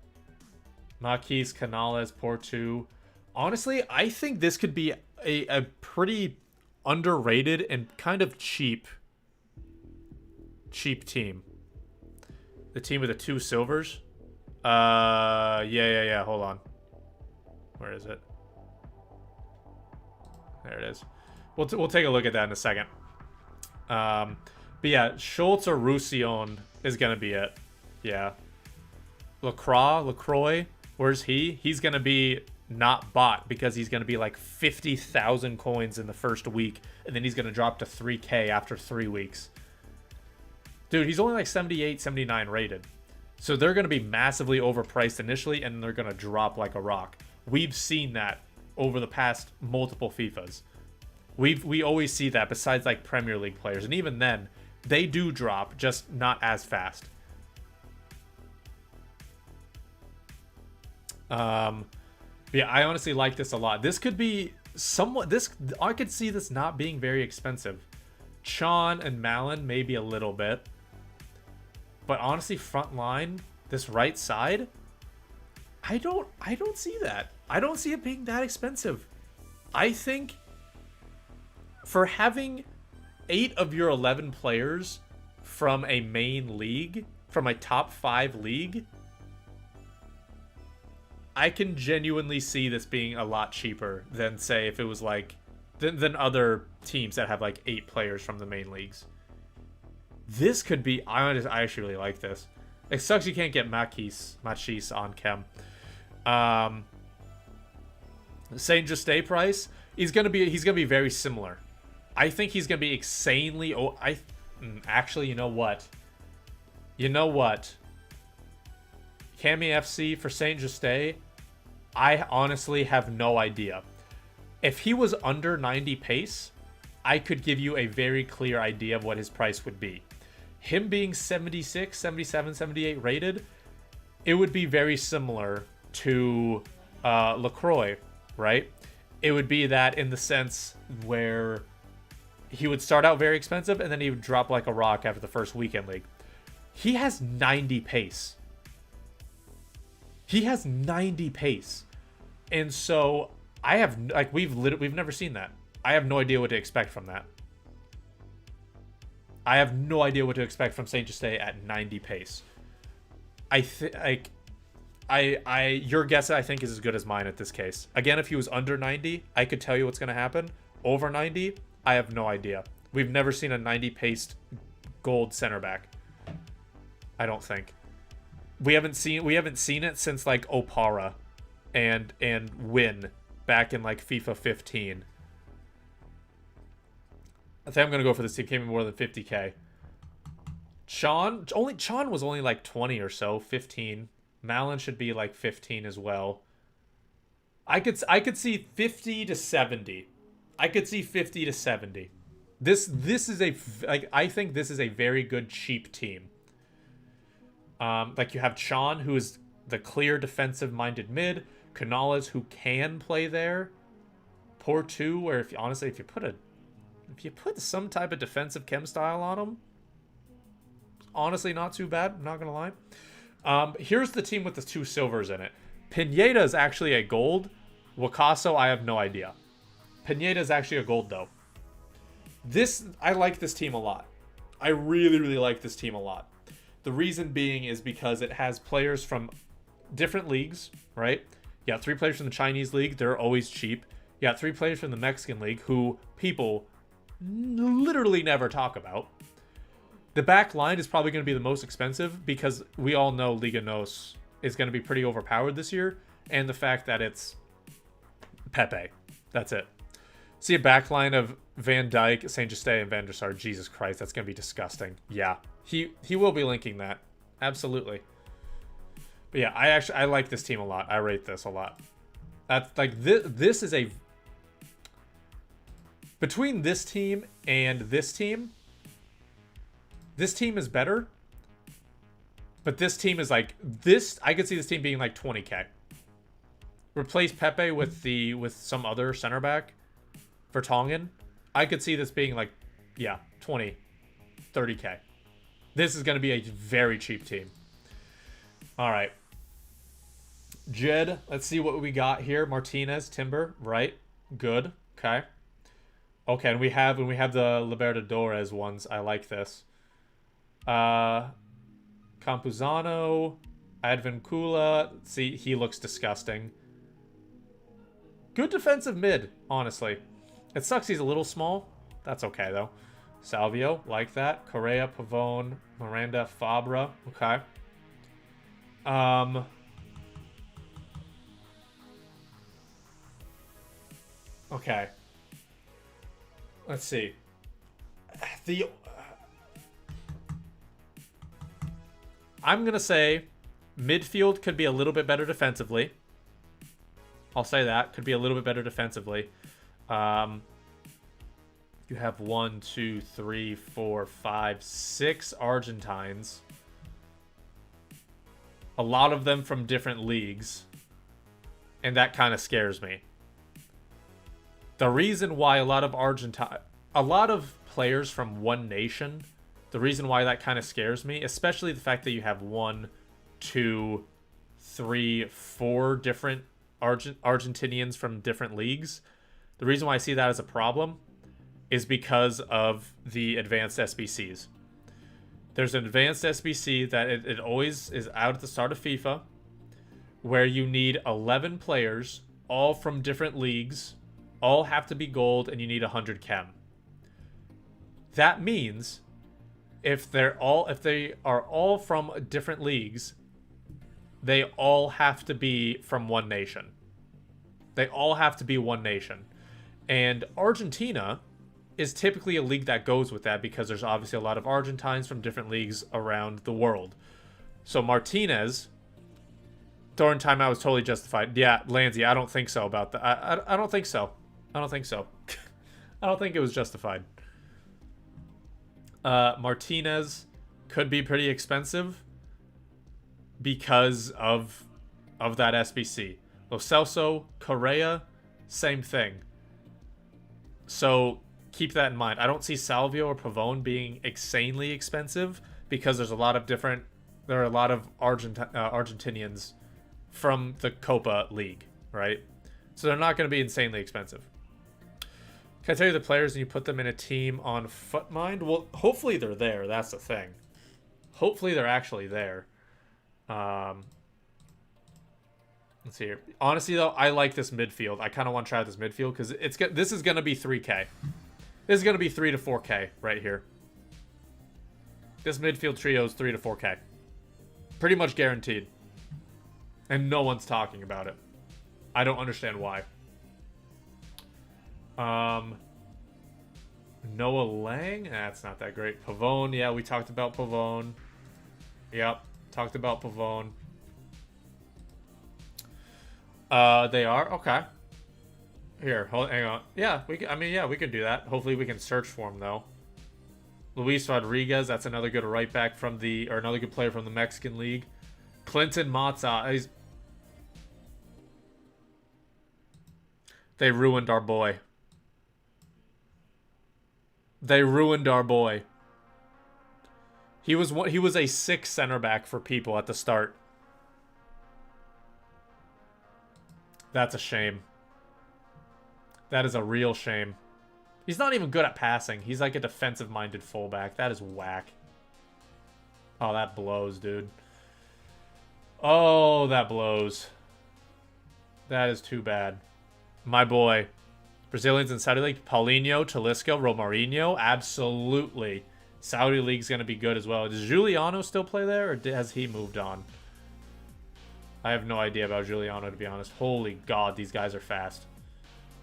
Marquise, Canales, Porto. Honestly, I think this could be a pretty underrated and kind of cheap team. The team with the 2 silvers. Yeah. Hold on. Where is it? There it is. We'll take a look at that in a second. But yeah, Schultz or Roussillon is going to be it. Yeah. LaCroix, where's he? He's going to be not bought because he's going to be like 50,000 coins in the first week, and then he's going to drop to 3K after 3 weeks. Dude, he's only like 78, 79 rated. So they're going to be massively overpriced initially, and they're going to drop like a rock. We've seen that over the past multiple FIFAs. We always see that besides like Premier League players, and even then they do drop, just not as fast. Yeah, I honestly like this a lot. This could be somewhat, I could see this not being very expensive. Chon and Malin maybe a little bit, but honestly, front line, this right side, I don't see that. I don't see it being that expensive. I think for having 8 of your 11 players from a main league, from a top 5 league, I can genuinely see this being a lot cheaper than, say, if it was like than other teams that have like 8 players from the main leagues. This could be, I actually really like this. It sucks you can't get Machis on chem. Saint Juste price, he's gonna be very similar. I think he's gonna be insanely. Actually, you know what? Cami FC for Saint Juste, I honestly have no idea. If he was under 90 pace, I could give you a very clear idea of what his price would be. Him being 76, 77, 78 rated, it would be very similar to LaCroix, right? It would be that in the sense where he would start out very expensive and then he would drop like a rock after the first weekend league. He has 90 pace. And so I have, like, we've never seen that. I have no idea what to expect from that. I have no idea what to expect from Saint Juste at 90 pace. Your guess, I think, is as good as mine at this case. Again, if he was under 90, I could tell you what's going to happen. Over 90, I have no idea. We've never seen a 90 paced gold center back. I don't think. We haven't seen it since like Opara and Win back in like FIFA 15. I think I'm gonna go for this team. Came in more than 50k. Chon was only like 20 or so, 15. Malin should be like 15 as well. I could see 50 to 70. I could see 50 to 70. This is I think this is a very good cheap team. Like you have Chon, who is the clear defensive-minded mid. Canales, who can play there. Portu, where if you put some type of defensive chem style on him, honestly not too bad. I'm not gonna lie. Here's the team with the 2 silvers in it. Pineda is actually a gold. Wakaso, I have no idea. Pineda is actually a gold though. I like this team a lot. I really, really like this team a lot. The reason being is because it has players from different leagues, right? You got 3 players from the Chinese league. They're always cheap. You got 3 players from the Mexican league who people literally never talk about. The back line is probably going to be the most expensive because we all know Liga NOS is going to be pretty overpowered this year. And the fact that it's Pepe. That's it. See a back line of Van Dijk, Saint Juste, and Van der Sar. Jesus Christ, that's going to be disgusting. Yeah. He will be linking that. Absolutely. But yeah, I like this team a lot. I rate this a lot. That's like this is a, between this team and this team is better. But this team is like this. I could see this team being like 20k. Replace Pepe with some other center back for Tongan. I could see this being like, yeah, 20, 30k. This is going to be a very cheap team. All right. Jed, let's see what we got here. Martinez, Timber, right? Good. Okay. Okay, and we have the Libertadores ones. I like this. Campuzano, Advincula. See, he looks disgusting. Good defensive mid, honestly. It sucks he's a little small. That's okay, though. Salvio, like that. Correa, Pavone, Miranda, Fabra. Okay. Okay. Let's see. I'm going to say midfield could be a little bit better defensively. I'll say that. Could be a little bit better defensively. You have 1, 2, 3, 4, 5, 6 Argentines. A lot of them from different leagues. And that kind of scares me. The reason why a lot of players from one nation, the reason why that kind of scares me, especially the fact that you have 1, 2, 3, 4 different Argentinians from different leagues. The reason why I see that as a problem is because of the advanced SBCs. There's an advanced SBC that it always is out at the start of FIFA, where you need 11 players, all from different leagues, all have to be gold, and you need 100 chem. That means if they are all from different leagues, they all have to be from one nation. They all have to be one nation. And Argentina is typically a league that goes with that because there's obviously a lot of Argentines from different leagues around the world. So Martinez, during time I was totally justified. Yeah, Lanzy, I don't think so about that. I don't think so. I don't think so. I don't think it was justified. Martinez could be pretty expensive because of that SBC. Lo Celso, Correa, same thing. So keep that in mind. I don't see Salvio or Pavone being insanely expensive because there are a lot of Argentinians from the Copa League, right? So they're not going to be insanely expensive. Can I tell you the players and you put them in a team on FootMind? Well, hopefully they're there. That's the thing. Hopefully they're actually there. Let's see here. Honestly, though, I like this midfield. I kind of want to try this midfield because this is going to be 3K. This is going to be 3 to 4K right here. This midfield trio is 3 to 4K. Pretty much guaranteed. And no one's talking about it. I don't understand why. Noah Lang? That's not that great. Pavone. Yeah, we talked about Pavone. Yep. Talked about Pavone. They are? Okay. Here, hang on. Yeah, we can do that. Hopefully we can search for him, though. Luis Rodriguez, that's another good right back another good player from the Mexican League. Clinton Matza. They ruined our boy. They ruined our boy. He was a 6 center back for people at the start. That's a shame. That is a real shame. He's not even good at passing. He's like a defensive-minded fullback. That is whack. Oh, that blows, dude. Oh, that blows. That is too bad. My boy. Brazilians in Saudi League. Paulinho, Talisca, Romarinho. Absolutely. Saudi League's going to be good as well. Does Giuliano still play there, or has he moved on? I have no idea about Giuliano, to be honest. Holy God, these guys are fast.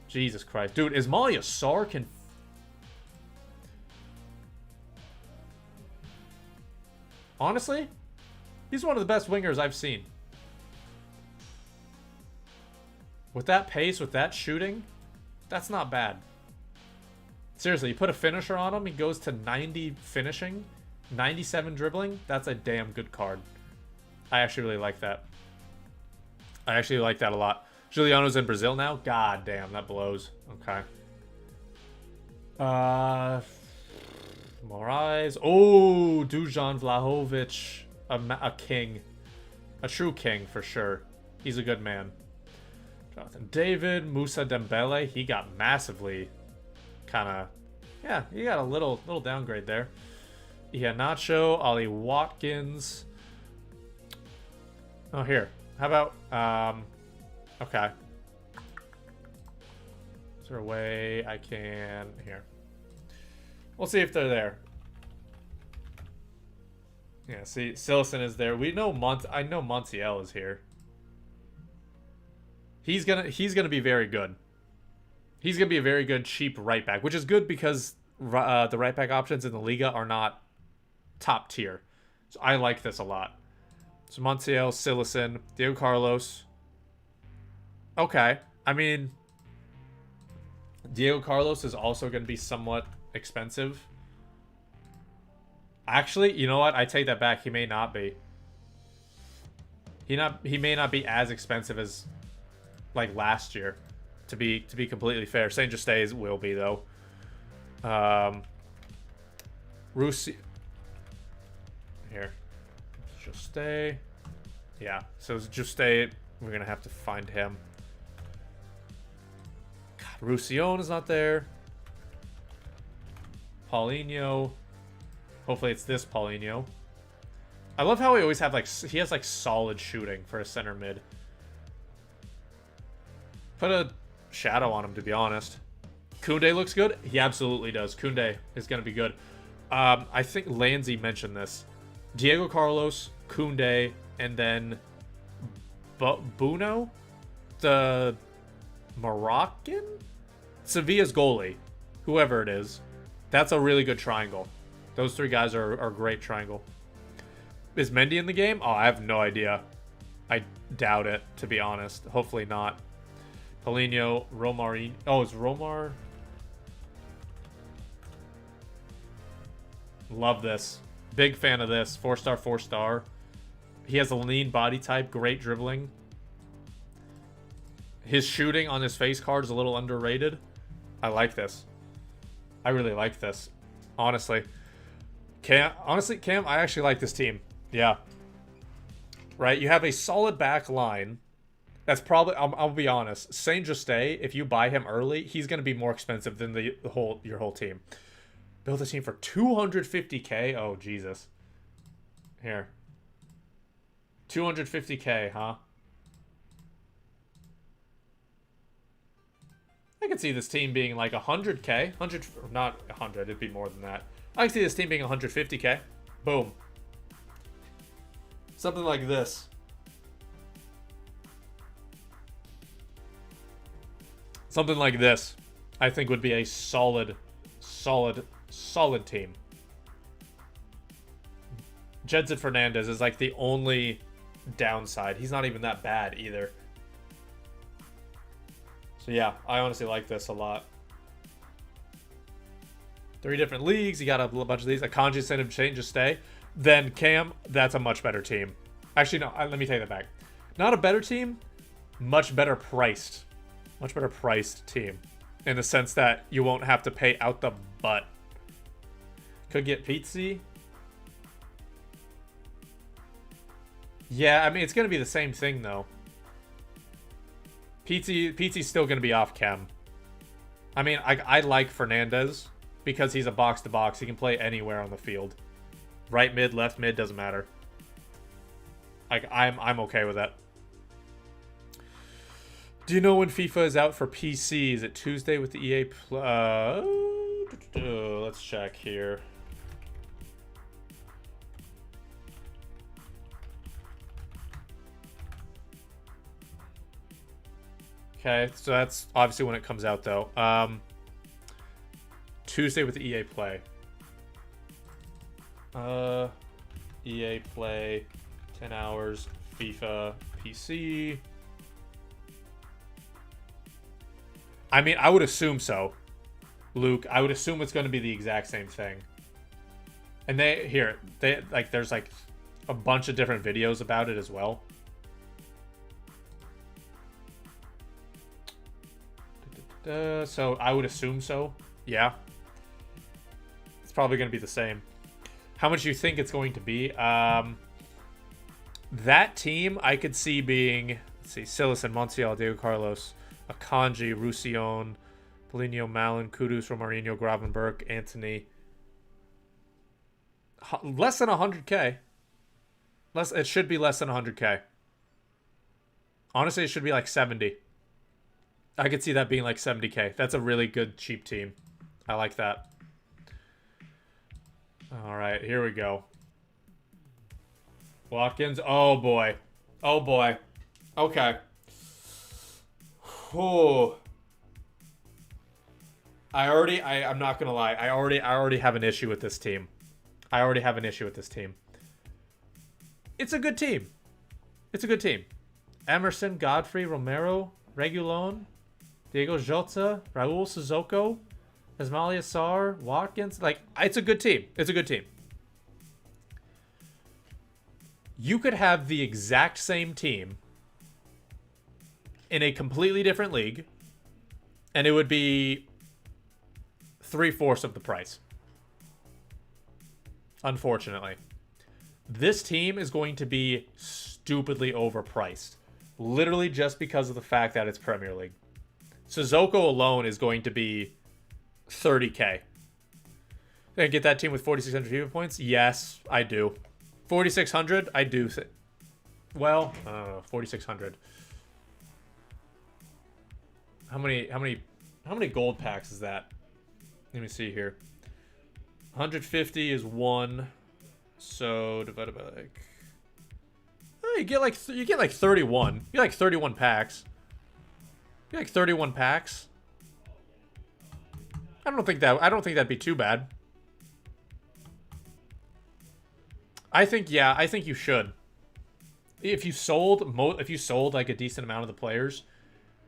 Jesus Christ. Dude, Ismail Yassar can... Honestly, he's one of the best wingers I've seen. With that pace, with that shooting, that's not bad. Seriously, you put a finisher on him, he goes to 90 finishing, 97 dribbling. That's a damn good card. I actually really like that. I actually like that a lot. Giuliano's in Brazil now? God damn, that blows. Okay. Moraes. Oh, Dujan Vlahovic. A king. A true king, for sure. He's a good man. Jonathan David. Musa Dembele. He got massively kind of... Yeah, he got a little downgrade there. Iheanacho. Ollie Watkins. Oh, here. How about... okay. Is there a way I can... Here. We'll see if they're there. Yeah, see, Silison is there. We know I know Montiel is here. He's gonna be very good. He's gonna be a very good cheap right back, which is good because the right back options in the Liga are not top tier. So I like this a lot. So Montiel, Silison, Diego Carlos. Okay, I mean, Diego Carlos is also going to be somewhat expensive. Actually, you know what? I take that back. He may not be. He may not be as expensive as like last year. To be completely fair, Saint Just will be though. Russi. Here, Just yeah. So Just we're gonna have to find him. God, Roussillon is not there. Paulinho. Hopefully it's this Paulinho. I love how he always have like he has like solid shooting for a center mid. Put a shadow on him, to be honest. Koundé looks good. He absolutely does. Koundé is going to be good. I think Lanzi mentioned this. Diego Carlos, Koundé, and then Buno, the Moroccan? Sevilla's goalie. Whoever it is. That's a really good triangle. Those three guys are a great triangle. Is Mendy in the game? Oh, I have no idea. I doubt it, to be honest. Hopefully not. Paulinho, Romarin. Oh, it's Romar. Love this. Big fan of this. 4-star, 4-star. He has a lean body type. Great dribbling. His shooting on his face card is a little underrated. I like this. I really like this. Honestly. Cam, I actually like this team. Yeah. Right? You have a solid back line. That's probably, I'll be honest, Saint Just, if you buy him early, he's going to be more expensive than your whole team. Build a team for 250k? Oh, Jesus. Here. 250k, huh? I could see this team being like 100k. 100, not 100, it'd be more than that. I can see this team being 150k. Boom. Something like this. Something like this, I think, would be a solid team. Jedson Fernandez is like the only downside. He's not even that bad either. So yeah, I honestly like this a lot. 3 different leagues. You got a bunch of these. Akanji, Saint Just. Then Cam, that's a much better team. Actually, no, let me take that back. Not a better team, much better priced. Much better priced team. In the sense that you won't have to pay out the butt. Could get Pizzi. Yeah, I mean, it's going to be the same thing, though. Pizzi's still going to be off chem. I mean, I like Fernandez because he's a box-to-box. He can play anywhere on the field. Right mid, left mid, doesn't matter. I'm okay with that. Do you know when FIFA is out for PC? Is it Tuesday with the EA let's check here. Okay, so that's obviously when it comes out, though. Tuesday with the EA Play. EA Play, 10 hours, FIFA, PC. I mean, I would assume so, Luke. I would assume it's going to be the exact same thing. And there's like a bunch of different videos about it as well. So I would assume so. Yeah. It's probably going to be the same. How much do you think it's going to be? That team I could see being, let's see, Silison, Montiel, Diego Carlos, Akanji, Roussillon, Paulinho, Malin, Kudus, Romarinho, Gravenberg, Anthony. Less than 100k. It should be less than 100k. Honestly, it should be like 70. I could see that being like 70k. That's a really good cheap team. I like that. All right, here we go. Watkins. Oh boy. Oh boy. Okay. Oh. I'm not gonna lie. I already have an issue with this team. I already have an issue with this team. It's a good team. It's a good team. Emerson, Godfrey, Romero, Regulon, Diego Jota, Raul Sissoko, Ismail Assar, Watkins. Like, it's a good team. It's a good team. You could have the exact same team in a completely different league, and it would be 3/4 of the price. Unfortunately. This team is going to be stupidly overpriced. Literally just because of the fact that it's Premier League. Sissoko alone is going to be 30k. Can I get that team with 4,600 FIFA points? Yes, I do. 4,600? I do. Well, 4,600. How many gold packs is that? Let me see here. 150 is 1. So divided by like, oh, you get like 31. You get like 31 packs. You get like 31 packs. I don't think that'd be too bad. I think you should. If you sold like a decent amount of the players,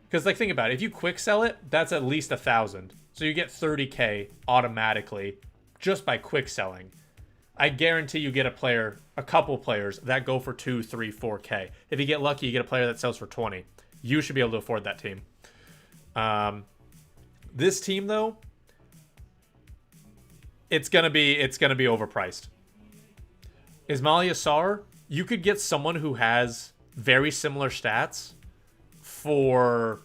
because like think about it, if you quick sell it, that's at least 1,000. So you get 30k automatically just by quick selling. I guarantee you get a couple players that go for 2, 3, 4k. If you get lucky, you get a player that sells for 20. You should be able to afford that team. This team though, it's gonna be overpriced. Ismail Assar, you could get someone who has very similar stats for,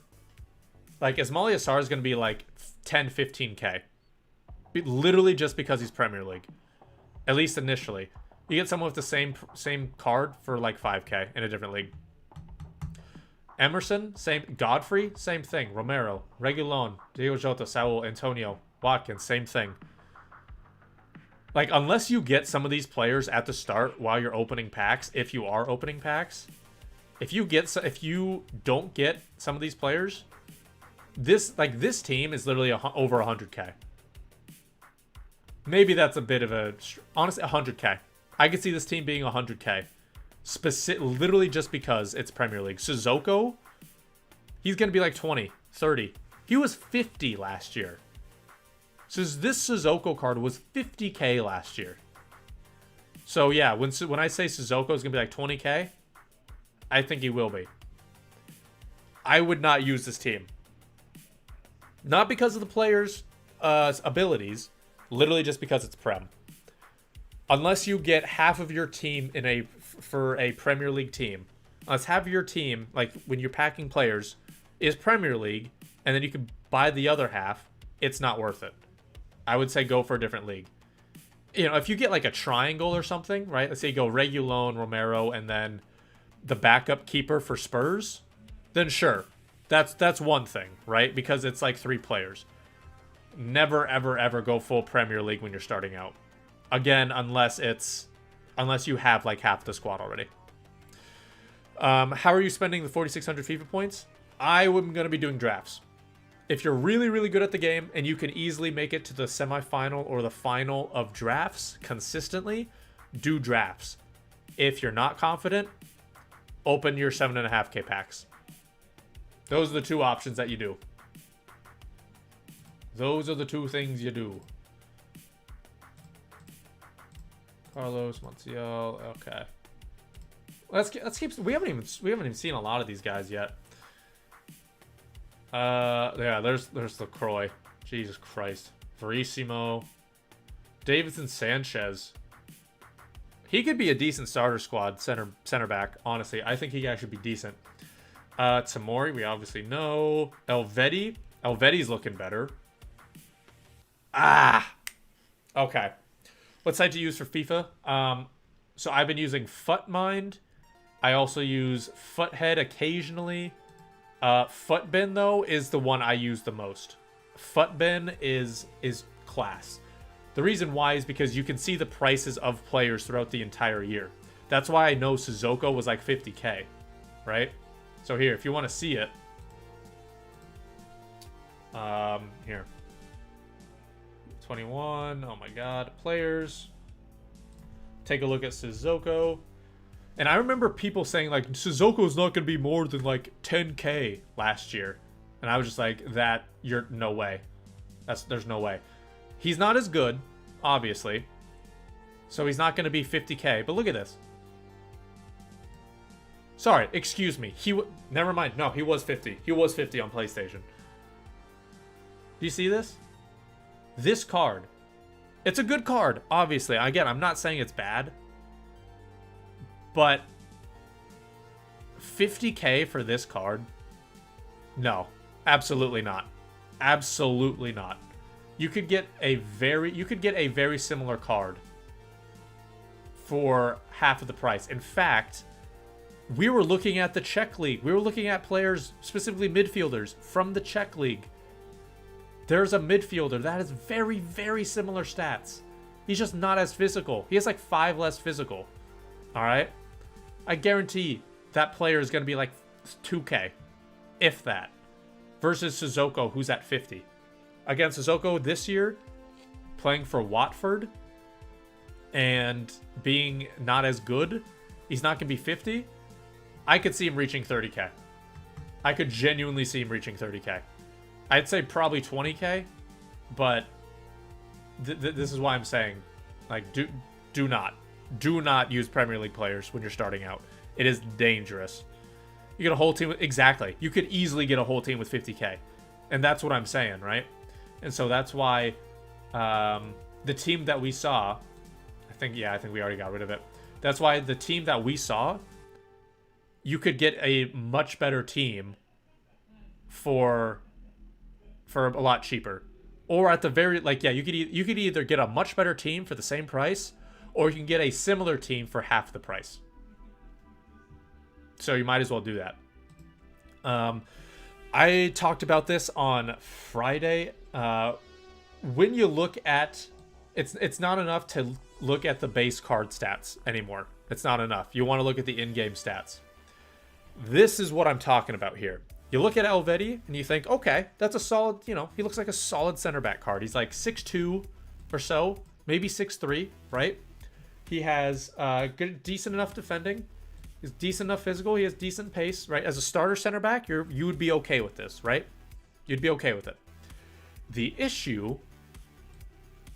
like, Ismail Assar is gonna be like 10, 15k, literally just because he's Premier League. At least initially. You get someone with the same card for like 5k in a different league. Emerson, same. Godfrey, same thing. Romero, Regulon, Diego Jota, Saul, Antonio, Watkins, same thing. Like, unless you get some of these players at the start while you're opening packs, if you are opening packs, if you don't get some of these players, this team is literally over 100k. Maybe that's a bit of a... Honestly, 100k. I could see this team being 100k. Literally just because it's Premier League. Sissoko, he's going to be like 20, 30. He was 50 last year. So this Sissoko card was 50k last year. So yeah, when I say Sissoko is going to be like 20k, I think he will be. I would not use this team. Not because of the players' abilities... Literally just because it's Prem. Unless you get half of your team for a Premier League team. Unless half of your team, like when you're packing players, is Premier League, and then you can buy the other half, it's not worth it. I would say go for a different league. You know, if you get like a triangle or something, right? Let's say you go Regulon, Romero, and then the backup keeper for Spurs, then sure. That's one thing, right? Because it's like 3 players. Never, ever, ever go full Premier League when you're starting out. Again, unless you have like half the squad already. How are you spending the 4,600 FIFA points? I'm going to be doing drafts. If you're really, really good at the game and you can easily make it to the semifinal or the final of drafts consistently, do drafts. If you're not confident, open your 7.5k packs. Those are the 2 options that you do. Those are the 2 things you do. Carlos, Montiel, okay. Let's keep. We haven't even seen a lot of these guys yet. Yeah, there's LaCroix. Jesus Christ. Verissimo. Davidson Sanchez. He could be a decent starter squad center back. Honestly, I think he actually be decent. Tamori, we obviously know. Elvedi. Elvedi's looking better. Okay. What site to use for FIFA? So I've been using FutMind. I also use Futhead occasionally. Footbin, though, is the one I use the most. Footbin is class. The reason why is because you can see the prices of players throughout the entire year. That's why I know Sissoko was like 50k, right? So here, if you want to see it, here, 21. Oh my God, players. Take a look at Sissoko, and I remember people saying like Sissoko's not going to be more than like 10k last year, and I was just like, you're no way. There's no way. He's not as good, obviously, so he's not going to be 50k. But look at this. Sorry, excuse me. Never mind. No, he was 50. He was 50 on PlayStation. Do you see this? This card. It's a good card, obviously. Again, I'm not saying it's bad. But 50k for this card? No, absolutely not. Absolutely not. You could get a very similar card for half of the price. In fact, we were looking at the Czech League. We were looking at players, specifically midfielders, from the Czech League. There's a midfielder that has very, very similar stats. He's just not as physical. He has like 5 less physical. All right? I guarantee that player is going to be like 2k, if that, versus Sissoko, who's at 50. Again, Sissoko this year, playing for Watford and being not as good, he's not going to be 50. I could see him reaching 30k. I could genuinely see him reaching 30k. I'd say probably 20k, but this is why I'm saying, like, do not use Premier League players when you're starting out. It is dangerous. You get a whole team with, exactly. You could easily get a whole team with 50k, and that's what I'm saying, right? And so that's why the team that we saw, I think we already got rid of it. That's why the team that we saw, you could get a much better team for a lot cheaper, or at the very, like, yeah, you could either get a much better team for the same price, or you can get a similar team for half the price. So you might as well do that. I talked about this on Friday. When you look at, it's not enough to look at the base card stats anymore. It's not enough. You want to look at the in-game stats. This is what I'm talking about here. You look at Elvedi and you think, okay, that's a solid, he looks like a solid center back card. He's like 6'2" or so, maybe 6'3", right? He has decent enough defending. He's decent enough physical. He has decent pace, right? As a starter center back, you would be okay with this, right? You'd be okay with it. The issue,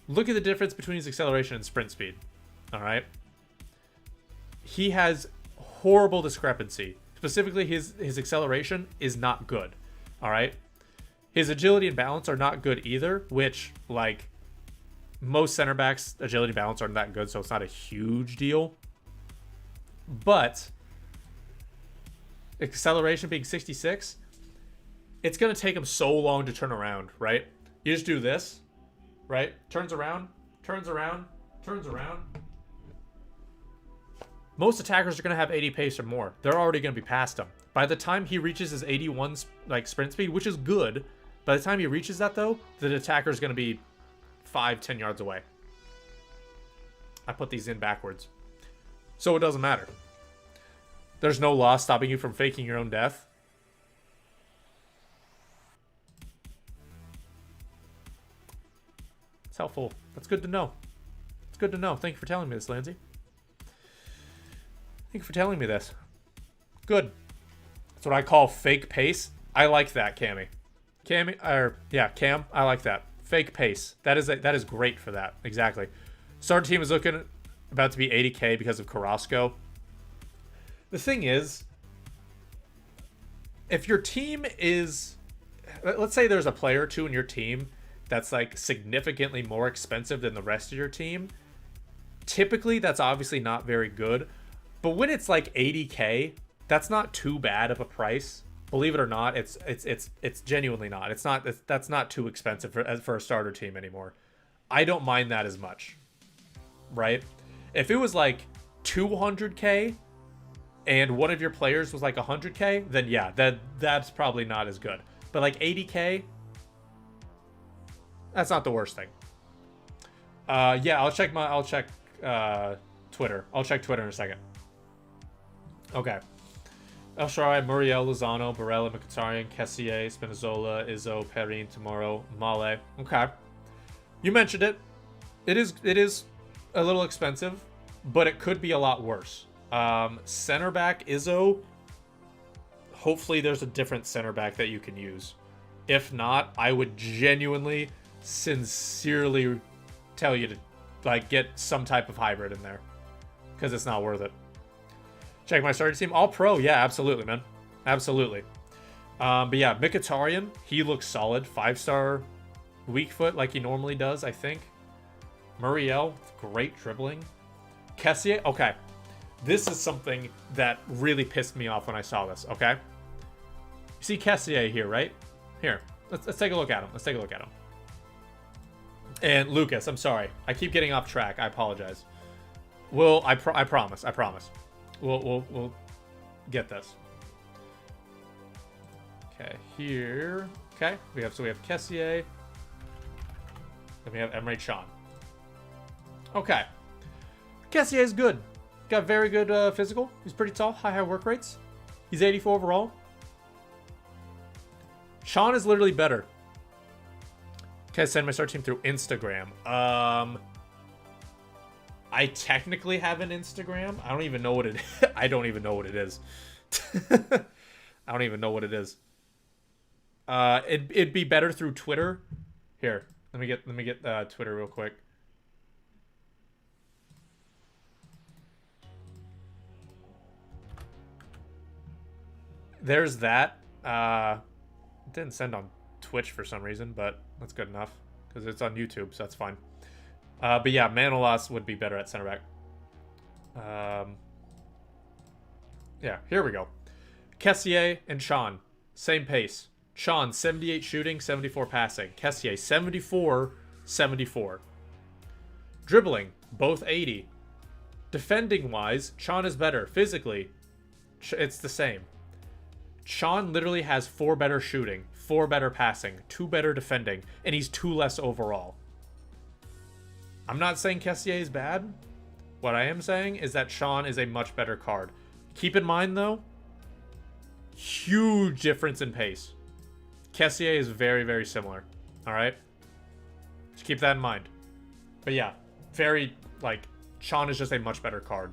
look at the difference between his acceleration and sprint speed, all right? He has horrible discrepancy. Specifically, his acceleration is not good, all right? His agility and balance are not good either, which, like, most center backs' agility and balance aren't that good, so it's not a huge deal. But acceleration being 66, it's going to take him so long to turn around, right? You just do this, right? Turns around, turns around, turns around. Most attackers are going to have 80 pace or more. They're already going to be past him. By the time he reaches his 81 like sprint speed, which is good, by the time he reaches that, though, the attacker is going to be 5-10 yards away. I put these in backwards. So it doesn't matter. There's no law stopping you from faking your own death. It's helpful. That's good to know. It's good to know. Thank you for telling me this, Lindsay. Thank you for telling me this. Good. That's what I call fake pace. I like that, Cam, I like that. Fake pace. That is great for that. Exactly. Starter team is looking about to be 80k because of Carrasco. The thing is, if your team is, let's say there's a player or two in your team that's like significantly more expensive than the rest of your team, typically that's obviously not very good. But when it's like 80k, that's not too bad of a price. Believe it or not, it's genuinely not. That's not too expensive for a starter team anymore. I don't mind that as much, right? If it was like 200k, and one of your players was like 100k, then yeah, that's probably not as good. But like 80k, that's not the worst thing. Yeah, I'll check Twitter. I'll check Twitter in a second. Okay. El Shaarawy, Muriel, Lozano, Barella, Mkhitaryan, Kessié, Spinazzola, Izzo, Perrin, Tomorrow, Male. Okay. You mentioned it. It is a little expensive, but it could be a lot worse. Center back, Izzo. Hopefully there's a different center back that you can use. If not, I would genuinely, sincerely tell you to like get some type of hybrid in there, because it's not worth it. Check my starting team. All pro. Yeah, absolutely, man. Absolutely. But yeah, Mkhitaryan, he looks solid. 5-star weak foot like he normally does, I think. Muriel, great dribbling. Kessié, okay. This is something that really pissed me off when I saw this, okay? You see Kessié here, right? Here. Let's take a look at him. Let's take a look at him. And Lucas, I'm sorry. I keep getting off track. I apologize. I promise. I promise. We'll get this. Okay, here. Okay, we have Kessié. Then we have Emre Can. Okay, Kessié is good. Got very good physical. He's pretty tall, high work rates. He's 84 overall. Can is literally better. Okay, send my start team through Instagram. I technically have an Instagram. I don't even know what it is. I don't even know what it is. I don't even know what it is. It'd be better through Twitter. Here, let me get Twitter real quick. There's that. It didn't send on Twitch for some reason, but that's good enough because it's on YouTube, so that's fine. But yeah, Manolas would be better at center back. Yeah, here we go. Kessié and Can, same pace. Can, 78 shooting, 74 passing. Kessié, 74, 74. Dribbling, both 80. Defending-wise, Can is better. Physically, it's the same. Can literally has 4 better shooting, 4 better passing, 2 better defending, and he's 2 less overall. I'm not saying Kessié is bad. What I am saying is that Can is a much better card. Keep in mind, though, huge difference in pace. Kessié is very, very similar. All right? Just keep that in mind. But yeah, very, like, Can is just a much better card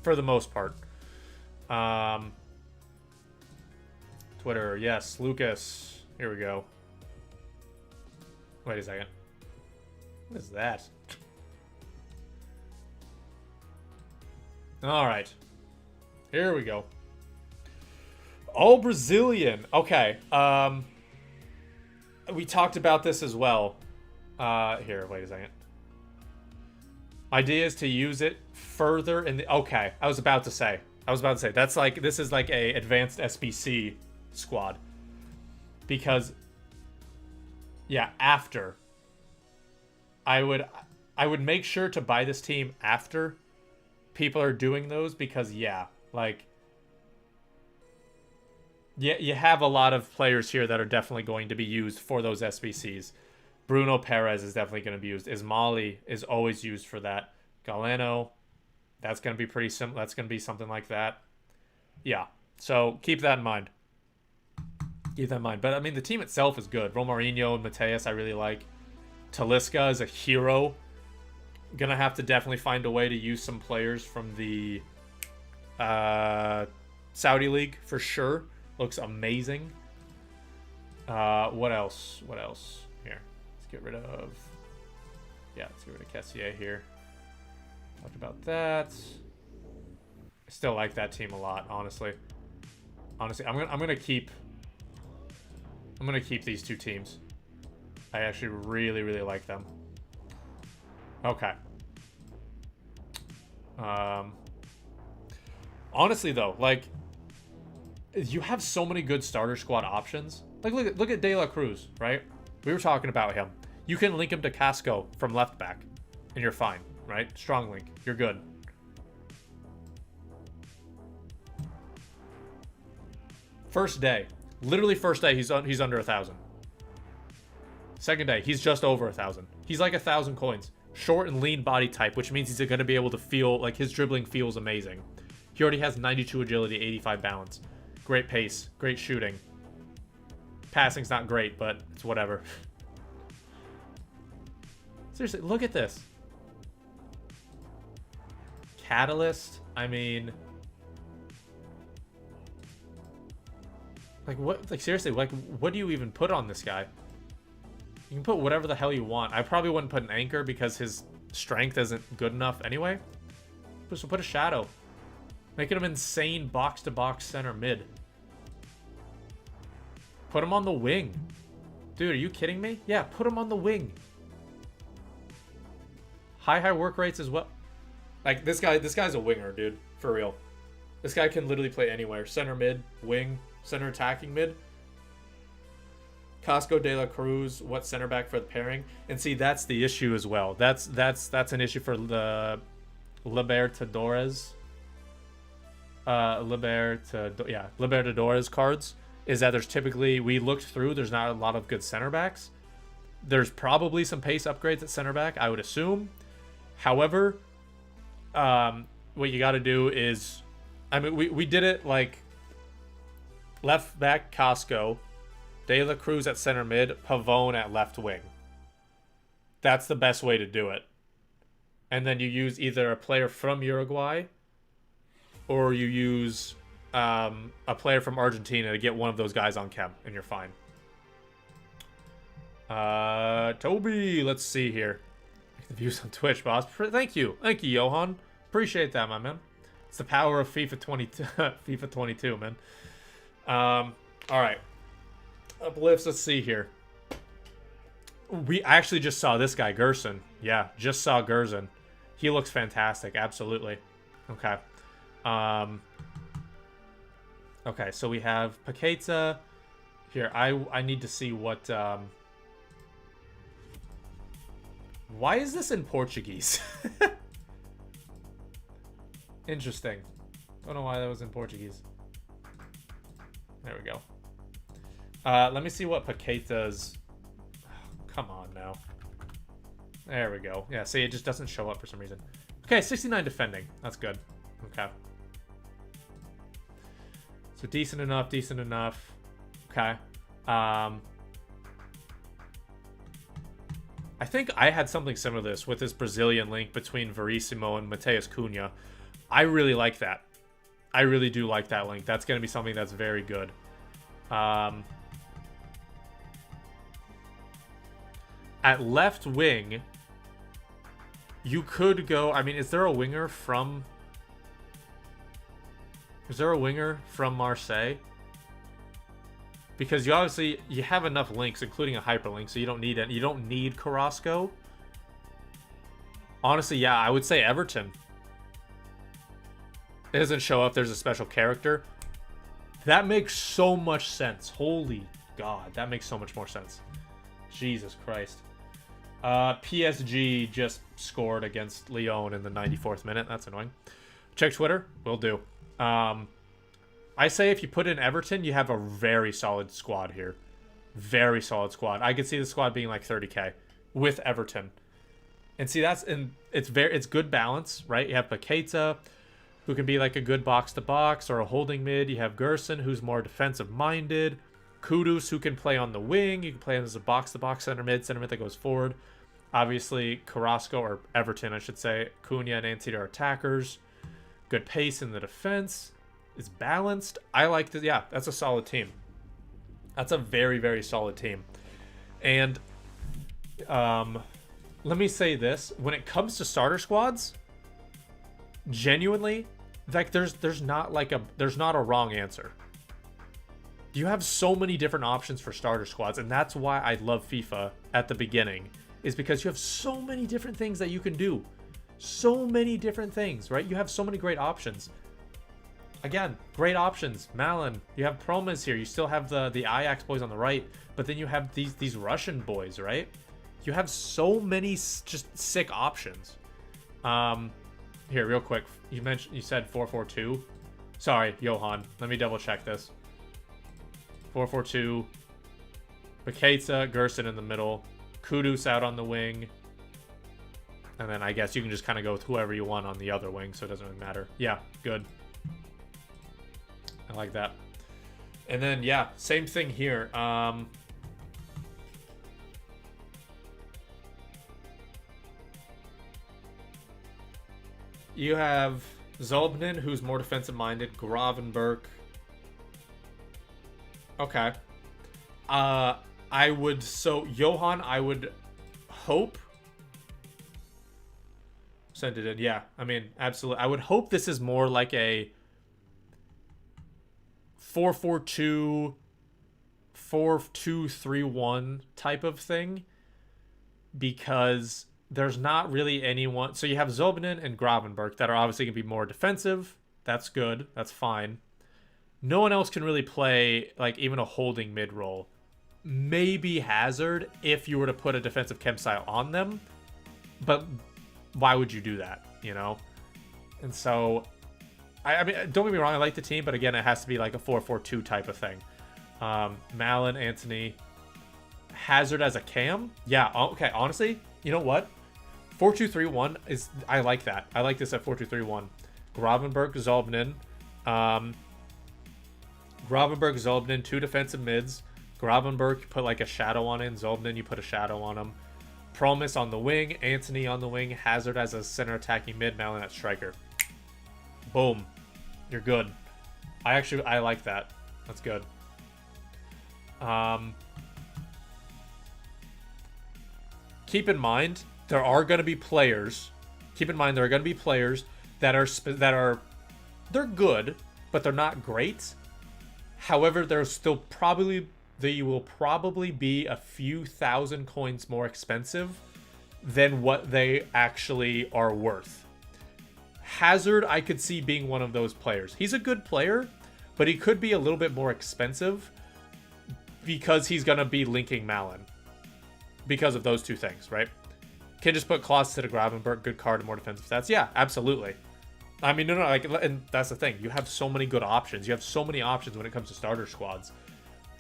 for the most part. Twitter, yes, Lucas. Here we go. Wait a second. What is that? All right. Here we go. All Brazilian. Okay. We talked about this as well. Here, wait a second. Idea is to use it further in the... Okay, I was about to say. That's like... This is like a advanced SBC squad. Because... Yeah, after. I would make sure to buy this team after people are doing those, because yeah, like, yeah, you have a lot of players here that are definitely going to be used for those SBCs. Bruno Perez is definitely going to be used. Ismaili is always used for that. Galeno, that's going to be pretty simple. That's going to be something like that. Yeah, so keep that in mind. Keep that in mind. But I mean, the team itself is good. Romarinho and Mateus I really like. Talisca is a hero. Gonna have to definitely find a way to use some players from the Saudi League for sure. Looks amazing. What else? What else? Here, let's get rid of... Yeah, let's get rid of Kessié here. Talked about that. I still like that team a lot, honestly. Honestly, I'm gonna keep these two teams. I actually really, really like them. Okay. Honestly, though, like, you have so many good starter squad options. Like, look at De La Cruz, right? We were talking about him. You can link him to Casco from left back, and you're fine, right? Strong link. You're good. First day. Literally first day, he's under 1,000. Second day, he's just over 1,000. He's like 1,000 coins. Short and lean body type, which means he's going to be able to feel like his dribbling feels amazing. He already has 92 agility, 85 balance. Great pace, great shooting. Passing's not great, but it's whatever. Seriously, look at this. Catalyst, I mean... Like, what? Like, seriously, like, what do you even put on this guy? You can put whatever the hell you want. I probably wouldn't put an anchor because his strength isn't good enough anyway. So put a shadow. Making him insane box-to-box center mid. Put him on the wing. Dude, are you kidding me? Yeah, put him on the wing. High work rates as well. Like, this guy's a winger, dude. For real. This guy can literally play anywhere. Center mid, wing, center attacking mid. Casco de la Cruz, what center back for the pairing? And see, that's the issue as well. That's an issue for the Libertadores. Libertadores cards. Is that there's typically, we looked through, there's not a lot of good center backs. There's probably some pace upgrades at center back, I would assume. However, what you got to do is, I mean, we did it like left back Casco, De La Cruz at center mid, Pavone at left wing. That's the best way to do it. And then you use either a player from Uruguay or you use a player from Argentina to get one of those guys on chem, and you're fine. Toby, let's see here. The views on Twitch, boss. Thank you, Johan. Appreciate that, my man. It's the power of FIFA 22, FIFA 22, man. All right. Uplifts. Let's see here. I actually just saw this guy, Gerson. Yeah, just saw Gerson. He looks fantastic. Absolutely. Okay. Okay, so we have Paqueta. Here, I need to see what... Why is this in Portuguese? Interesting. Don't know why that was in Portuguese. There we go. Let me see what Paqueta's... Oh, come on now. There we go. Yeah, see, it just doesn't show up for some reason. Okay, 69 defending. That's good. Okay. So decent enough, decent enough. Okay. I think I had something similar to this with this Brazilian link between Verissimo and Mateus Cunha. I really like that. I really do like that link. That's going to be something that's very good. At left wing, you could go... I mean, is there a winger from... Is there a winger from Marseille? Because you obviously have enough links, including a hyperlink, so you don't need it. You don't need Carrasco. Honestly, yeah, I would say Everton. It doesn't show up. There's a special character. That makes so much sense. Holy God, that makes so much more sense. Jesus Christ. PSG just scored against Lyon in the 94th minute. That's annoying. Check Twitter. Will do. I say if you put in Everton, you have a very solid squad here. Very solid squad. I could see the squad being like 30k with Everton. And see, it's good balance, right? You have Paqueta, who can be like a good box-to-box or a holding mid. You have Gerson, who's more defensive-minded. Kudus, who can play on the wing. You can play him as a box-to-box center mid that goes forward. Obviously, Carrasco, or Everton, I should say. Cunha and Antony are attackers. Good pace in the defense. It's balanced. I like this. Yeah, that's a solid team. That's a very, very solid team. And let me say this. When it comes to starter squads, genuinely, like there's not a wrong answer. You have so many different options for starter squads, and that's why I love FIFA at the beginning, is because you have so many different things that you can do. So many different things, right? You have so many great options. Again, great options. Malin, you have Promes here. You still have the Ajax boys on the right, but then you have these Russian boys, right? You have so many just sick options. Here, real quick. You said 4-4-2. Sorry, Johan. Let me double check this. 4-4-2. Baketa, Gerson in the middle. Kudus out on the wing. And then I guess you can just kind of go with whoever you want on the other wing, so it doesn't really matter. Yeah, good. I like that. And then, yeah, same thing here. You have Zolbnin, who's more defensive-minded. Gravenberch. Okay. Johan, I would hope. Send it in. Yeah, I mean, absolutely. I would hope this is more like a 4-4-2, 4-2-3-1 type of thing, because there's not really anyone. So you have Zolbnin and Gravenberch that are obviously going to be more defensive. That's good. That's fine. No one else can really play like even a holding mid role. Maybe Hazard if you were to put a defensive chem style on them, but why would you do that, you know? And so, I mean, don't get me wrong, I like the team, but again, it has to be like a 4-4-2 type of thing. Malin, Antony, Hazard as a cam? Yeah, okay, honestly, you know what? 4-2-3-1 is, I like that. I like this at 4-2-3-1. Gravenberch, Zolbnin. Gravenberch, Zolbnin, 2 defensive mids. Gravenberch, you put like a shadow on it. Zolbnin, you put a shadow on him. Promise on the wing, Antony on the wing, Hazard as a center attacking mid, Malin at striker. Boom. You're good. I like that. That's good. Keep in mind, there are going to be players. Keep in mind, there are going to be players that are they're good, but they're not great. However, they will probably be a few thousand coins more expensive than what they actually are worth. Hazard, I could see being one of those players. He's a good player, but he could be a little bit more expensive because he's going to be linking Malin. Because of those two things, right? Can just put Klaus to the Gravenberch, good card and more defensive stats. Yeah, absolutely. I mean, no, like, and that's the thing. You have so many good options. You have so many options when it comes to starter squads.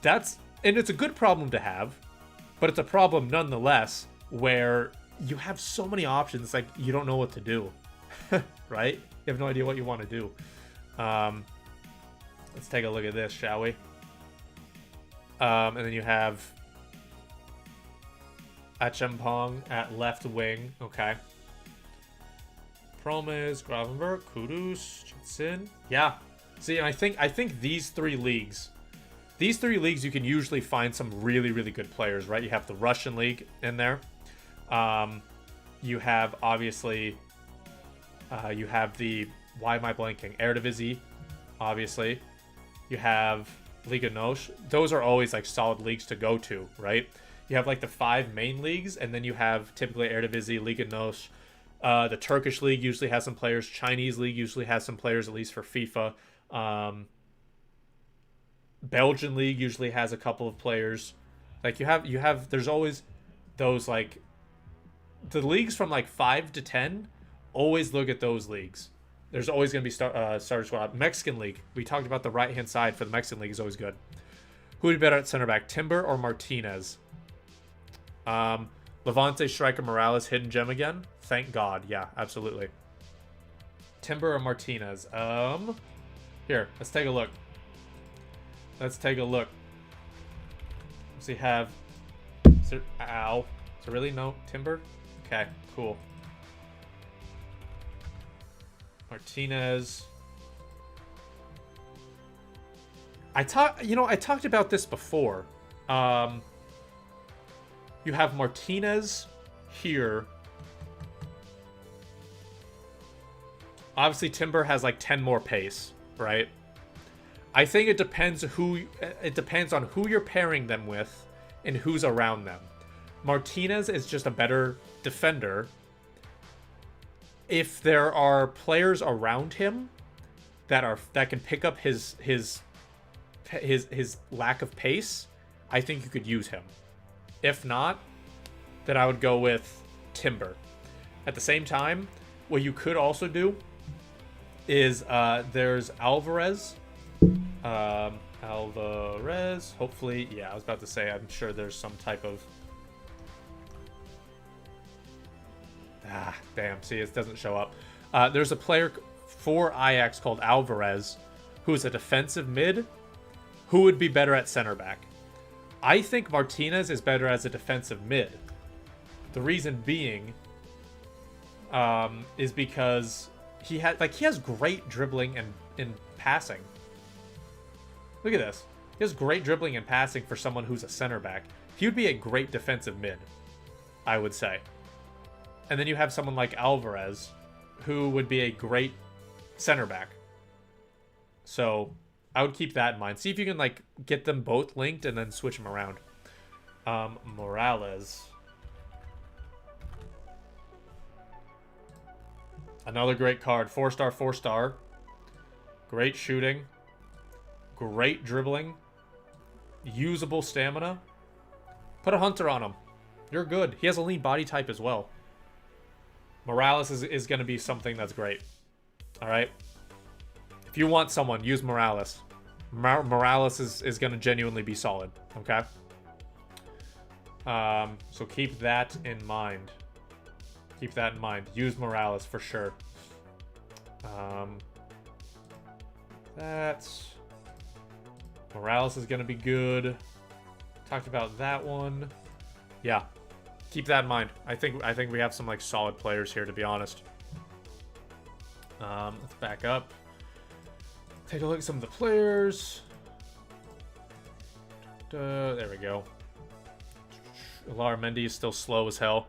And it's a good problem to have, but it's a problem nonetheless where you have so many options. It's like you don't know what to do, right? You have no idea what you want to do. Let's take a look at this, shall we? And then you have Achampong at left wing. Okay. Promise, Gravenberch, Kudus, Jetson. Yeah. See, and I think these three leagues you can usually find some really, really good players, right? You have the Russian league in there. You have, obviously, you have the, why am I blanking? Eredivisie, obviously. You have Liga NOS. Those are always, like, solid leagues to go to, right? You have, like, the 5 main leagues, and then you have typically Eredivisie, Liga NOS. The Turkish league usually has some players. Chinese league usually has some players, at least for FIFA. Belgian league usually has a couple of players. Like there's always those, like, the leagues from like 5 to 10. Always look at those leagues. There's always going to be starter squad. Mexican league. We talked about the right hand side for the Mexican league is always good. Who would be better at center back, Timber or Martinez? Levante striker Morales, hidden gem again. Thank God. Yeah, absolutely. Timber or Martinez? Here, let's take a look. Let's take a look. Does he have... Ow. Is there really no Timber? Okay, cool. Martinez. I talked about this before. You have Martinez here. Obviously, Timber has like 10 more pace, right? I think it depends on who you're pairing them with and who's around them. Martinez is just a better defender. If there are players around him that can pick up his lack of pace, I think you could use him. If not, then I would go with Timber. At the same time, what you could also do is there's Alvarez. I Alvarez. Hopefully, yeah, I was about to say, I'm sure there's some type of... Ah, damn. See, it doesn't show up. There's a player for Ajax called Alvarez, who's a defensive mid, who would be better at center back. I think Martinez is better as a defensive mid. The reason being is because he has great dribbling and passing. Look at this. He has great dribbling and passing for someone who's a center back. He would be a great defensive mid, I would say. And then you have someone like Alvarez, who would be a great center back. So I would keep that in mind. See if you can like get them both linked and then switch them around. Morales. Another great card. 4-star, 4-star. Great shooting. Great dribbling. Usable stamina. Put a hunter on him. You're good. He has a lean body type as well. Morales is going to be something that's great. Alright? If you want someone, use Morales. Morales is going to genuinely be solid. Okay? So keep that in mind. Keep that in mind. Use Morales for sure. Morales is going to be good. Talked about that one. Yeah. Keep that in mind. I think we have some like solid players here, to be honest. Let's back up. Take a look at some of the players. There we go. Alar Mendy is still slow as hell.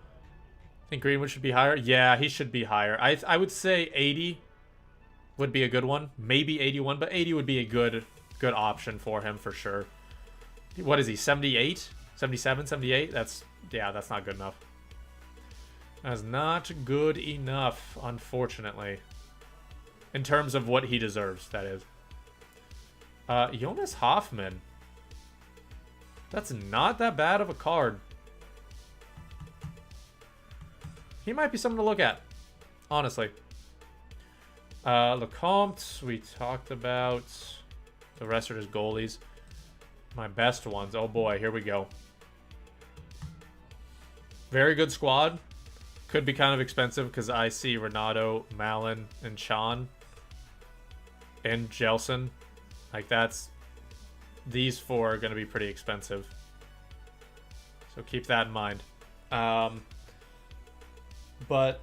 I think Greenwood should be higher. Yeah, he should be higher. I would say 80 would be a good one. Maybe 81, but 80 would be a good option for him for sure. What is he? 78? 77? 78? That's not good enough. That's not good enough, unfortunately. In terms of what he deserves, that is. Jonas Hoffman. That's not that bad of a card. He might be something to look at, honestly. Lecomte, we talked about. The rest are just goalies. My best ones. Oh boy, here we go. Very good squad. Could be kind of expensive because I see Renato, Malin, and Chan. And Jelson. Like these four are going to be pretty expensive. So keep that in mind. But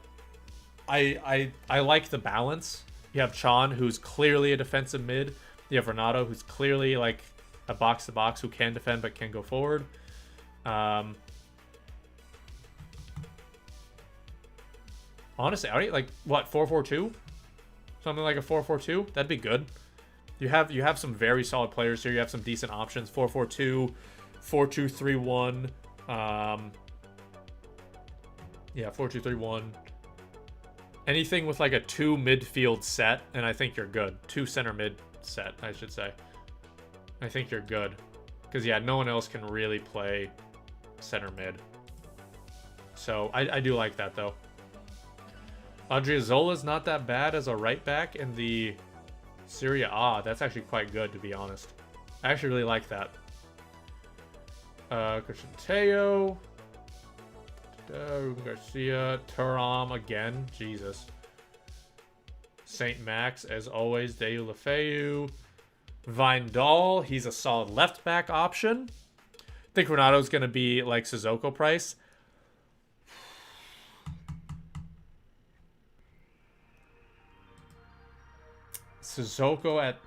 I like the balance. You have Chan, who's clearly a defensive mid. You have Renato, who's clearly like a box-to-box who can defend but can go forward. Honestly, like what, 4-4-2? Something like a 4-4-2? That'd be good. You have some very solid players here. You have some decent options. 4-4-2, 4-2-3-1. Yeah, 4-2-3-1. Anything with like a 2 midfield set, and I think you're good. 2 center mid set, I should say. I think you're good. Because, yeah, no one else can really play center mid. So, I do like that, though. Odriozola's not that bad as a right back in the Serie A. That's actually quite good, to be honest. I actually really like that. Christian Teo. Ruben Garcia. Thuram again. Jesus. St. Max, as always. Deu Lefeu. Vindal. He's a solid left back option. I think Renato's going to be like Sissoko price. Sissoko at...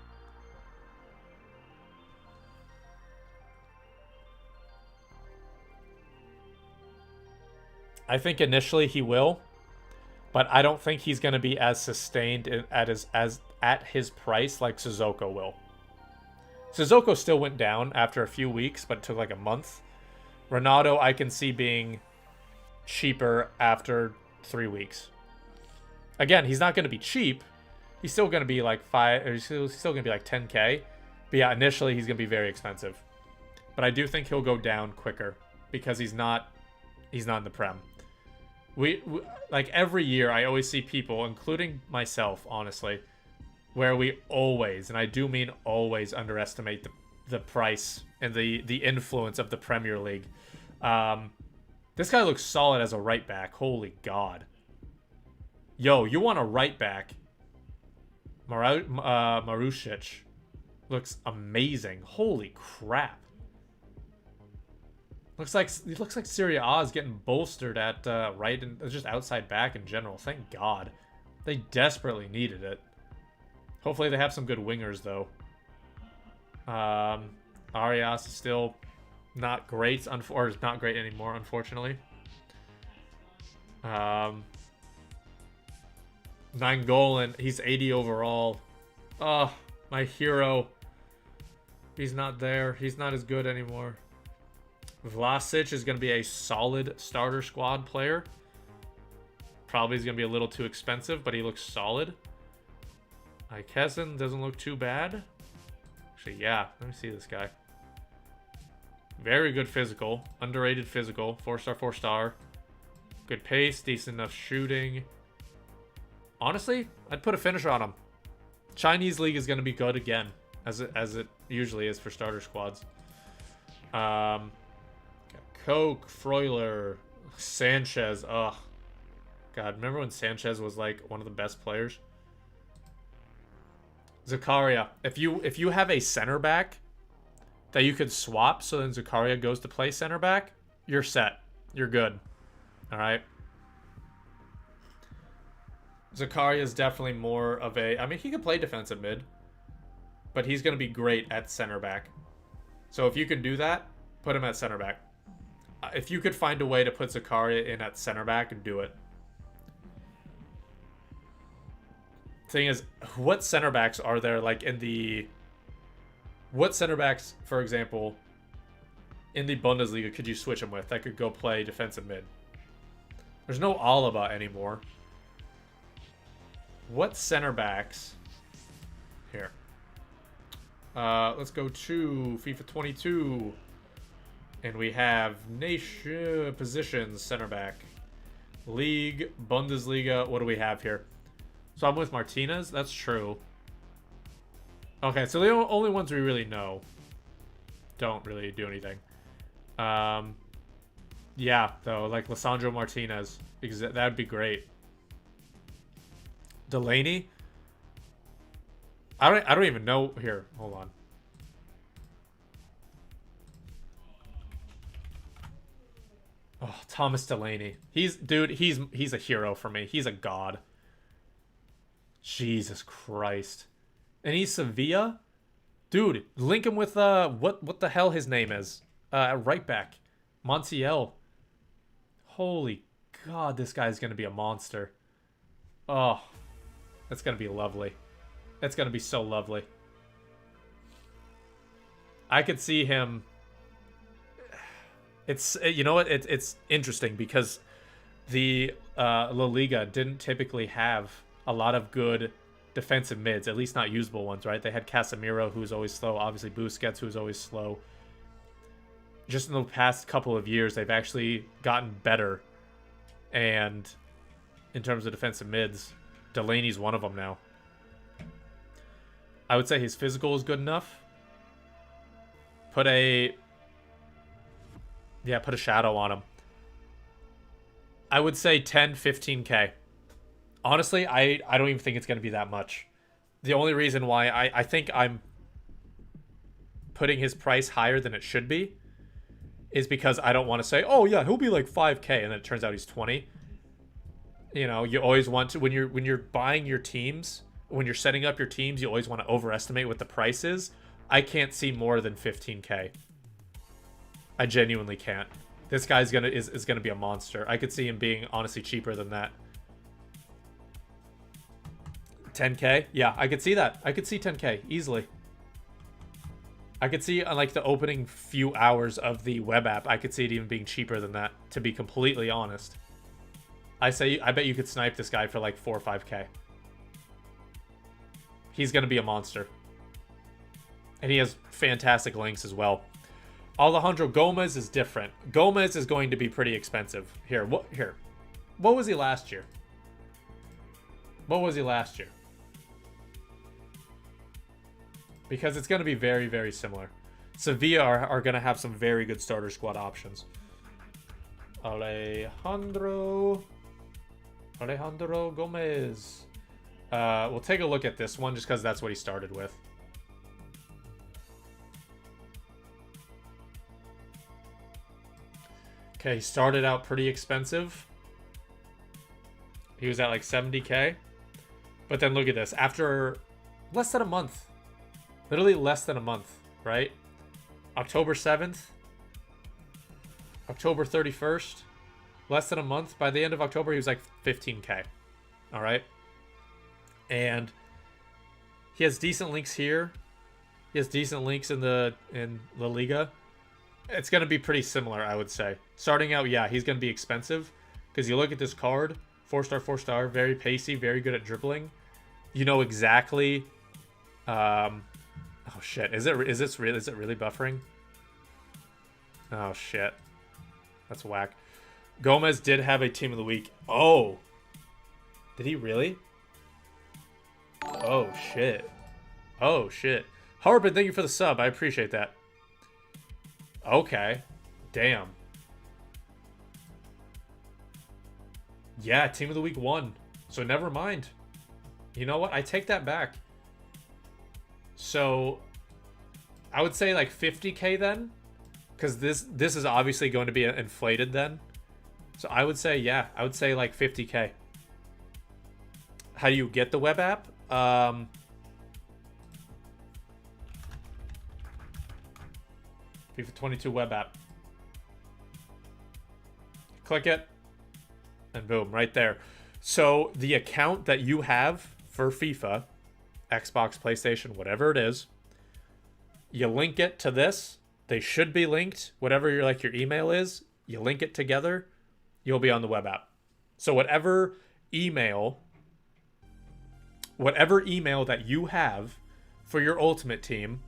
I think initially he will, but I don't think he's going to be as sustained at his price like Sissoko will. Sissoko still went down after a few weeks, but it took like a month. Renato, I can see being cheaper after 3 weeks. Again, he's not going to be cheap. He's still going to be like he's still going to be like 10K. But yeah, initially he's going to be very expensive. But I do think he'll go down quicker because he's not in the Prem. We like every year I always see people, including myself, honestly, where we always, and I do mean always, underestimate the price and the influence of the Premier League. This guy looks solid as a right back. Holy God. Yo, you want a right back? Marusic looks amazing. Holy crap. He looks like Serie A is getting bolstered at right and just outside back in general. Thank God. They desperately needed it. Hopefully they have some good wingers though. Arias is still not great, or is not great anymore, unfortunately. 9-goal, he's 80 overall. Oh, my hero. He's not there. He's not as good anymore. Vlasic is going to be a solid starter squad player. Probably is going to be a little too expensive, but he looks solid. Ikesin doesn't look too bad. Actually, yeah. Let me see this guy. Very good physical. Underrated physical. 4-star, 4-star. Good pace. Decent enough shooting. Honestly, I'd put a finisher on him. Chinese league is going to be good again, as it usually is for starter squads. Koch, Freuler, Sanchez. Ugh. God, remember when Sanchez was like one of the best players? Zakaria. If you have a center back that you could swap, so then Zakaria goes to play center back, you're set. You're good. All right. Zakaria is definitely more of a... I mean, he can play defensive mid, but he's going to be great at center back. So if you can do that, put him at center back. If you could find a way to put Zakaria in at center back, and do it. Thing is, what center backs are there like in the... What center backs, for example, in the Bundesliga could you switch him with that could go play defensive mid? There's no Alaba anymore. What center backs... Here. Let's go to FIFA 22. And we have nation positions, center back. League, Bundesliga. What do we have here? So I'm with Martinez. That's true. Okay, so the only ones we really know don't really do anything. Yeah, though, like Lisandro Martinez. That'd be great. Delaney? I don't even know. Here, hold on. Oh, Thomas Delaney. He's a hero for me. He's a god. Jesus Christ. And he's Sevilla? Dude, link him with what the hell his name is. Right back. Montiel. Holy God, this guy's gonna be a monster. Oh. That's gonna be lovely. That's gonna be so lovely. I could see him. It's, you know what, it's interesting because the La Liga didn't typically have a lot of good defensive mids, at least not usable ones, right? They had Casemiro, who's always slow, obviously Busquets, who's always slow. Just in the past couple of years, they've actually gotten better. And in terms of defensive mids, Delaney's one of them now. I would say his physical is good enough. Put a shadow on him. I would say 10, 15K. Honestly, I don't even think it's going to be that much. The only reason why I think I'm putting his price higher than it should be is because I don't want to say, oh yeah, he'll be like 5K, and then it turns out he's 20. You know, you always want to, when you're buying your teams, when you're setting up your teams, you always want to overestimate what the price is. I can't see more than 15K. I genuinely can't. This guy's is gonna be a monster. I could see him being honestly cheaper than that. 10K? Yeah, I could see that. I could see 10K easily. I could see like the opening few hours of the web app, I could see it even being cheaper than that, to be completely honest. I bet you could snipe this guy for like 4 or 5K. He's gonna be a monster. And he has fantastic links as well. Alejandro Gomez is different. Gomez is going to be pretty expensive. What was he last year? What was he last year? Because it's going to be very, very similar. Sevilla are going to have some very good starter squad options. Alejandro Gomez. We'll take a look at this one just because that's what he started with. Okay, he started out pretty expensive. He was at like 70k. But then look at this. After less than a month. Literally less than a month, right? October 7th. October 31st. Less than a month. By the end of October, he was like 15k. All right? And he has decent links here. He has decent links in La Liga. It's going to be pretty similar, I would say. Starting out, yeah, he's going to be expensive. Because you look at this card. 4-star, 4-star. Very pacey. Very good at dribbling. You know exactly... oh, shit. Is it really buffering? Oh, shit. That's whack. Gomez did have a team of the week. Oh. Did he really? Oh, shit. Oh, shit. Harbin, thank you for the sub. I appreciate that. Okay. Damn. Yeah, team of the week won. So never mind. You know what? I take that back. So I would say like 50k then. Because this is obviously going to be inflated then. So I would say, yeah, I would say like 50k. How do you get the web app? FIFA 22 web app. Click it. And boom, right there. So the account that you have for FIFA, Xbox, PlayStation, whatever it is, you link it to this. They should be linked. Whatever your email is, you link it together, you'll be on the web app. So whatever email that you have for your Ultimate Team,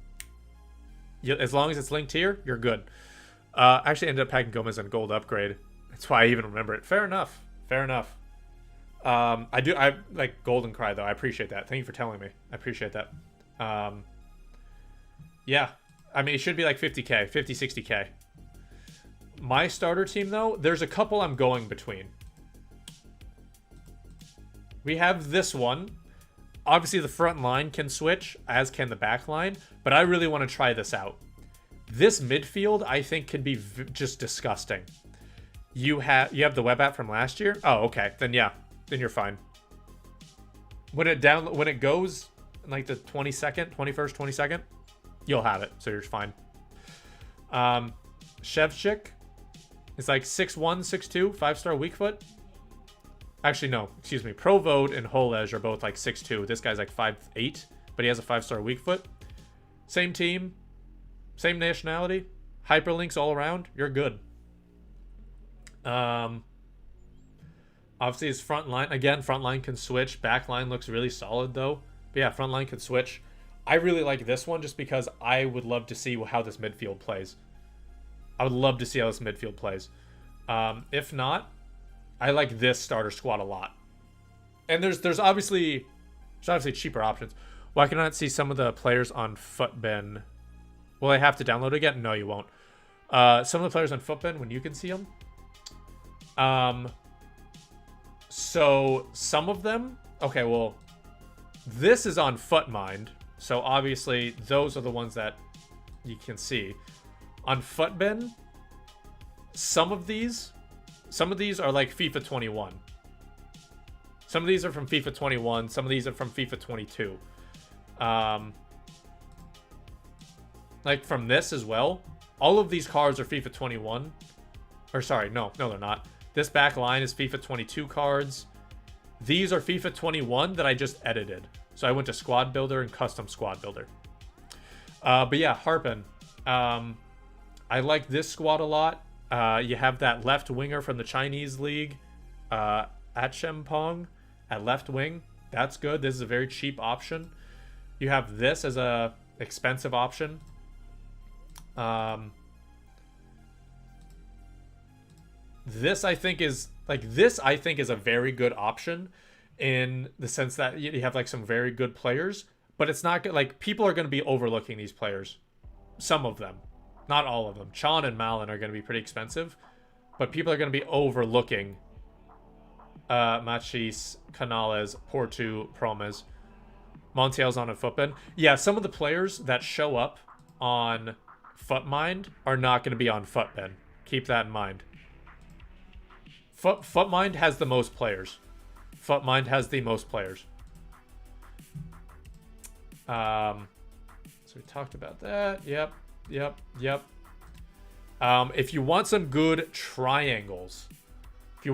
as long as it's linked here, you're good. I actually ended up packing Gomez on gold upgrade. That's why I even remember it. Fair enough. Fair enough. I like Golden Cry though. I appreciate that. Thank you for telling me. I appreciate that. Yeah. I mean, it should be like 50k, 50, 60k. My starter team though, there's a couple I'm going between. We have this one. Obviously the front line can switch, as can the back line, but I really want to try this out. This midfield I think can be just disgusting. You have the web app from last year? Oh, okay. Then yeah. Then you're fine. When it goes like the 22nd, 21st, 22nd, you'll have it. So you're fine. Shevchik is like 6'1", 6'2", 5-star weak foot. Actually, no. Excuse me. Provode and Holej are both like 6'2". This guy's like 5'8", but he has a 5-star weak foot. Same team. Same nationality. Hyperlinks all around. You're good. Obviously his front line, again, front line can switch. Back line looks really solid though. But yeah, front line can switch. I really like this one just because I would love to see how this midfield plays. I would love to see how this midfield plays. If not, I like this starter squad a lot. And there's obviously cheaper options. Why can I not see some of the players on Footbin? Will I have to download it again? No, you won't. Some of the players on Footbin, when you can see them. So some of them, okay, well, this is on Footmind, so obviously those are the ones that you can see. On Footbin, some of these are like FIFA 21. Some of these are from FIFA 21, some of these are from FIFA 22. Like from this as well, all of these cards are FIFA 21. Or sorry, no, they're not. This back line is FIFA 22 cards. These are FIFA 21 that I just edited. So I went to Squad Builder and Custom Squad Builder. But yeah, Harpin. I like this squad a lot. You have that left winger from the Chinese league. Achempong at left wing. That's good. This is a very cheap option. You have this as a expensive option. This I think is a very good option in the sense that you have like some very good players, but it's not good. Like people are going to be overlooking these players. Some of them. Not all of them. Chan and Malin are going to be pretty expensive. But people are going to be overlooking Machis, Canales, Portu, Promes. Montiel's on a Footbin. Yeah, some of the players that show up on Footmind are not going to be on Footbin. Keep that in mind. Footmind has the most players. Footmind has the most players. So we talked about that. Yep. If you want some good triangles, if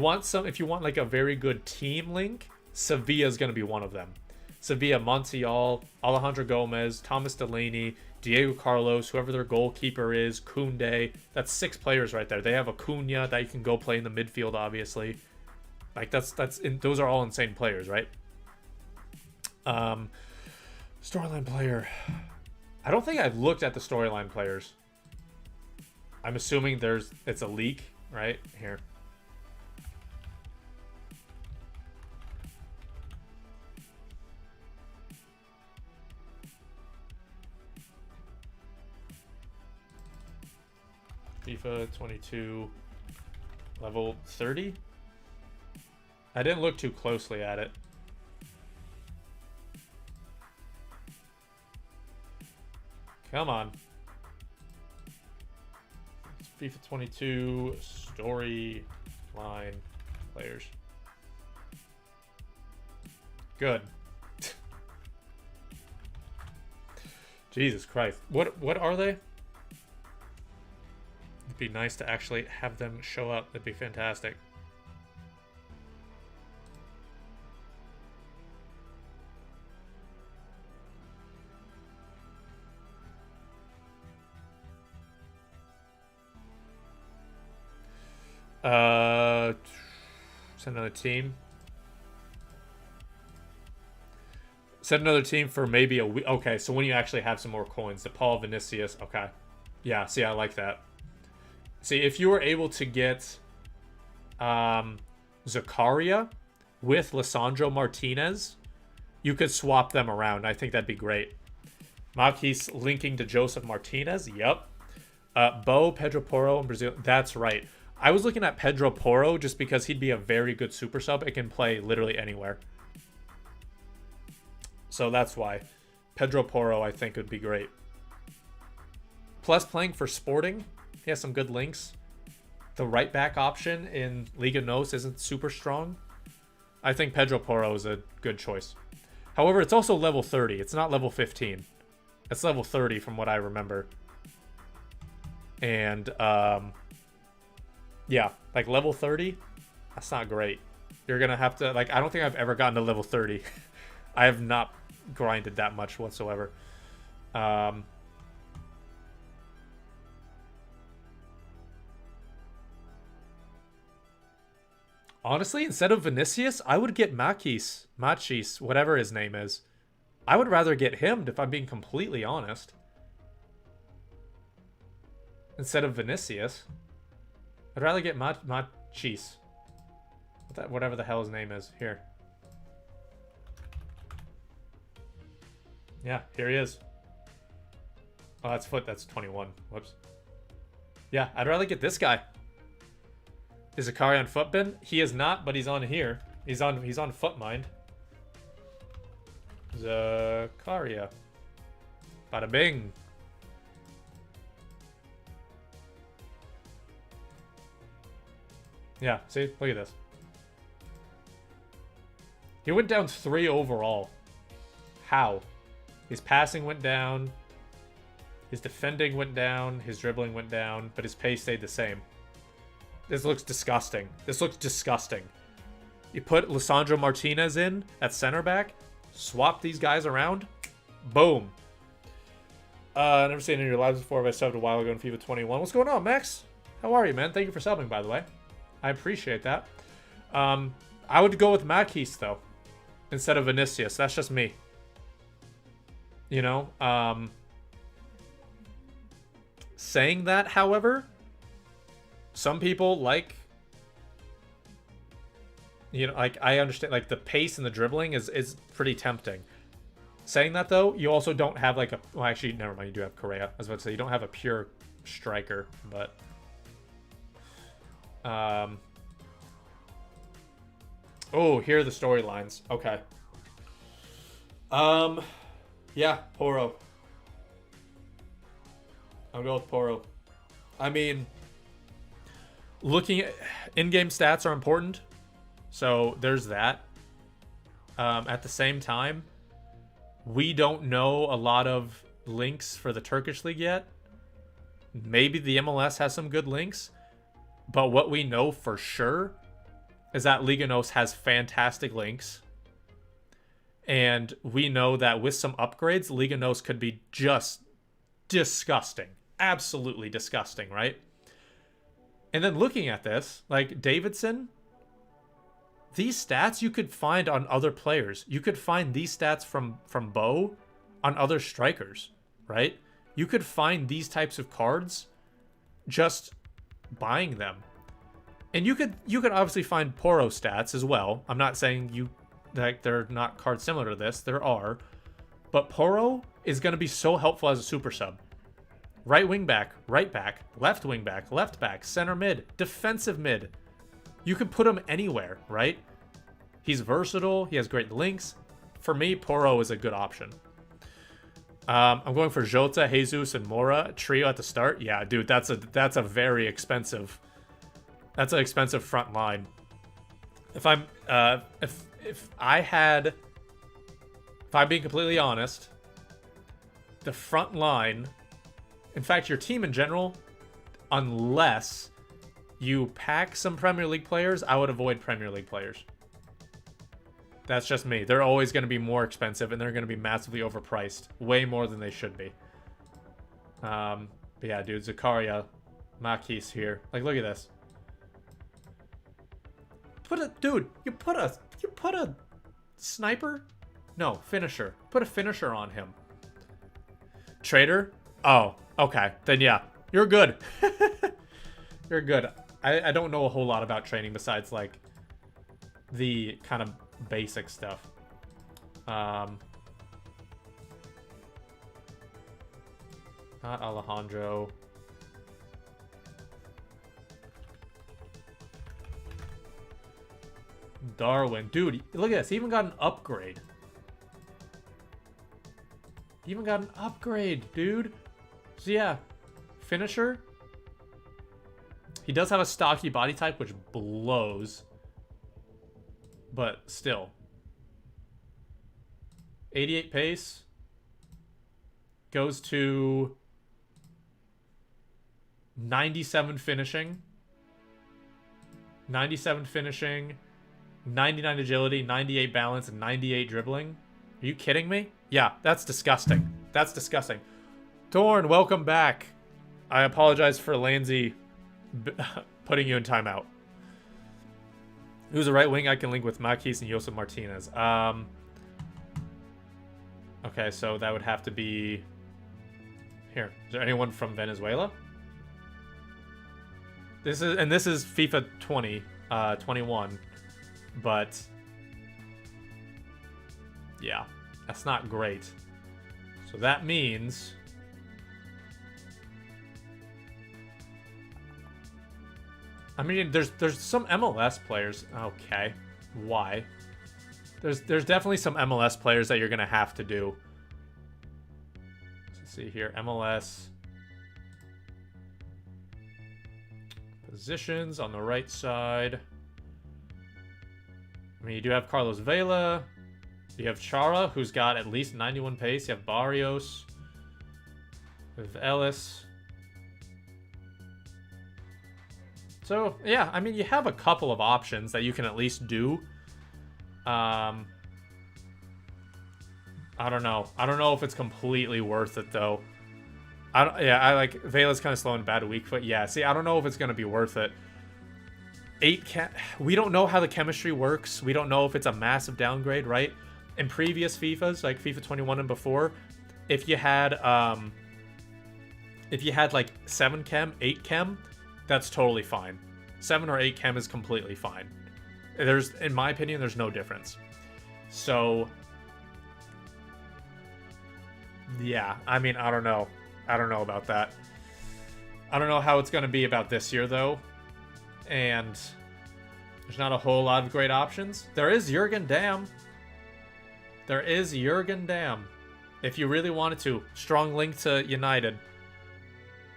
you want like a very good team link, Sevilla is going to be one of them. Sevilla, Montiel, Alejandro Gomez, Thomas Delaney, Diego Carlos, whoever their goalkeeper is, Koundé. That's 6 players right there. They have Acuna that you can go play in the midfield, obviously. Like those are all insane players, right? Storyline player. I don't think I've looked at the storyline players. I'm assuming it's a leak, right? Here. FIFA 22 level 30. I didn't look too closely at it. Come on. It's FIFA 22 storyline players. Good. Jesus Christ. What are they? It'd be nice to actually have them show up. That'd be fantastic. Send another team. Set another team for maybe a week. Okay, so when you actually have some more coins. De Paul, Vinicius. Okay. Yeah, see, I like that. See, if you were able to get Zakaria with Lisandro Martinez, you could swap them around. I think that'd be great. Marquis linking to Joseph Martinez. Yep. Bo, Pedro Porro in Brazil. That's right. I was looking at Pedro Porro just because he'd be a very good super sub. It can play literally anywhere. So that's why. Pedro Porro, I think, would be great. Plus, playing for Sporting, he has some good links. The right back option in Liga NOS isn't super strong. I think Pedro Porro is a good choice. However, it's also level 30. It's not level 15. It's level 30 from what I remember. And, yeah, like level 30, that's not great. You're going to have to, like, I don't think I've ever gotten to level 30. I have not grinded that much whatsoever. Honestly, instead of Vinicius, I would get Machis, whatever his name is. I would rather get him, if I'm being completely honest. Instead of Vinicius. I'd rather get Machis. Whatever the hell his name is. Here. Yeah, here he is. Oh, that's foot. That's 21. Whoops. Yeah, I'd rather get this guy. Is Zakaria on Footbin? He is not, but he's on here. He's on Footmind. Zakaria. Bada bing. Yeah, see? Look at this. He went down 3 overall. How? His passing went down. His defending went down. His dribbling went down. But his pace stayed the same. This looks disgusting. This looks disgusting. You put Lisandro Martinez in at center back. Swap these guys around. Boom. I've never seen any of your lives before, but I subbed a while ago in FIFA 21. What's going on, Max? How are you, man? Thank you for subbing, by the way. I appreciate that. I would go with Machis, though, instead of Vinicius. That's just me. You know? Saying that, however, some people like... You know, like, I understand, like, the pace and the dribbling is pretty tempting. Saying that, though, you also don't have like a... Well, actually, never mind. You do have Correa. I was about to say, you don't have a pure striker, but... Oh, here are the storylines. Okay. Yeah, Porro. I'll go with Porro. I mean, looking at... In-game stats are important, so there's that. At the same time, we don't know a lot of links for the Turkish League yet. Maybe the MLS has some good links, but what we know for sure is that Liga NOS has fantastic links. And we know that with some upgrades, Liga NOS could be just disgusting. Absolutely disgusting, right? And then looking at this, like Davidson, these stats you could find on other players. You could find these stats from Bo on other strikers, right? You could find these types of cards just buying them. And you could obviously find Porro stats as well. I'm not saying you like they're not cards similar to this. There are. But Porro is going to be so helpful as a super sub. Right wing back, left wing back, left back, center mid, defensive mid. You could put him anywhere, right? He's versatile. He has great links. For me, Porro is a good option. I'm going for Jota, Jesus, and Mora trio at the start. Yeah, dude, that's a very expensive. That's an expensive front line. If I'm if I'm being completely honest, the front line, in fact, your team in general, unless you pack some Premier League players, I would avoid Premier League players. That's just me. They're always going to be more expensive, and they're going to be massively overpriced. Way more than they should be. But yeah, dude, Zakaria, Makis here. Like, look at this. You put a sniper? No, finisher. Put a finisher on him. Trader? Oh, okay. Then yeah, you're good. You're good. I don't know a whole lot about training besides like the kind of basic stuff. Not Alejandro. Darwin. Dude, look at this. He even got an upgrade. He even got an upgrade, dude. So yeah, finisher. He does have a stocky body type, which blows. But still. 88 pace. Goes to 97 finishing. 97 finishing. 99 agility, 98 balance, and 98 dribbling. Are you kidding me? Yeah, that's disgusting. That's disgusting. Torn, welcome back. I apologize for Lanzi putting you in timeout. Who's a right wing I can link with Makis and Josep Martinez? Okay, so that would have to be... Here, is there anyone from Venezuela? This is FIFA 21. But yeah, that's not great. So that means I mean there's some MLS players. Okay. Why? There's definitely some MLS players that you're gonna have to do. Let's see here. MLS positions on the right side. I mean, you do have Carlos Vela. You have Chara, who's got at least 91 pace. You have Barrios. You have Ellis. So, yeah, I mean, you have a couple of options that you can at least do. I don't know. I don't know if it's completely worth it, though. I like... Vela's kind of slow and bad weak foot. Yeah, see, I don't know if it's going to be worth it. We don't know how the chemistry works. We don't know if it's a massive downgrade, right? In previous FIFAs, like FIFA 21 and before, if you had like 7 chem, 8 chem, that's totally fine. 7 or 8 chem is completely fine. In my opinion, there's no difference. So Yeah, I mean, I don't know. I don't know about that. I don't know how it's going to be about this year, though. And there's not a whole lot of great options. There is Jurgen Damm. There is Jurgen Damm. If you really wanted to. Strong link to United.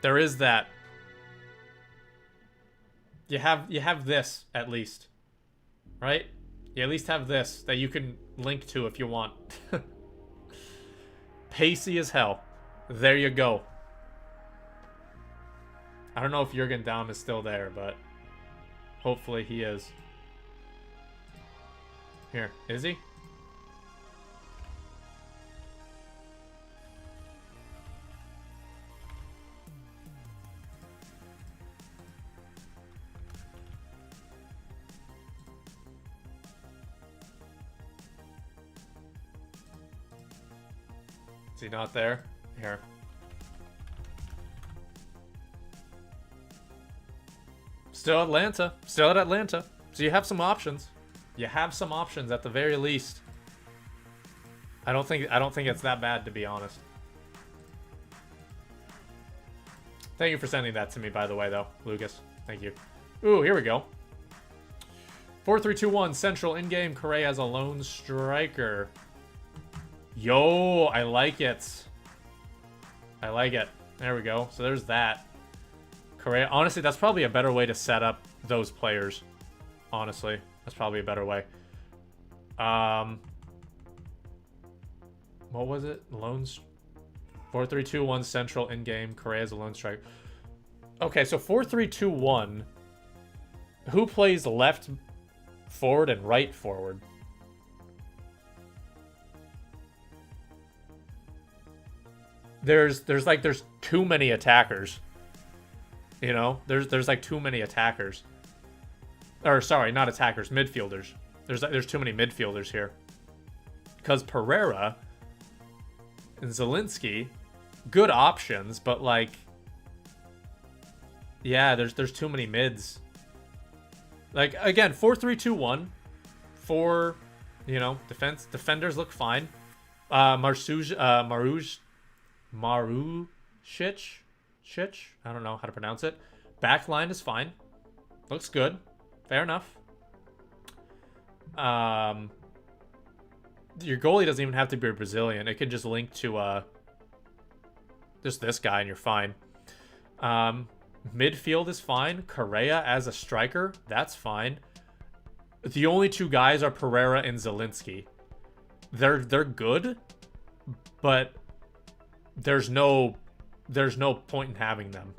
There is that. You have this, at least. Right? You at least have this that you can link to if you want. Pacey as hell. There you go. I don't know if Jurgen Damm is still there, but hopefully he is. Here, is he? Is he not there? Here. Still Atlanta. Still at Atlanta. So you have some options. You have some options at the very least. I don't think it's that bad, to be honest. Thank you for sending that to me, by the way, though, Lucas. Thank you. Ooh, here we go. 4-3-2-1. Central in-game. Correa as a lone striker. Yo, I like it. I like it. There we go. So there's that. Correa. Honestly, that's probably a better way to set up those players. Honestly, that's probably a better way. What was it? 4-3-2-1 central in-game. Correa as a lone striker. Okay, so 4-3-2-1. Who plays left forward and right forward? There's too many attackers. You know, there's like too many attackers. Or sorry, not attackers, midfielders. There's too many midfielders here. Because Pereira and Zielinski, good options, but like, yeah, there's too many mids. Like again, 4-3-2-1. You know, defenders look fine. Marusic. I don't know how to pronounce it. Back line is fine. Looks good. Fair enough. Your goalie doesn't even have to be a Brazilian. It can just link to just this guy and you're fine. Midfield is fine. Correa as a striker, that's fine. The only two guys are Pereira and Zielinski. They're good, but there's no point in having them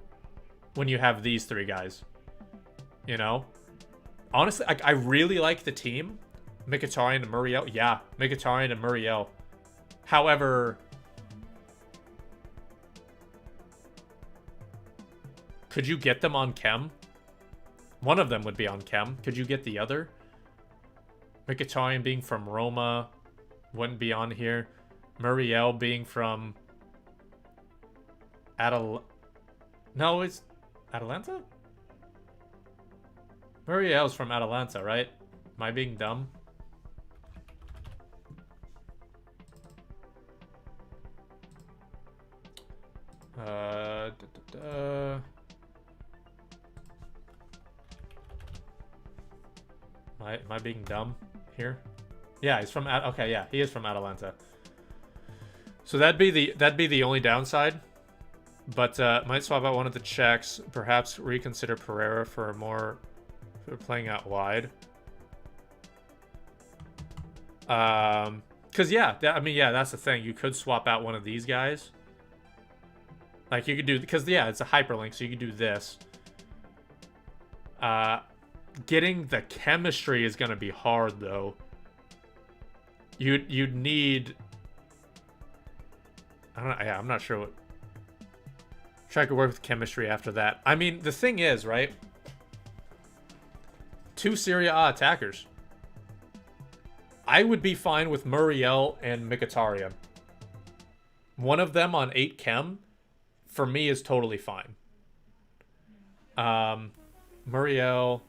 when you have these three guys. You know? Honestly, I really like the team. Mkhitaryan and Muriel. Yeah, Mkhitaryan and Muriel. However, could you get them on chem? One of them would be on chem. Could you get the other? Mkhitaryan being from Roma wouldn't be on here. Muriel being from No, it's Atalanta? Muriel's from Atalanta, right? Am I being dumb? Am I being dumb here? Yeah, he's from okay, yeah, he is from Atalanta. So that'd be the only downside. But might swap out one of the checks. Perhaps reconsider Pereira for playing out wide. Because yeah, I mean, yeah, that's the thing. You could swap out one of these guys. Like you could do, because yeah, it's a hyperlink, so you could do this. Getting the chemistry is gonna be hard though. You'd need. I don't know. Yeah, I'm not sure what. Try to work with chemistry after that. I mean, the thing is, right? 2 Serie A attackers. I would be fine with Muriel and Mkhitaryan. One of them on 8 chem, for me, is totally fine. Muriel.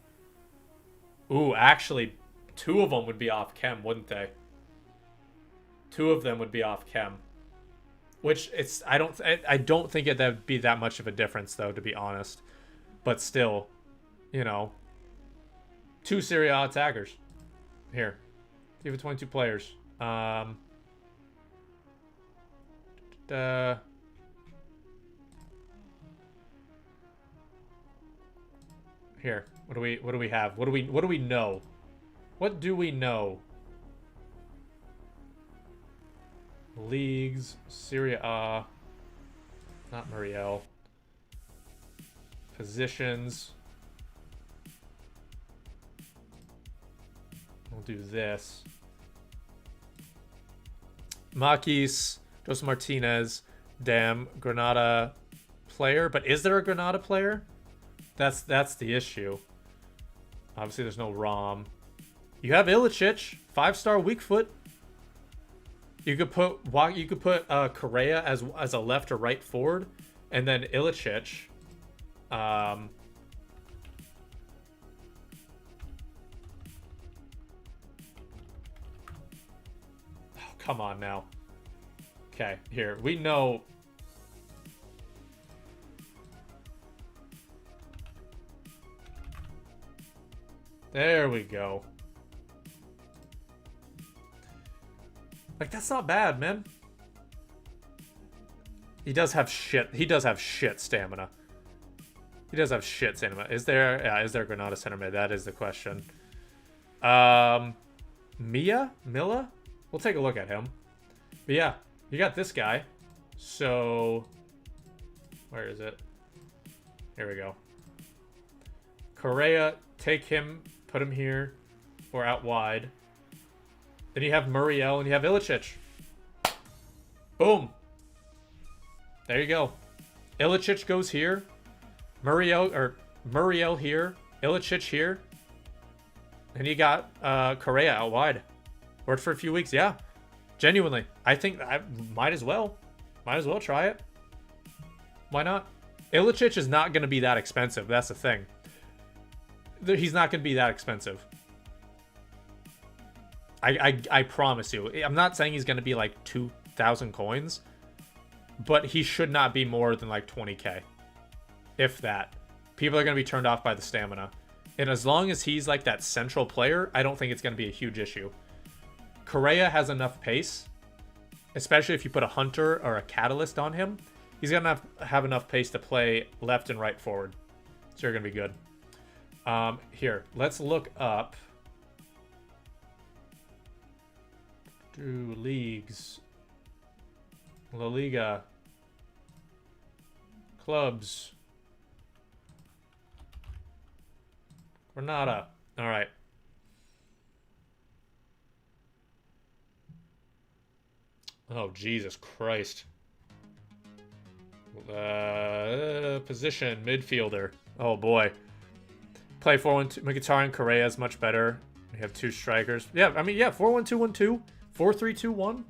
Ooh, actually, 2 of them would be off chem, wouldn't they? 2 of them would be off chem. Which I don't think that would be that much of a difference though, to be honest. But still, you know, 2 Serie A attackers here. FIFA 22 players. Here. What do we have? What do we know? What do we know? Leagues, Serie A, not Muriel. Positions. We'll do this. Makis, Jose Martinez, damn, Granada player. But is there a Granada player? That's the issue. Obviously, there's no ROM. You have Ilicic, 5-star weak foot. You could put Correa as a left or right forward, and then Ilicic. Oh, come on now. Okay, here we know. There we go. Like, that's not bad, man. He does have shit. He does have shit stamina. He does have shit stamina. Is there a Granada center mid? That is the question. Milla? We'll take a look at him. But yeah, you got this guy. So, where is it? Here we go. Correa, take him, put him here, or out wide. Then you have Muriel and you have Ilicic. Boom. There you go. Ilicic goes here. Muriel here. Ilicic here. And you got Correa out wide. Worked for a few weeks. Yeah. Genuinely. I think I might as well. Might as well try it. Why not? Ilicic is not going to be that expensive. That's the thing. He's not going to be that expensive. I promise you. I'm not saying he's going to be like 2,000 coins, but he should not be more than like 20k. If that. People are going to be turned off by the stamina. And as long as he's like that central player, I don't think it's going to be a huge issue. Correa has enough pace, especially if you put a Hunter or a Catalyst on him. He's going to have enough pace to play left and right forward. So you're going to be good. Here, let's look up. Do leagues. La Liga. Clubs. Granada. All right. Oh, Jesus Christ. Position, midfielder. Oh, boy. Play 4-1-2. Mkhitaryan, Correa is much better. We have 2 strikers. Yeah, I mean, yeah, 4-1-2-1-2. 4-3-2-1.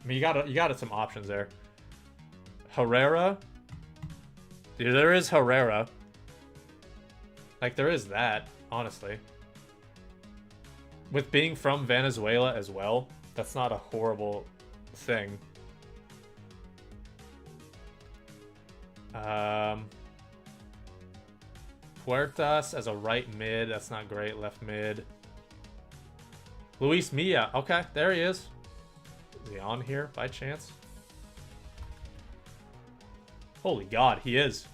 I mean, you got some options there. Herrera. Dude, there is Herrera. Like, there is that, honestly. With being from Venezuela as well, that's not a horrible thing. Puertas as a right mid. That's not great. Left mid. Luis Milla. Okay, there he is. Is he on here by chance? Holy God, he is.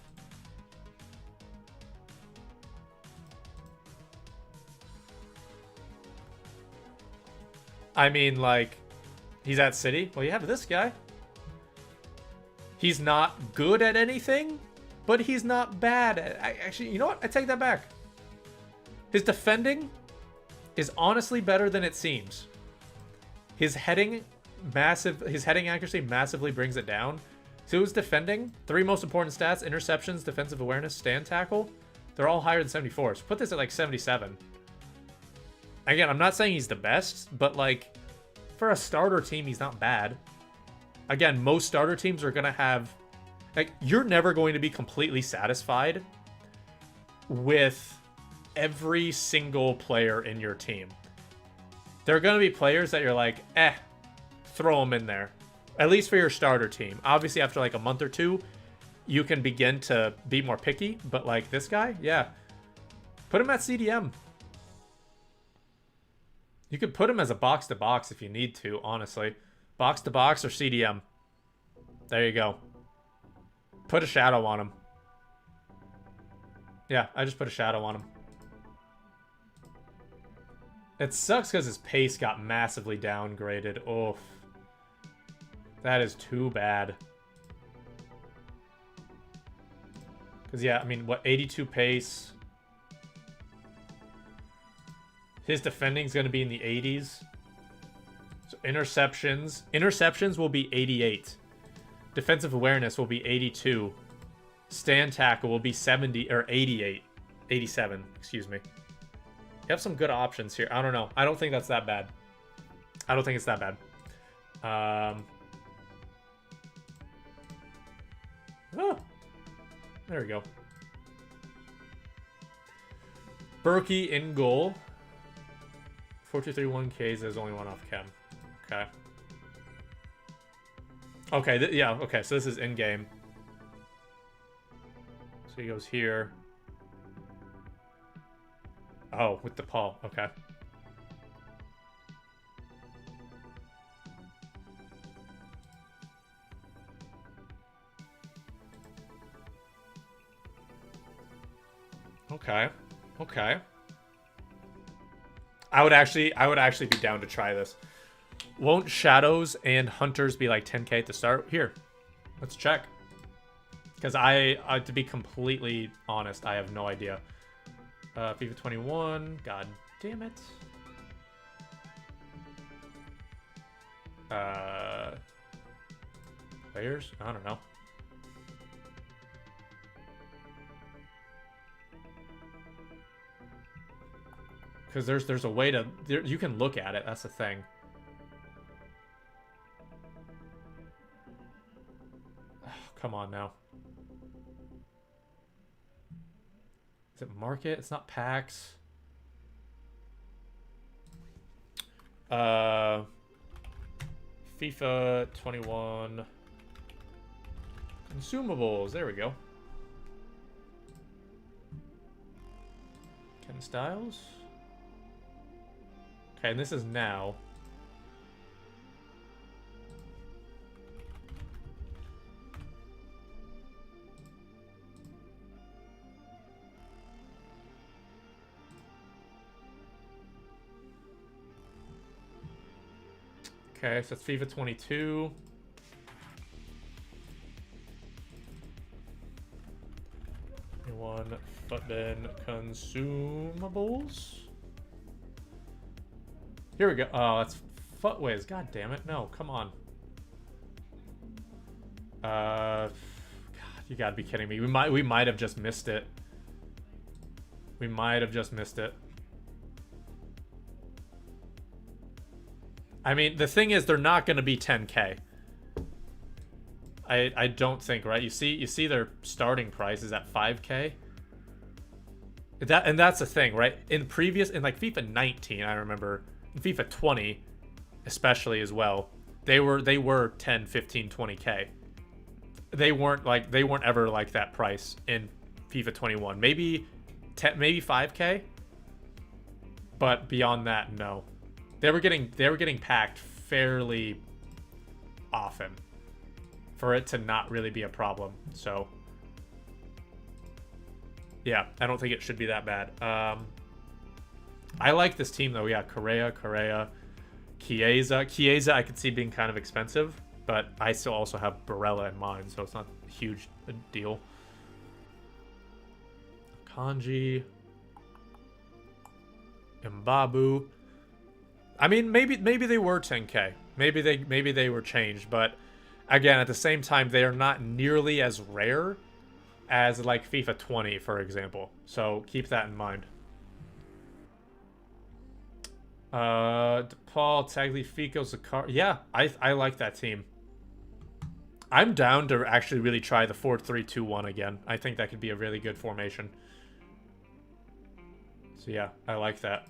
I mean, like, he's at City. Well, you have this guy. He's not good at anything, but he's not bad. Actually, you know what? I take that back. His defending is honestly better than it seems. His heading accuracy massively brings it down. So his defending, 3 most important stats: interceptions, defensive awareness, stand tackle. They're all higher than 74. So put this at like 77. Again, I'm not saying he's the best, but like for a starter team, he's not bad. Again, most starter teams are going to have, like, you're never going to be completely satisfied with every single player in your team. There are going to be players that you're like, throw them in there. At least for your starter team. Obviously, after like a month or two, you can begin to be more picky. But like this guy, yeah. Put him at CDM. You could put him as a box-to-box if you need to, honestly. Box-to-box or CDM. There you go. Put a shadow on him. Yeah, I just put a shadow on him. It sucks because his pace got massively downgraded. Oof. That is too bad. Because, yeah, I mean, what, 82 pace? His defending's going to be in the 80s. So interceptions. Interceptions will be 88. Defensive awareness will be 82. Stand tackle will be 70 or 88. 87, excuse me. You have some good options here. I don't know. I don't think that's that bad. I don't think it's that bad. Oh, there we go. Berkey in goal. 4231 Ks. There's only one off chem. Okay. Okay. Yeah. Okay. So this is in game. So he goes here. Oh, with De Paul. Okay. Okay. Okay. I would actually be down to try this. Won't shadows and hunters be like 10k at the start? Here, let's check. Because to be completely honest, I have no idea. FIFA 21. God damn it. Players? I don't know. Because there's a way to... you can look at it. That's the thing. Oh, come on now. Is it market? It's not packs. FIFA 21. Consumables. There we go. Ken Styles. Okay, and this is now. Okay, so it's FIFA 22. One footbin consumables. Here we go. Oh, that's footways. God damn it. No, come on. God, you gotta be kidding me. We might have just missed it. We might have just missed it. I mean, the thing is, they're not going to be 10k. I don't think, right? You see their starting price is at 5k. And that's the thing, right? In like FIFA 19, I remember, in FIFA 20 especially as well, they were 10, 15, 20k. They weren't ever like that price in FIFA 21. Maybe 5k, but beyond that, no. They were getting packed fairly often for it to not really be a problem. So yeah, I don't think it should be that bad. I like this team though. Yeah, Correa, Chiesa. Chiesa I could see being kind of expensive, but I still also have Barella in mind, so it's not a huge deal. Kanji, Mbabu. I mean, maybe they were 10k. Maybe they were changed, but again, at the same time, they are not nearly as rare as like FIFA 20, for example. So keep that in mind. De Paul, Tagliafico, Zakar. Yeah, I like that team. I'm down to actually really try the 4-3-2-1 again. I think that could be a really good formation. So yeah, I like that.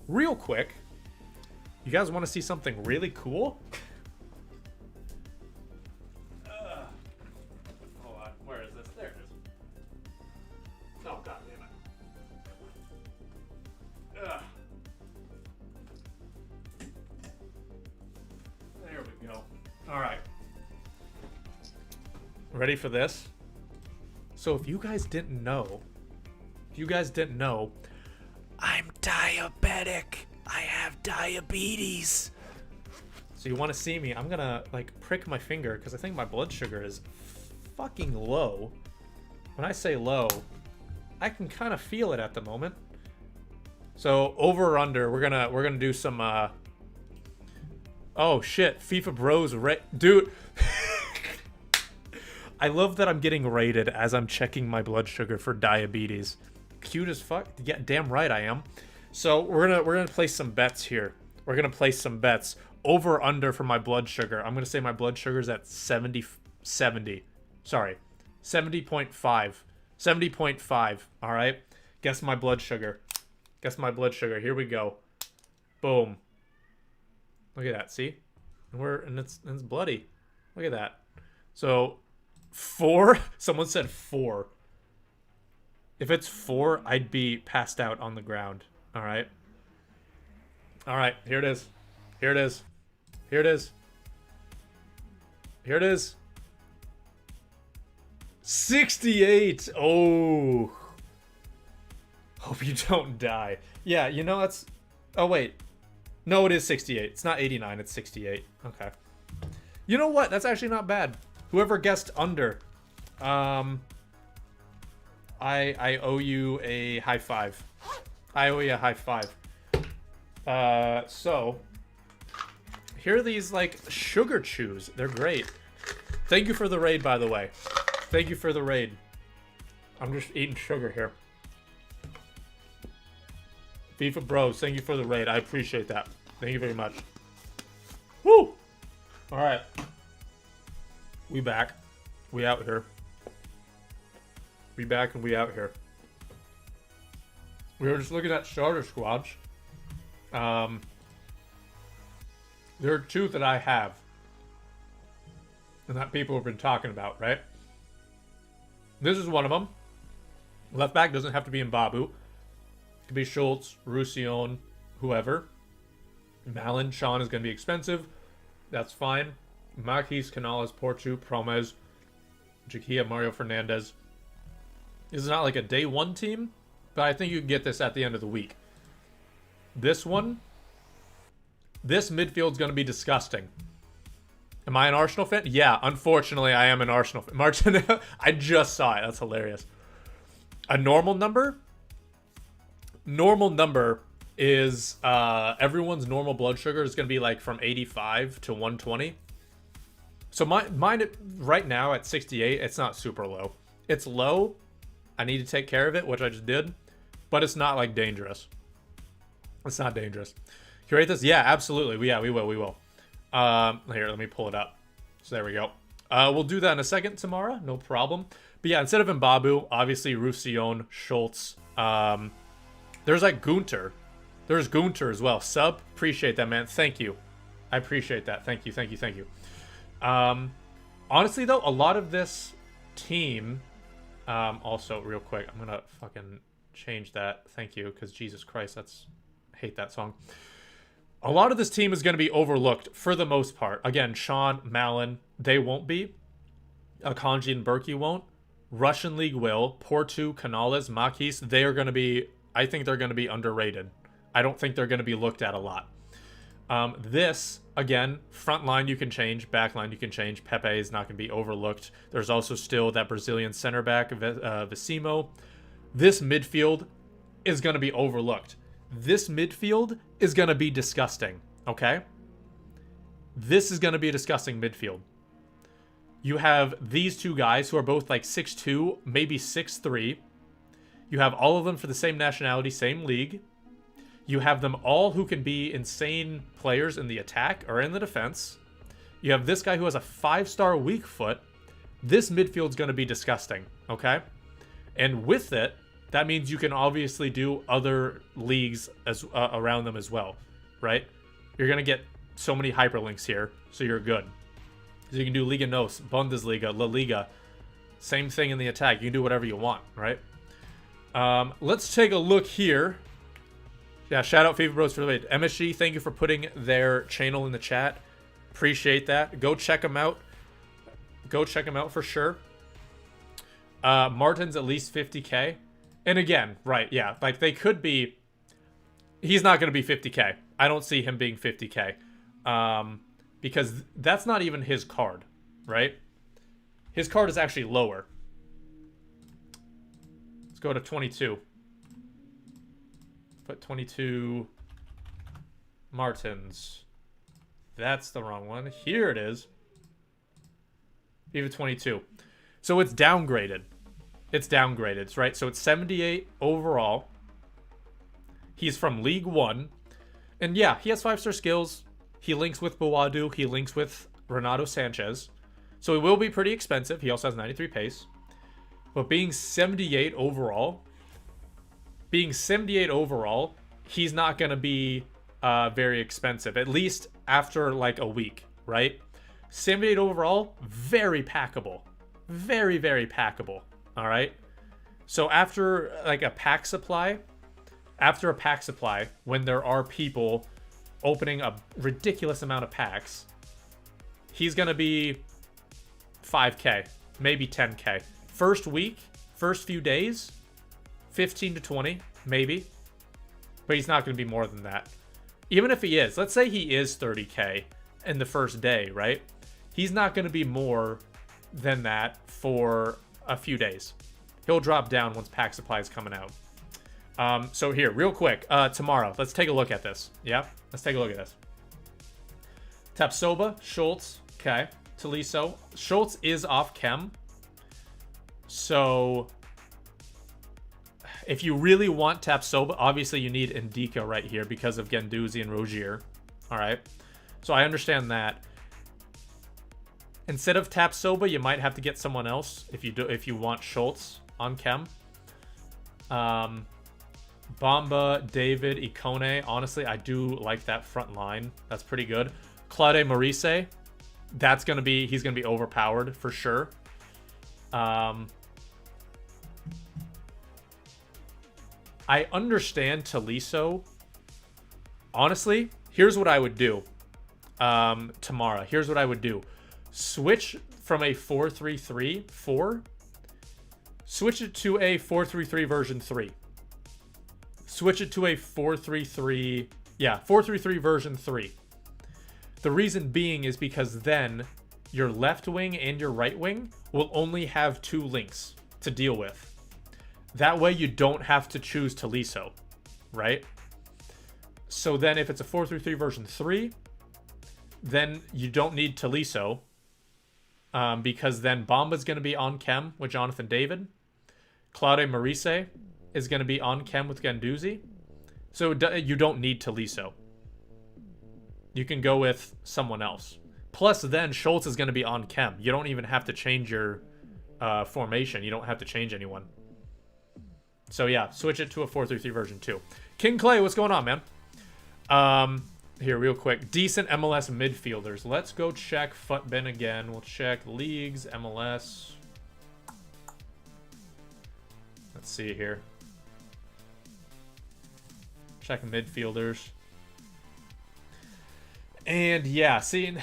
Real quick, you guys want to see something really cool? Ready for this? So if you guys didn't know, I'm diabetic. I have diabetes. So you want to see me? I'm gonna like prick my finger because I think my blood sugar is fucking low. When I say low, I can kind of feel it at the moment. So over or under, we're gonna do some. Oh shit, FIFA Bros, dude. I love that I'm getting rated as I'm checking my blood sugar for diabetes. Cute as fuck. Yeah, damn right I am. So we're gonna place some bets here. We're gonna place some bets. Over or under for my blood sugar. I'm gonna say my blood sugar is at 70. Sorry, 70.5. 70.5. All right. Guess my blood sugar. Guess my blood sugar. Here we go. Boom. Look at that. See? And it's bloody. Look at that. So 4. Someone said 4. If it's 4, I'd be passed out on the ground. All right. All right. Here it is. Here it is. Here it is. Here it is. 68. Oh. Hope you don't die. Yeah, you know that's... Oh, wait. No, it is 68. It's not 89. It's 68. Okay. You know what? That's actually not bad. Whoever guessed under. I owe you a high five. I owe you a high five. So... Here are these, like, sugar chews. They're great. Thank you for the raid, by the way. Thank you for the raid. I'm just eating sugar here. FIFA Bros, thank you for the raid. I appreciate that. Thank you very much. Woo! Alright. We back. We out here. We back and we out here. We were just looking at starter squads. There are 2 that I have. And that people have been talking about, right? This is one of them. Left back doesn't have to be Mbabu. It could be Schultz, Roussillon, whoever. Malin, Sean is going to be expensive. That's fine. Marquis, Canales, Portu, Promes, Jaquia, Mario Fernandez. This is not like a day 1 team, but I think you can get this at the end of the week. This one... This midfield's going to be disgusting. Am I an Arsenal fan? Yeah, unfortunately, I am an Arsenal fan. Martin, I just saw it. That's hilarious. A normal number? Normal number is everyone's normal blood sugar is going to be like from 85 to 120. So mine right now at 68, it's not super low. It's low. I need to take care of it, which I just did. But it's not like dangerous. It's not dangerous. Can you rate this? Yeah, absolutely. Yeah, we will. Here, let me pull it up. So there we go. We'll do that in a second tomorrow. No problem. But yeah, instead of Mbabu, obviously Roussillon, Schultz. There's like Gunter. There's Gunter as well. Sub. Appreciate that, man. Thank you. I appreciate that. Thank you. Honestly, though, a lot of this team... also, real quick, I'm going to fucking change that. Thank you, because Jesus Christ, I hate that song. A lot of this team is going to be overlooked for the most part. Again, Sean, Malin, they won't be. Akanji and Berkey won't. Russian League will. Portu, Canales, Makis, they are going to be... I think they're going to be underrated. I don't think they're going to be looked at a lot. This, again, front line you can change. Back line you can change. Pepe is not going to be overlooked. There's also still that Brazilian center back, Vicimo. This midfield is going to be overlooked. This midfield is going to be disgusting, okay? This is going to be a disgusting midfield. You have these 2 guys who are both like 6'2", maybe 6'3". You have all of them for the same nationality, same league. You have them all who can be insane players in the attack or in the defense. You have this guy who has a 5-star weak foot. This midfield's going to be disgusting, okay? And with it, that means you can obviously do other leagues as around them as well, right? You're going to get so many hyperlinks here, so you're good. So you can do Liga NOS, Bundesliga, La Liga. Same thing in the attack. You can do whatever you want, right? Let's take a look here. Yeah, shout out FIFA Bros for the raid. MSG, thank you for putting their channel in the chat. Appreciate that. Go check them out. Go check them out for sure. Martin's at least 50k. And again, right, yeah, like they could be... He's not going to be 50k. I don't see him being 50k. Because that's not even his card, right? His card is actually lower. Let's go to 22. Put 22 Martins. That's the wrong one. Here it is. FIFA 22. So it's downgraded. It's downgraded, right? So it's 78 overall. He's from League 1. And yeah, he has 5-star skills. He links with Boadu. He links with Renato Sanchez. So he will be pretty expensive. He also has 93 pace. But being 78 overall, he's not going to be very expensive. At least after like a week, right? 78 overall, very packable. Very, very packable. All right? So after like a pack supply, when there are people opening a ridiculous amount of packs, he's going to be 5k, maybe 10k. First week, first few days, 15 to 20, maybe. But he's not going to be more than that. Even if he is, let's say he is 30k in the first day, right? He's not going to be more than that for a few days. He'll drop down once pack supply is coming out. So here, real quick, tomorrow, let's take a look at this. Yeah, let's take a look at this. Tapsoba, Schultz, okay. Tolisso. Schultz is off chem. So if you really want Tapsoba, obviously you need Indica right here because of Guendouzi and Rogier. All right. So I understand that. Instead of Tapsoba, you might have to get someone else if you want Schultz on chem. Bamba, David, Ikone. Honestly, I do like that front line. That's pretty good. Claude Maurice. He's gonna be overpowered for sure. I understand Tolisso. Honestly, here's what I would do. Tomorrow. Here's what I would do. Switch from a 4-3-3-4. Switch it to a 4-3-3 version 3. Switch it to a 4-3-3. Yeah, 4-3-3 version 3. The reason being is because then your left wing and your right wing will only have 2 links to deal with. That way you don't have to choose Tolisso, right? So then if it's a 4-3-3 version 3, then you don't need Tolisso. Because then Bamba's going to be on chem with Jonathan David. Claude Maurice is going to be on chem with Guendouzi. So you don't need Tolisso. You can go with someone else. Plus then Schultz is going to be on chem. You don't even have to change your formation. You don't have to change anyone. So yeah, switch it to a 4-3-3 version 2. King Clay, what's going on, man? Here, real quick. Decent MLS midfielders. Let's go check Futbin again. We'll check leagues, MLS. Let's see here. Check midfielders. And yeah, see,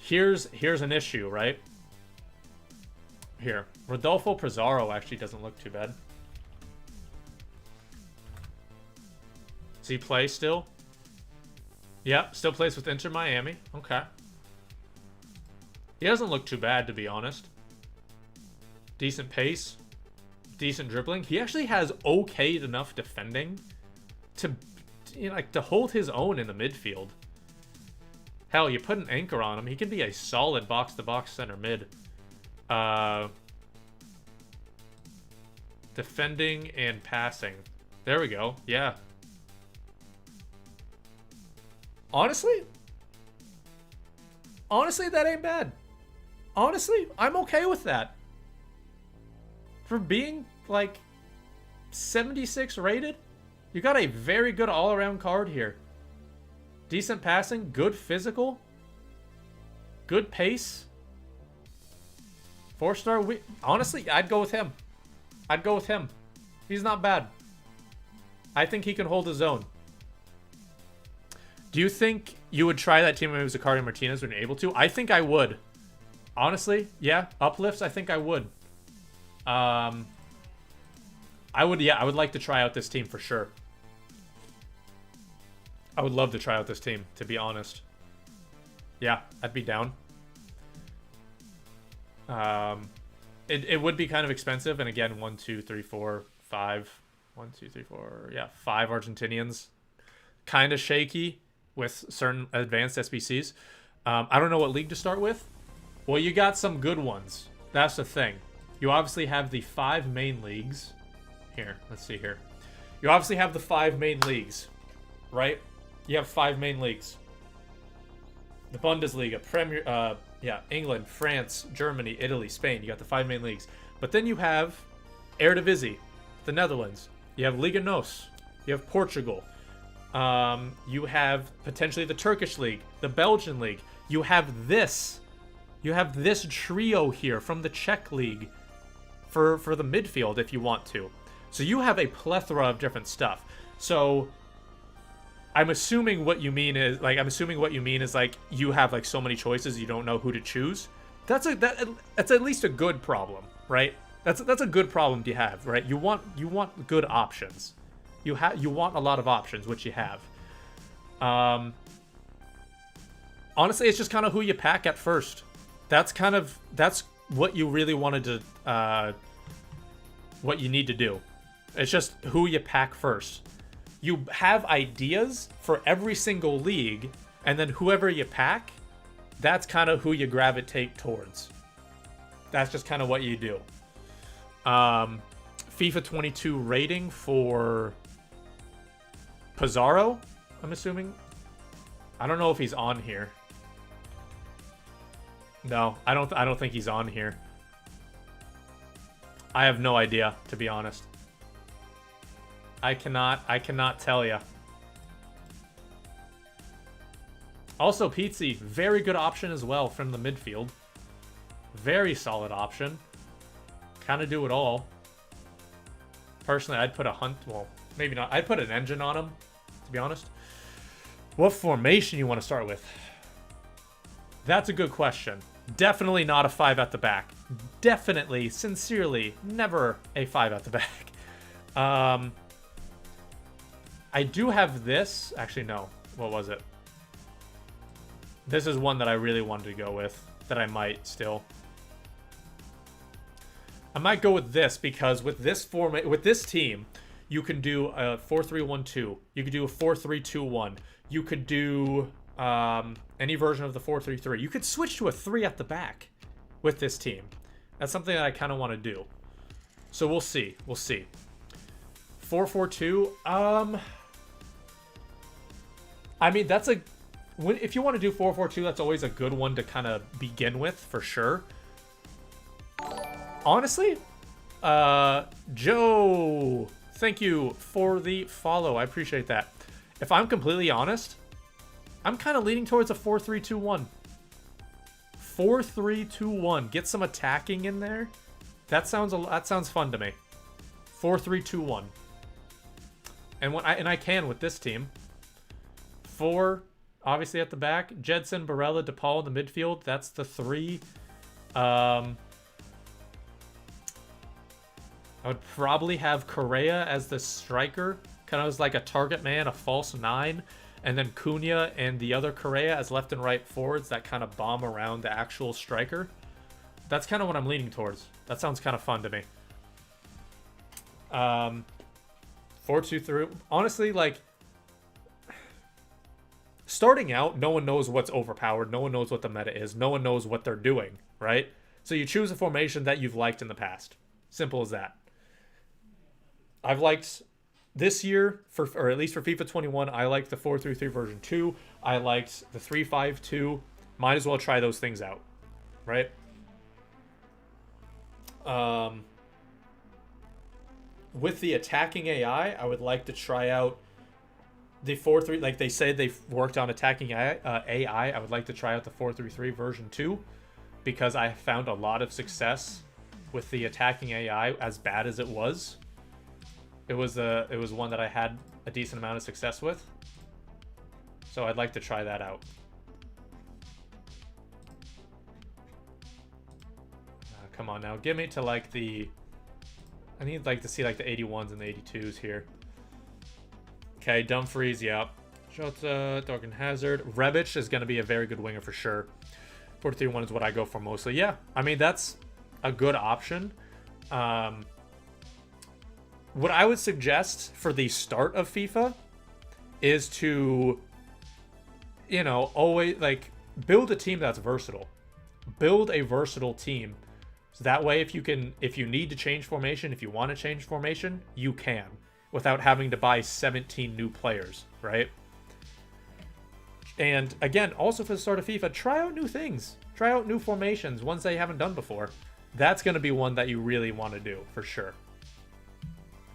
here's an issue, right? Here. Rodolfo Pizarro actually doesn't look too bad. Does he play still? Yeah, still plays with Inter Miami. Okay. He doesn't look too bad, to be honest. Decent pace. Decent dribbling. He actually has okay enough defending to, like, to hold his own in the midfield. Hell, you put an anchor on him, he can be a solid box-to-box center mid. Defending and passing. There we go. Yeah. Honestly, that ain't bad. Honestly, I'm okay with that. For being, like, 76 rated, you got a very good all-around card here. Decent passing, good physical, good pace. 4-star. Honestly, I'd go with him. He's not bad. I think he can hold his own. Do you think you would try that team with Zaccario Martinez when you're able to? I think I would. Honestly, yeah. Uplifts, I think I would. I would like to try out this team for sure. I would love to try out this team, to be honest. Yeah, I'd be down. It would be kind of expensive, and again, 1, 2, 3, 4, 5. 1, 2, 3, 4. Yeah, 5 Argentinians. Kind of shaky with certain advanced SBCs. I don't know what league to start with. Well, you got some good ones. That's the thing. You obviously have the 5 main leagues. Here, let's see here. You obviously have the 5 main leagues, right? You have 5 main leagues. The Bundesliga, Premier, England, France, Germany, Italy, Spain. You got the 5 main leagues. But then you have Eredivisie, the Netherlands. You have Liga NOS. You have Portugal. You have potentially the Turkish league, the Belgian league. You have this. You have this trio here from the Czech league for the midfield if you want to. So you have a plethora of different stuff. So I'm assuming what you mean is like you have like so many choices you don't know who to choose. That's at least a good problem, right? That's a good problem to have, right? You want good options. You want a lot of options, which you have. Honestly, it's just kind of who you pack at first. That's what you really wanted to what you need to do. It's just who you pack first. You have ideas for every single league, and then whoever you pack, that's kind of who you gravitate towards. That's just kind of what you do. FIFA 22 rating for Pizarro, I'm assuming. I don't know if he's on here. No, I don't think he's on here. I have no idea, to be honest. I cannot tell you. Also, Pizzi, very good option as well from the midfield. Very solid option. Kind of do it all. Personally, I'd put maybe not. I'd put an engine on him, to be honest. What formation you want to start with? That's a good question. Definitely not a 5 at the back. Definitely, sincerely, never a 5 at the back. I do have this. Actually, no. What was it? This is one that I really wanted to go with. That I might still. I might go with this because with this team, you can do a 4-3-1-2. You could do a 4-3-2-1. You could do any version of the 4-3-3. You could switch to a 3 at the back with this team. That's something that I kind of want to do. So we'll see. We'll see. 4-4-2. I mean, if you want to do 4-4-2, that's always a good one to kind of begin with, for sure. Honestly, Joe, thank you for the follow. I appreciate that. If I'm completely honest, I'm kind of leaning towards a 4-3-2-1. 4-3-2-1. Get some attacking in there. That sounds fun to me. 4-3-2-1. And I can with this team. 4, obviously at the back. Jedson, Barella, De Paul in the midfield. That's the 3. I would probably have Correa as the striker. Kind of as like a target man, a false 9. And then Cunha and the other Correa as left and right forwards that kind of bomb around the actual striker. That's kind of what I'm leaning towards. That sounds kind of fun to me. 4-2-3. Honestly, like, starting out, no one knows what's overpowered. No one knows what the meta is. No one knows what they're doing, right? So you choose a formation that you've liked in the past. Simple as that. I've liked this year, or at least for FIFA 21, I liked the 4-3-3 version 2. I liked the 3-5-2. Might as well try those things out, right? With the attacking AI, I would like to try out the 4-3. Like they say they've worked on attacking AI. I would like to try out the 4-3-3 version 2 because I found a lot of success with the attacking AI, as bad as it was. It was one that I had a decent amount of success with. So I'd like to try that out. Come on now, get me to like the I need like to see like the 81s and the 82s here. Okay, Dumfries, yep. Jota, Dorgan Hazard. Rebic is going to be a very good winger for sure. 4-3-1 is what I go for mostly. Yeah, I mean, that's a good option. What I would suggest for the start of FIFA is to, you know, always, like, build a team that's versatile. Build a versatile team. So that way, if you need to change formation, if you want to change formation, you can. Without having to buy 17 new players, right? And again, also for the start of FIFA, try out new things. Try out new formations, ones that you haven't done before. That's going to be one that you really want to do, for sure.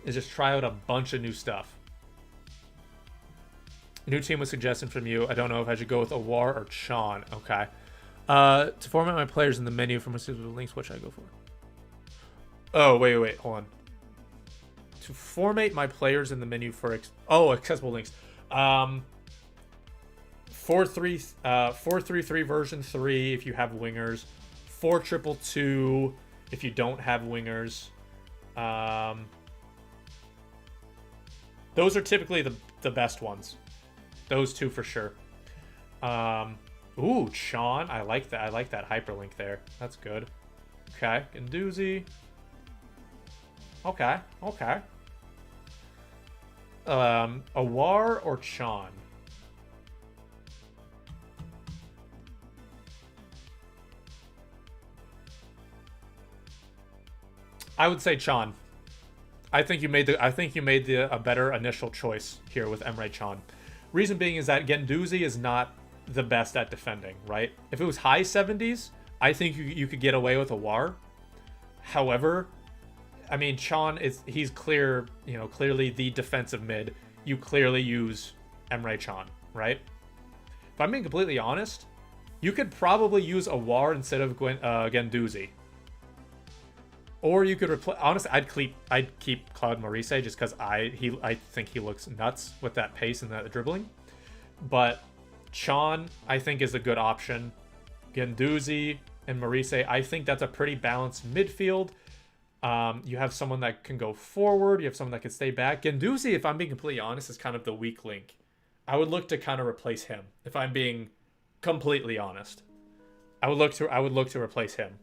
Is just try out a bunch of new stuff. New team was suggested from you. I don't know if I should go with Awar or Chan. Okay. To format my players in the menu from the links, what should I go for? Oh, wait, hold on. To format my players in the menu for accessible links. 4-3-3 version 3 if you have wingers. 4-2-2 if you don't have wingers. Those are typically the best ones. Those two for sure. Ooh, Sean. I like that. I like that hyperlink there. That's good. Okay. Ganduzi. Okay. Awar or Chan? I would say Chan. I think you made a better initial choice here with Emre Can. Reason being is that Guendouzi is not the best at defending, right? If it was high 70s, I think you could get away with Awar. However, I mean, he's clearly the defensive mid. You clearly use Emre Can, right? If I'm being completely honest, you could probably use Awar instead of Guendouzi. Or you could replace. Honestly, I'd keep Claude Maurice just because I think he looks nuts with that pace and that dribbling. But Chan, I think, is a good option. Guendouzi and Maurice, I think that's a pretty balanced midfield. You have someone that can go forward. You have someone that can stay back. Guendouzi, if I'm being completely honest, is kind of the weak link. I would look to kind of replace him. If I'm being completely honest, I would look to replace him.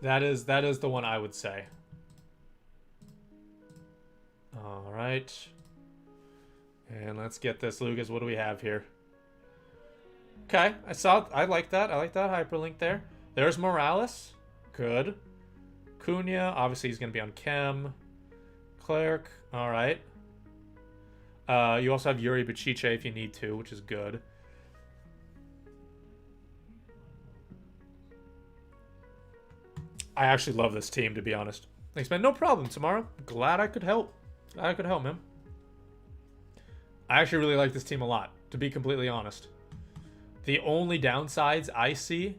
That is the one I would say. All right. And let's get this, Lucas. What do we have here? Okay, I like that. I like that hyperlink there. There's Morales. Good. Cunha, obviously he's going to be on Chem. Clerc, all right. You also have Yuri Bacice if you need to, which is good. I actually love this team, to be honest. Thanks, man. No problem, Tomorrow. Glad I could help. Man. I actually really like this team a lot, to be completely honest. The only downsides I see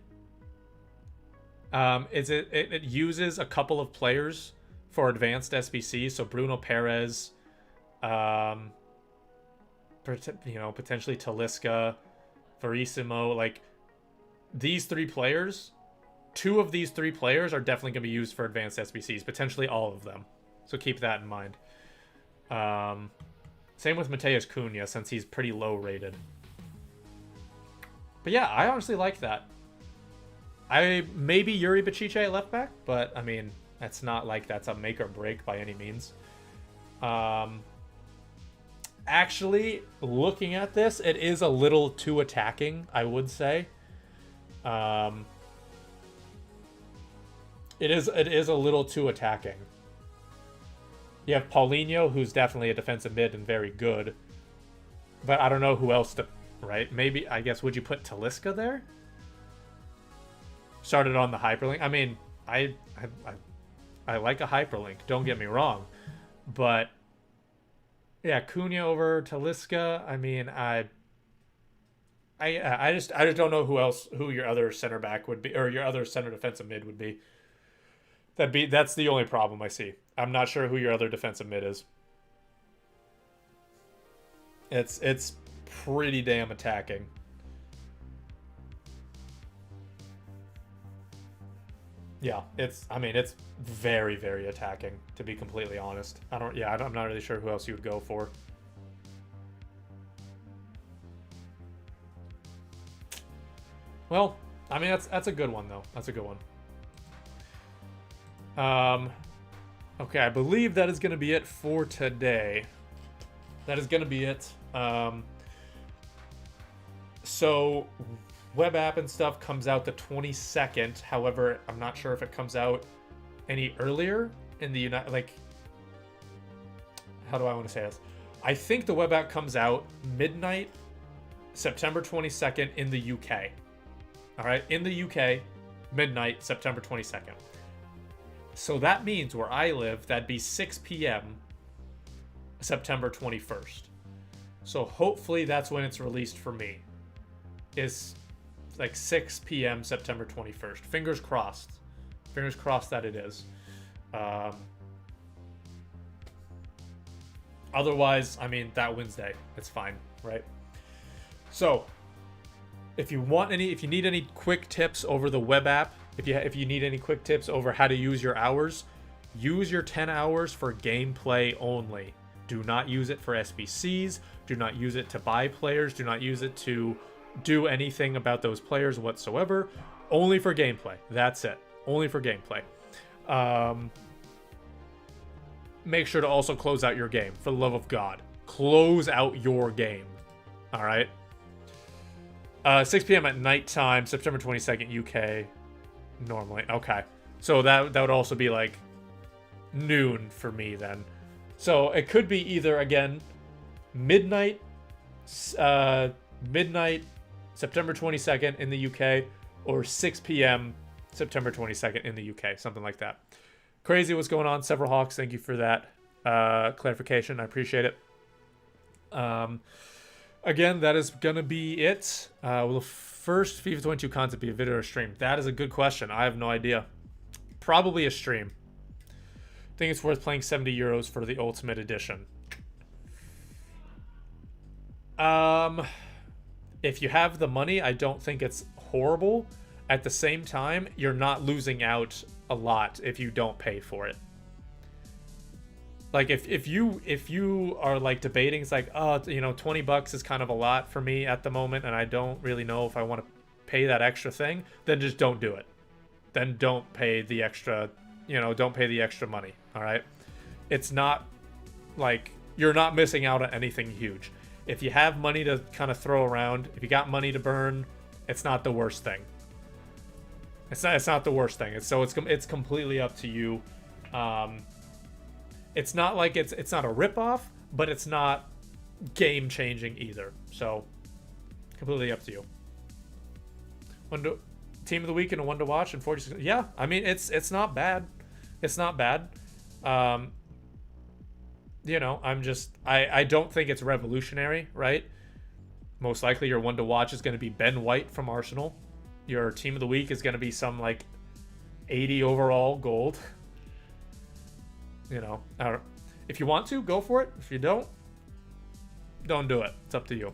is it uses a couple of players for advanced SBC. So Bruno Perez, potentially Talisca, Verissimo. Like, these three players, two of these three players are definitely going to be used for advanced SBCs, potentially all of them. So keep that in mind. Same with Mateus Cunha, since he's pretty low rated. But yeah, I honestly like that. Maybe Yuri Bacice at left back, but I mean, that's not like that's a make or break by any means. Actually, looking at this, it is a little too attacking, I would say. It is a little too attacking. You have Paulinho, who's definitely a defensive mid and very good. But I don't know who else to... Right? Maybe, I guess, would you put Talisca there? Started on the hyperlink. I mean, I like a hyperlink. Don't get me wrong. But, yeah, Cunha over Talisca. I mean, I just don't know who your other center back would be, or your other center defensive mid would be. That's the only problem I see. I'm not sure who your other defensive mid is. It's pretty damn attacking. Yeah, I mean, it's very, very attacking, to be completely honest. I'm not really sure who else you would go for. Well, I mean, that's a good one, though. That's a good one. Okay, I believe that is going to be it for today. That is going to be it. So, web app and stuff comes out the 22nd. However, I'm not sure if it comes out any earlier in the United... Like, how do I want to say this? I think the web app comes out midnight, September 22nd in the UK. All right, in the UK, midnight, September 22nd. So that means where I live, that'd be 6 p.m. September 21st. So hopefully that's when it's released for me. Is like 6 p.m. September 21st. Fingers crossed. Fingers crossed that it is. Otherwise, I mean, that Wednesday, it's fine, right? So, if you need any quick tips over the web app, if you need any quick tips over how to use your hours, use your 10 hours for gameplay only. Do not use it for SBCs. Do not use it to buy players. Do not use it to do anything about those players whatsoever. Only for gameplay. That's it. Only for gameplay. Make sure to also close out your game. For the love of God. Close out your game. All right? 6 p.m. at nighttime, September 22nd, UK. Normally. Okay. So that would also be like noon for me then. So it could be either, again, midnight September 22nd in the UK, or 6 p.m. September 22nd in the UK. Something like that. Crazy what's going on. Several Hawks, thank you for that clarification. I appreciate it. Again, that is going to be it. Will the first FIFA 22 content be a video or stream? That is a good question. I have no idea. Probably a stream. I think it's worth playing 70 euros for the Ultimate Edition. If you have the money, I don't think it's horrible. At the same time, you're not losing out a lot if you don't pay for it. Like if you are like debating, it's like, oh, you know, $20 is kind of a lot for me at the moment, and I don't really know if I want to pay that extra thing, then just don't do it. Then don't pay the extra, don't pay the extra money. All right. It's not like you're not missing out on anything huge. If you have money to kind of throw around, if you got money to burn, it's not the worst thing. It's not the worst thing. It's completely up to you. It's not like it's not a ripoff, but it's not game changing either. So completely up to you. Team of the week and a one to watch and 46. Yeah, I mean it's not bad. It's not bad. I don't think it's revolutionary, right? Most likely your one to watch is going to be Ben White from Arsenal. Your team of the week is going to be some like 80 overall gold. If you want to, go for it. If you don't do it. It's up to you.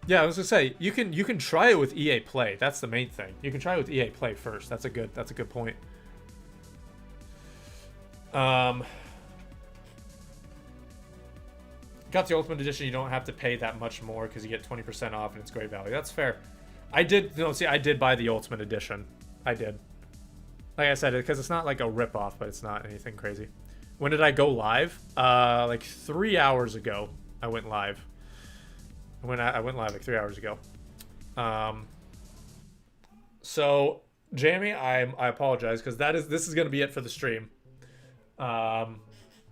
Yeah, I was gonna say you can try it with EA Play. That's the main thing. You can try it with EA Play first. That's a good point. Got the Ultimate Edition. You don't have to pay that much more because you get 20% off and it's great value. That's fair. I did buy the Ultimate Edition. I did. Like I said, because it's not like a ripoff, but it's not anything crazy. When did I go live? Like 3 hours ago. I went live. I went live like 3 hours ago. So Jamie, I apologize because this is gonna be it for the stream. That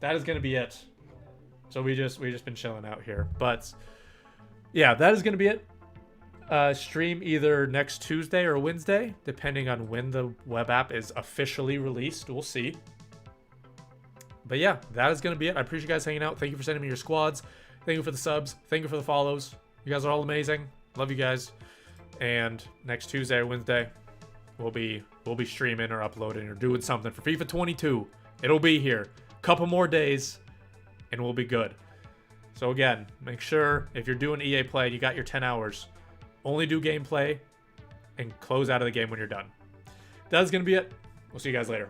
is gonna be it. So we just been chilling out here, but yeah, that is gonna be it. Stream either next Tuesday or Wednesday, depending on when the web app is officially released. We'll see. But yeah, that is gonna be it. I appreciate you guys hanging out. Thank you for sending me your squads. Thank you for the subs. Thank you for the follows. You guys are all amazing. Love you guys. And next Tuesday or Wednesday, we'll be streaming or uploading or doing something for FIFA 22. It'll be here. Couple more days, and we'll be good. So again, make sure if you're doing EA Play, you got your 10 hours. Only do gameplay and close out of the game when you're done. That's going to be it. We'll see you guys later.